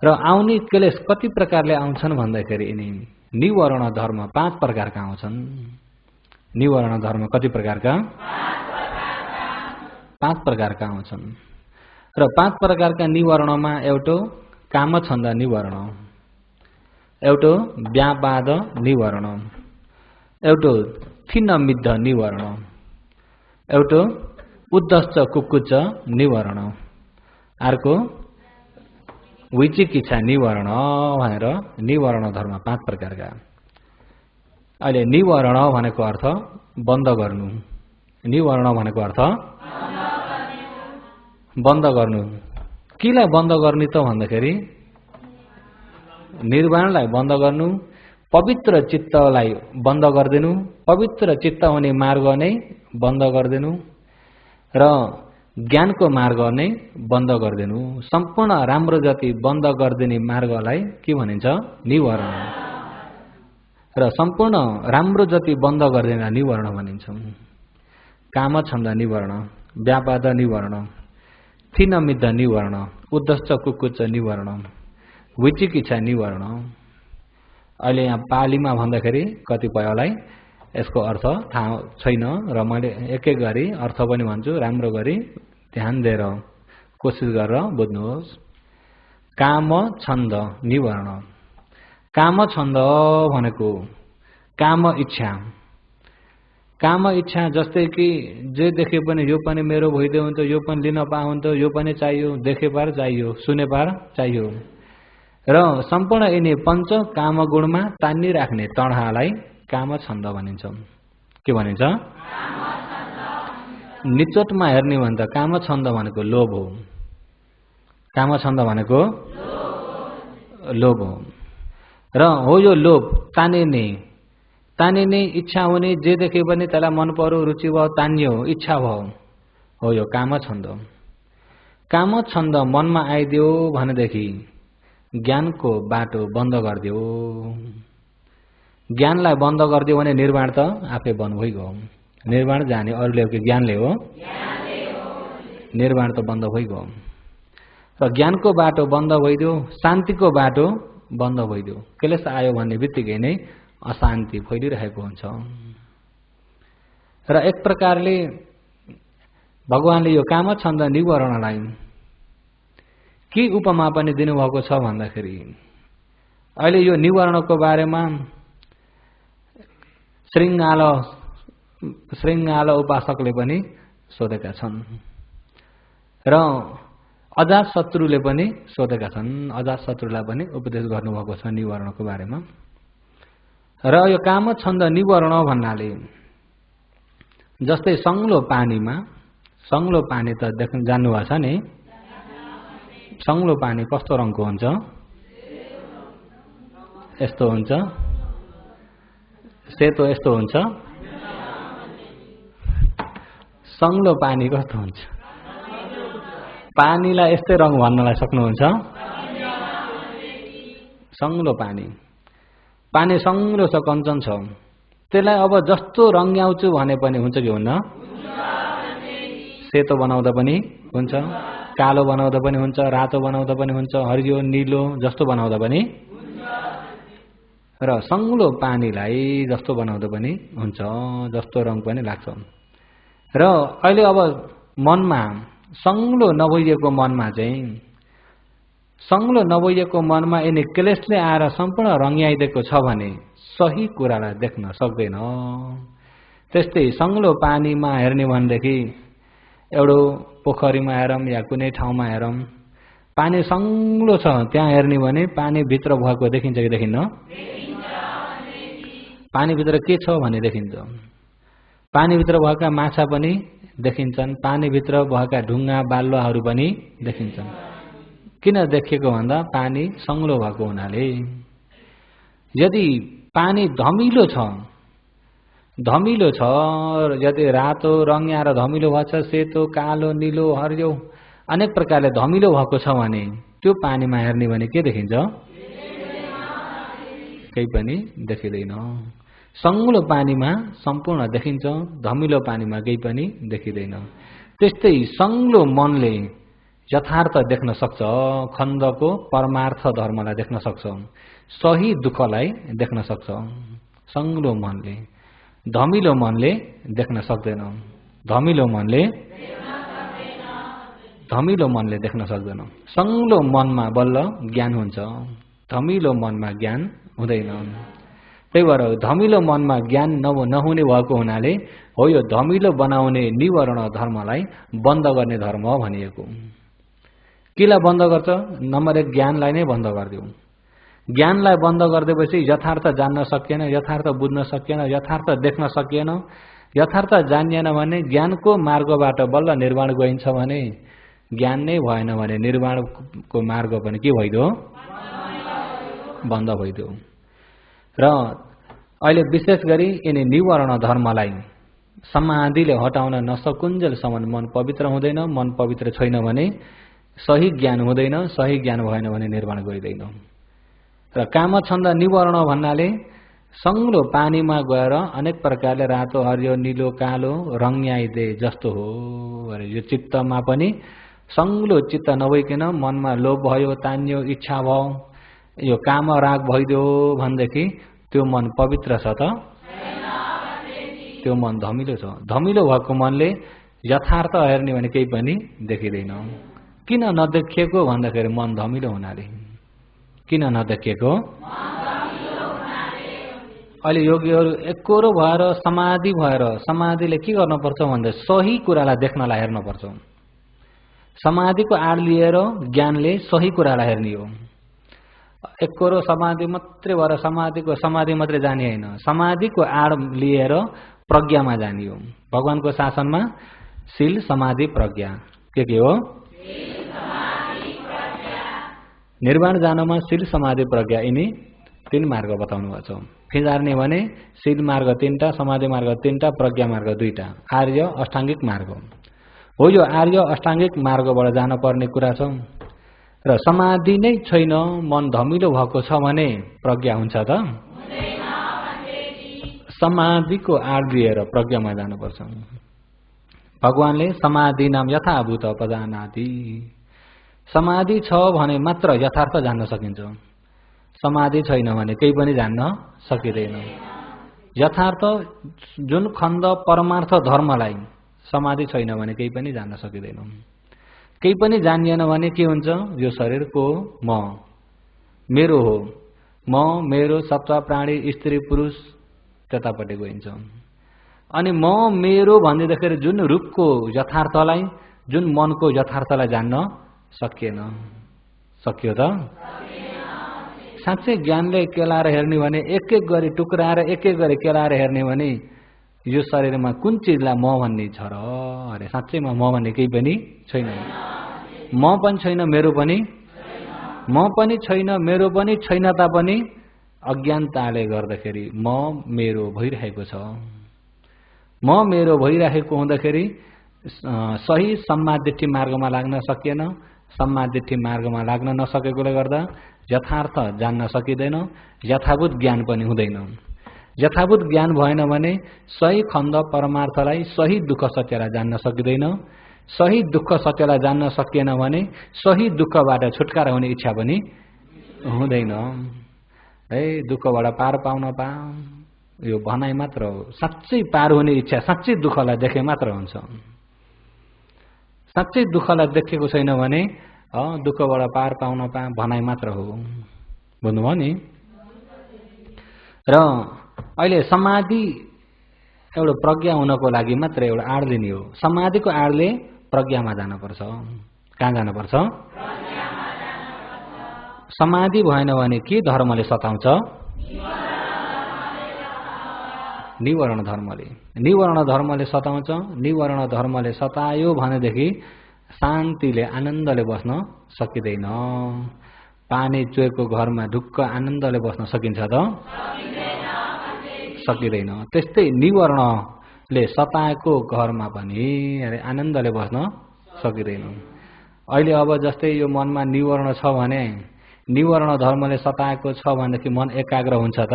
A: र आउने क्लेश कति प्रकारले आउँछन् भन्दाखेरि यिनी निवरण धर्म 5 प्रकारका आउँछन्। निवरण धर्म कति प्रकारका? 5 प्रकारका आउँछन्। र 5 प्रकारका निवरणमा एउटा कामछन्द निवरण, एउटा व्यापाद निवरण, एउटा थिनमिद्ध निवरण, एउटा उद्धश्च कुकुच्च निवरण, अर्को विचिकित्सा निवरण भनेर निवरण धर्म 5 प्रकारका। अहिले निवरण भनेको अर्थ बन्द गर्नु। निवरण भनेको अर्थ बन्द गर्नु। किलाई बन्द गर्ने त भन्दाखेरि निर्वाणलाई बन्द गर्नु, पवित्र चित्तलाई बन्द गरिदिनु, पवित्र चित्त हुने मार्ग नै बन्द गरिदिनु र ज्ञानको मार्ग नै बन्द गरिदिनु। सम्पूर्ण राम्रो जति बन्द गरिदिने मार्गलाई के भनिन्छ? निवर्ण। र सम्पूर्ण राम्रो जति बन्द गरिदिन निवर्ण भनिन्छ। काम छन्द निवर्ण, व्यापाद निवर्ण, थिनमिद्ध निवर्ण, उद्धश्च कुकुच्च निवर्ण, विचिकित्सा निवर्ण। अहिले यहाँ पालीमा भन्दाखेरि कतिपयलाई यसको अर्थ थाहा छैन र मैले एक एक गरी अर्थ पनि भन्छु, राम्रो गरी ध्यान दिएर कोसिस गरेर बुझ्नुहोस्। काम छन्द निवर्ण। काम छन्द भनेको काम इच्छा। काम इच्छा जस्तै कि जे देखे पनि यो पनि मेरो भइदियो हुन्छ, यो पनि लिन पाउँथ्यो, यो पनि चाहियो, देखे पार चाहियो, सुने पार चाहियो र सम्पूर्ण यिनी पञ्च काम गुणमा तान्निराख्ने तडालाई काम छन्द भनिन्छ। के भनिन्छ? निचोटमा हेर्ने भने त काम छन्द भनेको लोभ हो। काम छन्द भनेको लोभ हो र हो यो लोभ तानिने इच्छा हुने, जे देखे पनि त्यसलाई मन पर्यो, रुचि भयो, तानियो, इच्छा भयो, हो यो काम छन्द। काम छन्द मनमा आइदियो भनेदेखि ज्ञानको बाटो बन्द गरिदियो। ज्ञानलाई बन्द गरिदियो भने निर्वाण त आफै बन्द भइगयो। निर्वाण जाने अरूले हो कि ज्ञानले हो? निर्वाण त बन्द भइगयो र ज्ञानको बाटो बन्द भइदियो, शान्तिको बाटो बन्द भइदियो। क्लेश आयो भन्ने बित्तिकै नै अशान्ति फैलिरहेको हुन्छ र एक प्रकारले भगवानले यो काम छन्द निवरणलाई के उपमा पनि दिनुभएको छ भन्दाखेरि अहिले यो निवरणको बारेमा श्रृङ्गाल उपासकले पनि सोधेका छन् र अजातशत्रुले पनि सोधेका छन्। अजातशत्रुलाई पनि उपदेश गर्नुभएको छ निवरणको बारेमा। र यो काम छन्द निवर्ण भन्नाले जस्तै सङ्लो पानी त देख्न जान्नुभएको छ नि? सङ्लो पानी कस्तो रङको हुन्छ? यस्तो हुन्छ, सेतो यस्तो हुन्छ। सङ्लो पानी कस्तो हुन्छ? पानीलाई यस्तै रङ भन्नलाई सक्नुहुन्छ? सङ्लो पानी सङ्लो छ, कञ्चन छ, त्यसलाई अब जस्तो रङ्ग्याउँछु भने पनि हुन्छ कि हुन्न? सेतो बनाउँदा पनि हुन्छ, कालो बनाउँदा पनि हुन्छ, रातो बनाउँदा पनि हुन्छ, हरियो निलो जस्तो बनाउँदा पनि र सङ्लो पानीलाई जस्तो बनाउँदा पनि हुन्छ, जस्तो रङ पनि लाग्छ। र अहिले अब मनमा सङ्लो नभइएको मनमा यिनी क्लेशले आएर सम्पूर्ण रङ्ग्याइदिएको छ भने सही कुरालाई देख्न सक्दैन। त्यस्तै सङ्लो पानीमा हेर्ने भनेदेखि एउटा पोखरीमा हेरौँ या कुनै ठाउँमा हेरौँ, पानी सङ्लो छ, त्यहाँ हेर्ने भने पानी भित्र भएको देखिन्छ कि देखिन्न? पानीभित्र के छ भने देखिन्छ। पानीभित्र भएका माछा पनि देखिन्छन्, पानीभित्र भएका ढुङ्गा बालुवाहरू पनि देखिन्छन्। किन देखिएको भन्दा पानी सङ्लो भएको हुनाले। यदि पानी धमिलो छ, यदि रातो रङ्ग्याएर धमिलो भएछ, सेतो, कालो, निलो, हरियो अनेक प्रकारले धमिलो भएको छ भने त्यो पानीमा हेर्ने भने के देखिन्छ? केही पनि देखिँदैन। सङ्लो पानीमा सम्पूर्ण देखिन्छ, धमिलो पानीमा केही पनि देखिँदैन। त्यस्तै सङ्लो मनले यथार्थ देख्न सक्छ, खण्डको परमार्थ धर्मलाई देख्न सक्छ, सही दुःखलाई देख्न सक्छ। सङ्लो मनले, धमिलो मनले देख्न सक्दैन। धमिलो मनले देख्न सक्दैन। सङ्लो मनमा बल्ल ज्ञान हुन्छ, धमिलो मनमा ज्ञान हुँदैन। त्यही भएर धमिलो मनमा ज्ञान नहुने भएको हुनाले हो यो धमिलो बनाउने निवर्ण धर्मलाई बन्द गर्ने धर्म भनिएको। केलाई बन्द गर्छ? नम्बर 1 ज्ञानलाई नै बन्द गरिदियो। ज्ञानलाई बन्द गरिदिएपछि यथार्थ जान्न सकिएन, यथार्थ बुझ्न सकिएन, यथार्थ देख्न सकिएन। यथार्थ जानिएन भने ज्ञानको मार्गबाट बल्ल निर्वाण गइन्छ भने, ज्ञान नै भएन भने निर्वाणको मार्ग पनि के भइदियो? बन्द भइदियो। र अहिले विशेष गरी यिनी निवर्ण धर्मलाई समाधिले हटाउन नसकुन्जेलसम्म मन पवित्र हुँदैन। मन पवित्र छैन भने सही ज्ञान हुँदैन। सही ज्ञान भएन भने निर्वाण गइदैन। र कामछन्द निवर्ण भन्नाले सङ्लो पानीमा गएर अनेक प्रकारले रातो, हरियो, नीलो, कालो रङ्ग्याइदे जस्तो हो। यो चित्तमा पनि सङ्लो चित्त नभइकन मनमा लोभ भयो, तान्यो, इच्छा भयो, यो काम राग भइदियो भनेदेखि त्यो मन पवित्र छ त? त्यो मन धमिलो छ। धमिलो भएको मनले यथार्थ हेर्ने भने केही पनि देखिँदैन। किन नदेखिएको भन्दाखेरि मन धमिलो हुनाले। किन नदेखिएको? अहिले योगीहरू एकोरो भएर समाधि भएर समाधिले के गर्नुपर्छ भन्दा सही कुरालाई देख्नलाई हेर्नुपर्छ। समाधिको आड लिएर ज्ञानले सही कुरालाई हेर्ने हो। एकोरो समाधि मात्रै भएर समाधि मात्रै जाने होइन, समाधिको आड लिएर प्रज्ञामा जाने हो। भगवानको शासनमा शील, समाधि, प्रज्ञा के हो? निर्वाण जानमा शील, समाधि, प्रज्ञा यिनी 3 मार्ग बताउनु भएको छ। फिजार्ने भने शील मार्ग 3टा, समाधि मार्ग 3टा, प्रज्ञा मार्ग 2टा, आर्य अष्टाङ्गिक मार्ग हो। यो आर्य अष्टाङ्गिक मार्गबाट जान पर्ने कुरा छ। र समाधि नै छैन, मन धमिलो भएको छ भने प्रज्ञा हुन्छ त? समाधिको आड लिएर प्रज्ञामा जानुपर्छ। भगवानले समाधि नाम यथाभूत पजानाति। समाधि छ भने मात्र यथार्थ जान्न सकिन्छ। समाधि छैन भने केही पनि जान्न सकिँदैन। यथार्थ जुन खण्ड परमार्थ धर्मलाई समाधि छैन भने केही पनि जान्न सकिँदैन। केही पनि जानिएन भने के हुन्छ? यो शरीरको म, मेरो हो। म, मेरो, सत्व, प्राणी, स्त्री, पुरुष त्यतापट्टि गइन्छ। अनि म, मेरो भन्दाखेरि जुन रूपको यथार्थलाई, जुन मनको यथार्थलाई जान्न सकिएन। सकियो त? साँच्चै ज्ञानले केलाएर हेर्ने भने एक एक गरी टुक्राएर एक एक गरी केलाएर हेर्ने भने यो शरीरमा कुन चिजलाई म भन्ने छ र? अरे साँच्चैमा म भन्ने केही पनि छैन। म पनि छैन, मेरो पनि म पनि छैन, मेरो पनि छैन। तापनि अज्ञानताले गर्दाखेरि म मेरो भइरहेको छ। म मेरो भइरहेको हुँदाखेरि सही सम्मादिठी मार्गमा लाग्न सकिएन। सम्मादिठी मार्गमा लाग्न नसकेकोले गर्दा यथार्थ जान्न सकिँदैन। यथाभूत ज्ञान पनि हुँदैन। यथाभूत ज्ञान भएन भने सही खण्ड परमार्थलाई, सही दुःख सत्यलाई जान्न सकिँदैन। सही दुःख सत्यलाई जान्न सकिएन भने सही दुःखबाट छुटकारा हुने इच्छा पनि हुँदैन। है दुःखबाट पार पाउन यो भनाइ मात्र हो। साँच्चै पार हुने इच्छा साँच्चै दुःखलाई देखे मात्र हुन्छ। साँच्चै दुःखलाई देखेको छैन भने दुःखबाट पार पाउन भनाइ मात्र हो। बुझ्नुभयो नि? र अहिले समाधि एउटा प्रज्ञा हुनको लागि मात्र एउटा आड लिने हो। समाधिको आडले प्रज्ञामा जानुपर्छ। कहाँ जानुपर्छ? समाधि भएन भने के धर्मले सताउँछ? निवर्ण धर्मले। निवर्ण धर्मले सताउँछ। निवर्ण धर्मले सतायो भनेदेखि शान्तिले, आनन्दले बस्न सकिँदैन। पानी चोएको घरमा ढुक्क आनन्दले बस्न सकिन्छ त? सकिँदैन। त्यस्तै निवरणले सताएको घरमा पनि आनन्दले बस्न सकिँदैन। अहिले अब जस्तै यो मनमा निवर्ण छ भने, निवर्ण धर्मले सताएको छ भनेदेखि मन एकाग्र हुन्छ त?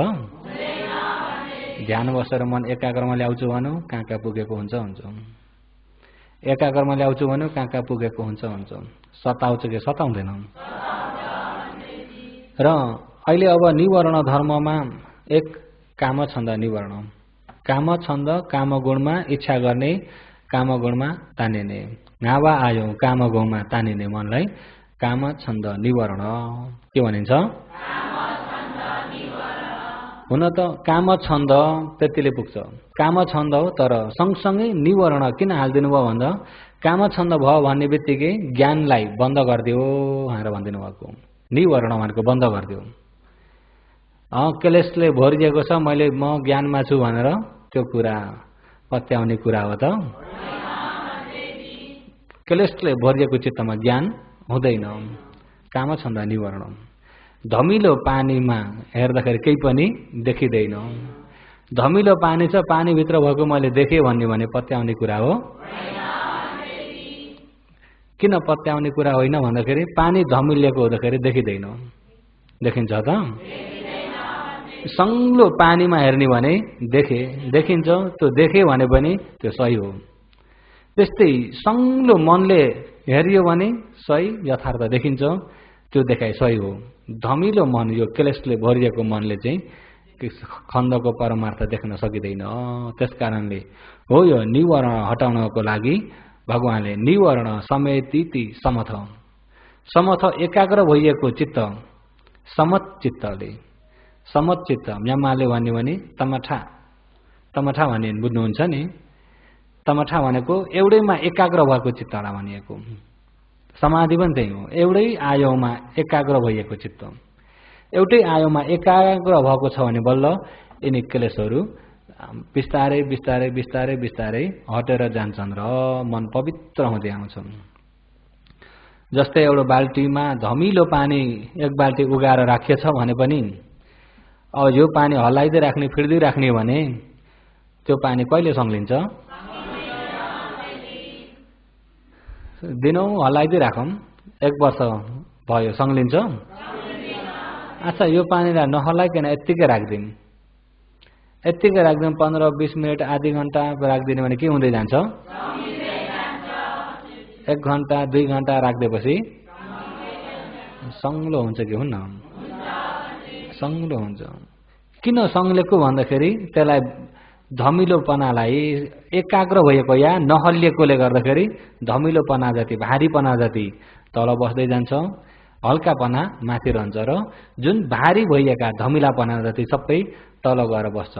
A: ध्यान बसेर मन एकाग्रमा ल्याउँछु भनौँ, कहाँ कहाँ पुगेको हुन्छ। एकाग्रमा ल्याउँछु भन्यो, कहाँ कहाँ पुगेको हुन्छ। सताउँछ कि सताउँदैन? र अहिले अब निवर्ण धर्ममा एक कामछन्द निवर्ण। कामछन्द कामगुणमा इच्छा गर्ने, कामगुणमा तानिने। हावा आयो कामगुणमा तानिने मनलाई कामछन्द निवर्ण के भनिन्छ? हुन त कामछन्द त्यतिले पुग्छ। कामछन्द हो, तर सँगसँगै निवर्ण किन हालिदिनु भयो भन्दा कामछन्द भयो भन्ने बित्तिकै ज्ञानलाई बन्द गरिदियो भनेर भनिदिनु भएको। निवर्ण भनेको बन्द गरिदियो। क्लेशले भरिएको छ, मैले म ज्ञानमा छु भनेर त्यो कुरा पत्याउने कुरा हो त? क्लेशले भरिएको चित्तमा ज्ञान हुँदैन। कामछन्द निवर्ण। धमिलो पानीमा हेर्दाखेरि केही पनि देखिँदैन। धमिलो पानी छ, पानीभित्र भएको मैले देखेँ भन्ने भने पत्याउने कुरा हो? किन पत्याउने कुरा होइन भन्दाखेरि पानी धमिलिएको हुँदाखेरि देखिँदैन। देखिन्छ त? सङ्लो पानीमा हेर्ने भने देखिन्छ, त्यो देखे भने पनि त्यो सही हो। त्यस्तै सङ्लो मनले हेरियो भने सही यथार्थ देखिन्छ, त्यो देखाइ सही हो। धमिलो मन, यो क्लेशले भरिएको मनले चाहिँ खण्डको परमार्थ देख्न सकिँदैन। त्यसकारणले हो यो निवरण हटाउनको लागि भगवानले निवरण समेतिति समथ, समथ एकाग्र भइएको चित्त, समत चित्तले, समत चित्त म्यामाले भन्यो भने तमठा, तमठा भन्ने बुझ्नुहुन्छ नि? तमठा भनेको एउटैमा एकाग्र भएको चित्तलाई भनिएको। समाधि पनि त्यही हो, एउटै आयोमा एकाग्र भइएको चित्त। एउटै आयोमा एकाग्र भएको छ भने बल्ल यिनी क्लेशहरू बिस्तारै बिस्तारै बिस्तारै बिस्तारै हटेर जान्छन् र मन पवित्र हुँदै आउँछन्। जस्तै एउटा बाल्टीमा धमिलो पानी एक बाल्टी उगाएर राखिएछ भने पनि अब यो पानी हल्लाइदै राख्ने फिर्दै राख्ने भने त्यो पानी कहिले सङ्लिन्छ? दिनौँ हल्लाइदै राखौँ, एक वर्ष भयो सङ्लिन्छ? अच्छा, यो पानीलाई नहल्लाइकन यत्तिकै राखिदिउँ, यत्तिकै राखिदिउँ 15-20 मिनट आधी घन्टा राखिदिने भने के हुँदै जान्छ? 1 घन्टा 2 घन्टा राख्दिएपछि सङ्लो हुन्छ कि हुन्न? सङ्लो हुन्छ। किन सङ्लेको भन्दाखेरि त्यसलाई धमिलोपनालाई एकाग्र भएको या नहल्लिएकोले गर्दाखेरि धमिलोपना जति भारीपना जति तल बस्दै जान्छ, हल्कापना माथि रहन्छ र जुन भारी भइएका धमिलापना जति सबै तल गएर बस्छ।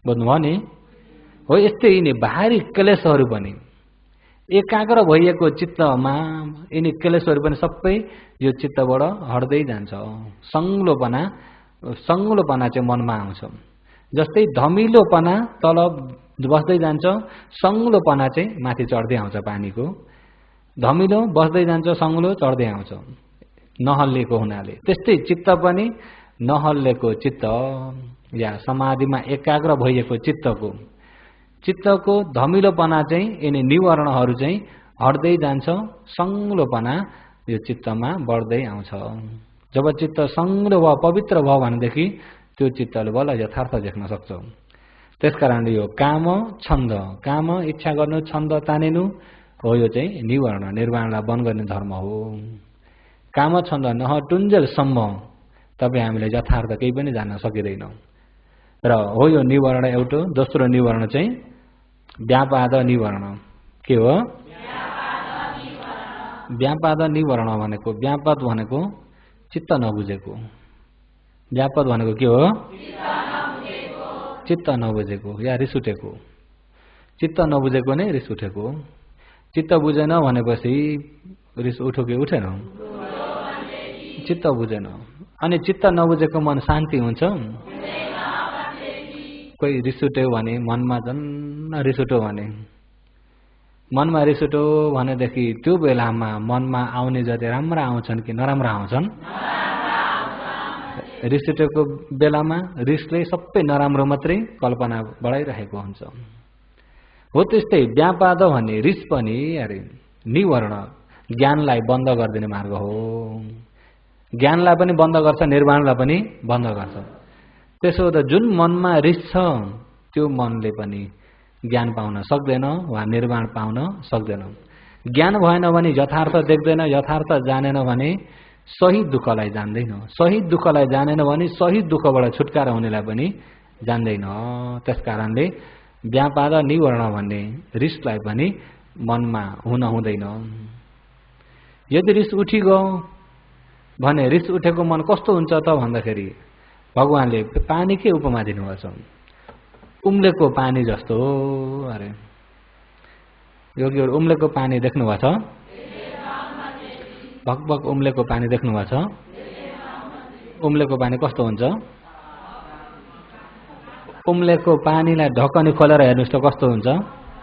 A: बुझ्नुभयो नि? हो यस्तै यिनी भारी क्लेशहरू पनि एकाग्र भइएको चित्तमा यिनी क्लेशहरू पनि सबै यो चित्तबाट हट्दै जान्छ। सङ्लोपना चाहिँ मनमा आउँछ। जस्तै धमिलोपना तल बस्दै जान्छ, सङ्लोपना चाहिँ माथि चढ्दै आउँछ। पानीको धमिलो बस्दै जान्छ, सङ्लो चढ्दै आउँछ नहल्लिएको हुनाले। त्यस्तै चित्त पनि नहल्लिएको चित्त या समाधिमा एकाग्र भइएको चित्तको धमिलोपना चाहिँ यिनी निवरणहरू चाहिँ हट्दै जान्छ, सङ्लोपना यो चित्तमा बढ्दै आउँछ। जब चित्त सङ्लो भयो, पवित्र भयो भनेदेखि त्यो चित्तले बल्ल यथार्थ देख्न सक्छ। त्यसकारणले यो काम छन्द, काम इच्छा गर्नु, छन्द तानिनु हो, यो चाहिँ निवरण निर्वाणलाई बन्द गर्ने धर्म हो। काम छन्द नहटुन्जेलसम्म तपाईँ हामीले यथार्थ केही पनि जान्न सकिँदैन। र हो यो निवरण एउटा। दोस्रो निवरण चाहिँ व्यापाद निवरण। के हो? व्यापाद निवरण भनेको, व्यापाद भनेको चित्त नबुझेको। व्यापाद भनेको के हो? चित्त नबुझेको या रिस उठेको। चित्त नबुझेको नै रिस उठेको। चित्त बुझेन भनेपछि रिस उठ्यो कि उठेन? चित्त बुझेन। अनि चित्त नबुझेको मन शान्ति हुन्छ? कोही रिस उठ्यो भने मनमा झन् रिस उठ्यो भने, मनमा रिस उठ्यो भनेदेखि त्यो बेलामा मनमा आउने जति राम्रा आउँछन् कि नराम्रा आउँछन्? रिस उठेको बेलामा रिसले सबै नराम्रो मात्रै कल्पना बढाइरहेको हुन्छ। हो त्यस्तै व्यापाद भन्ने रिस पनि अरे निवरण ज्ञानलाई बन्द गरिदिने मार्ग हो। ज्ञानलाई पनि बन्द गर्छ, निर्वाणलाई पनि बन्द गर्छ। त्यसो त जुन मनमा रिस छ त्यो मनले पनि ज्ञान पाउन सक्दैन वा निर्वाण पाउन सक्दैन। ज्ञान भएन भने यथार्थ देख्दैन, यथार्थ जानेन भने सही दुःखलाई जान्दैन, सही दुःखलाई जानेन भने सही दुःखबाट छुटकारा हुनेलाई पनि जान्दैन। त्यसकारणले व्यापाद निवरण भन्ने रिसलाई पनि मनमा हुन हुँदैन। यदि रिस उठिगयो भने रिस उठेको मन कस्तो हुन्छ त भन्दाखेरि भगवानले पानीकै उपमा दिनुभएको छ। उम्लेको पानी जस्तो अरे योगीहरू उम्लेको पानी देख्नु भएको छ? भकभक उम्लेको पानी देख्नु भएको छ? उम्लेको पानी कस्तो हुन्छ? उम्लेको पानीलाई ढकनी खोलेर हेर्नुहोस् त कस्तो हुन्छ?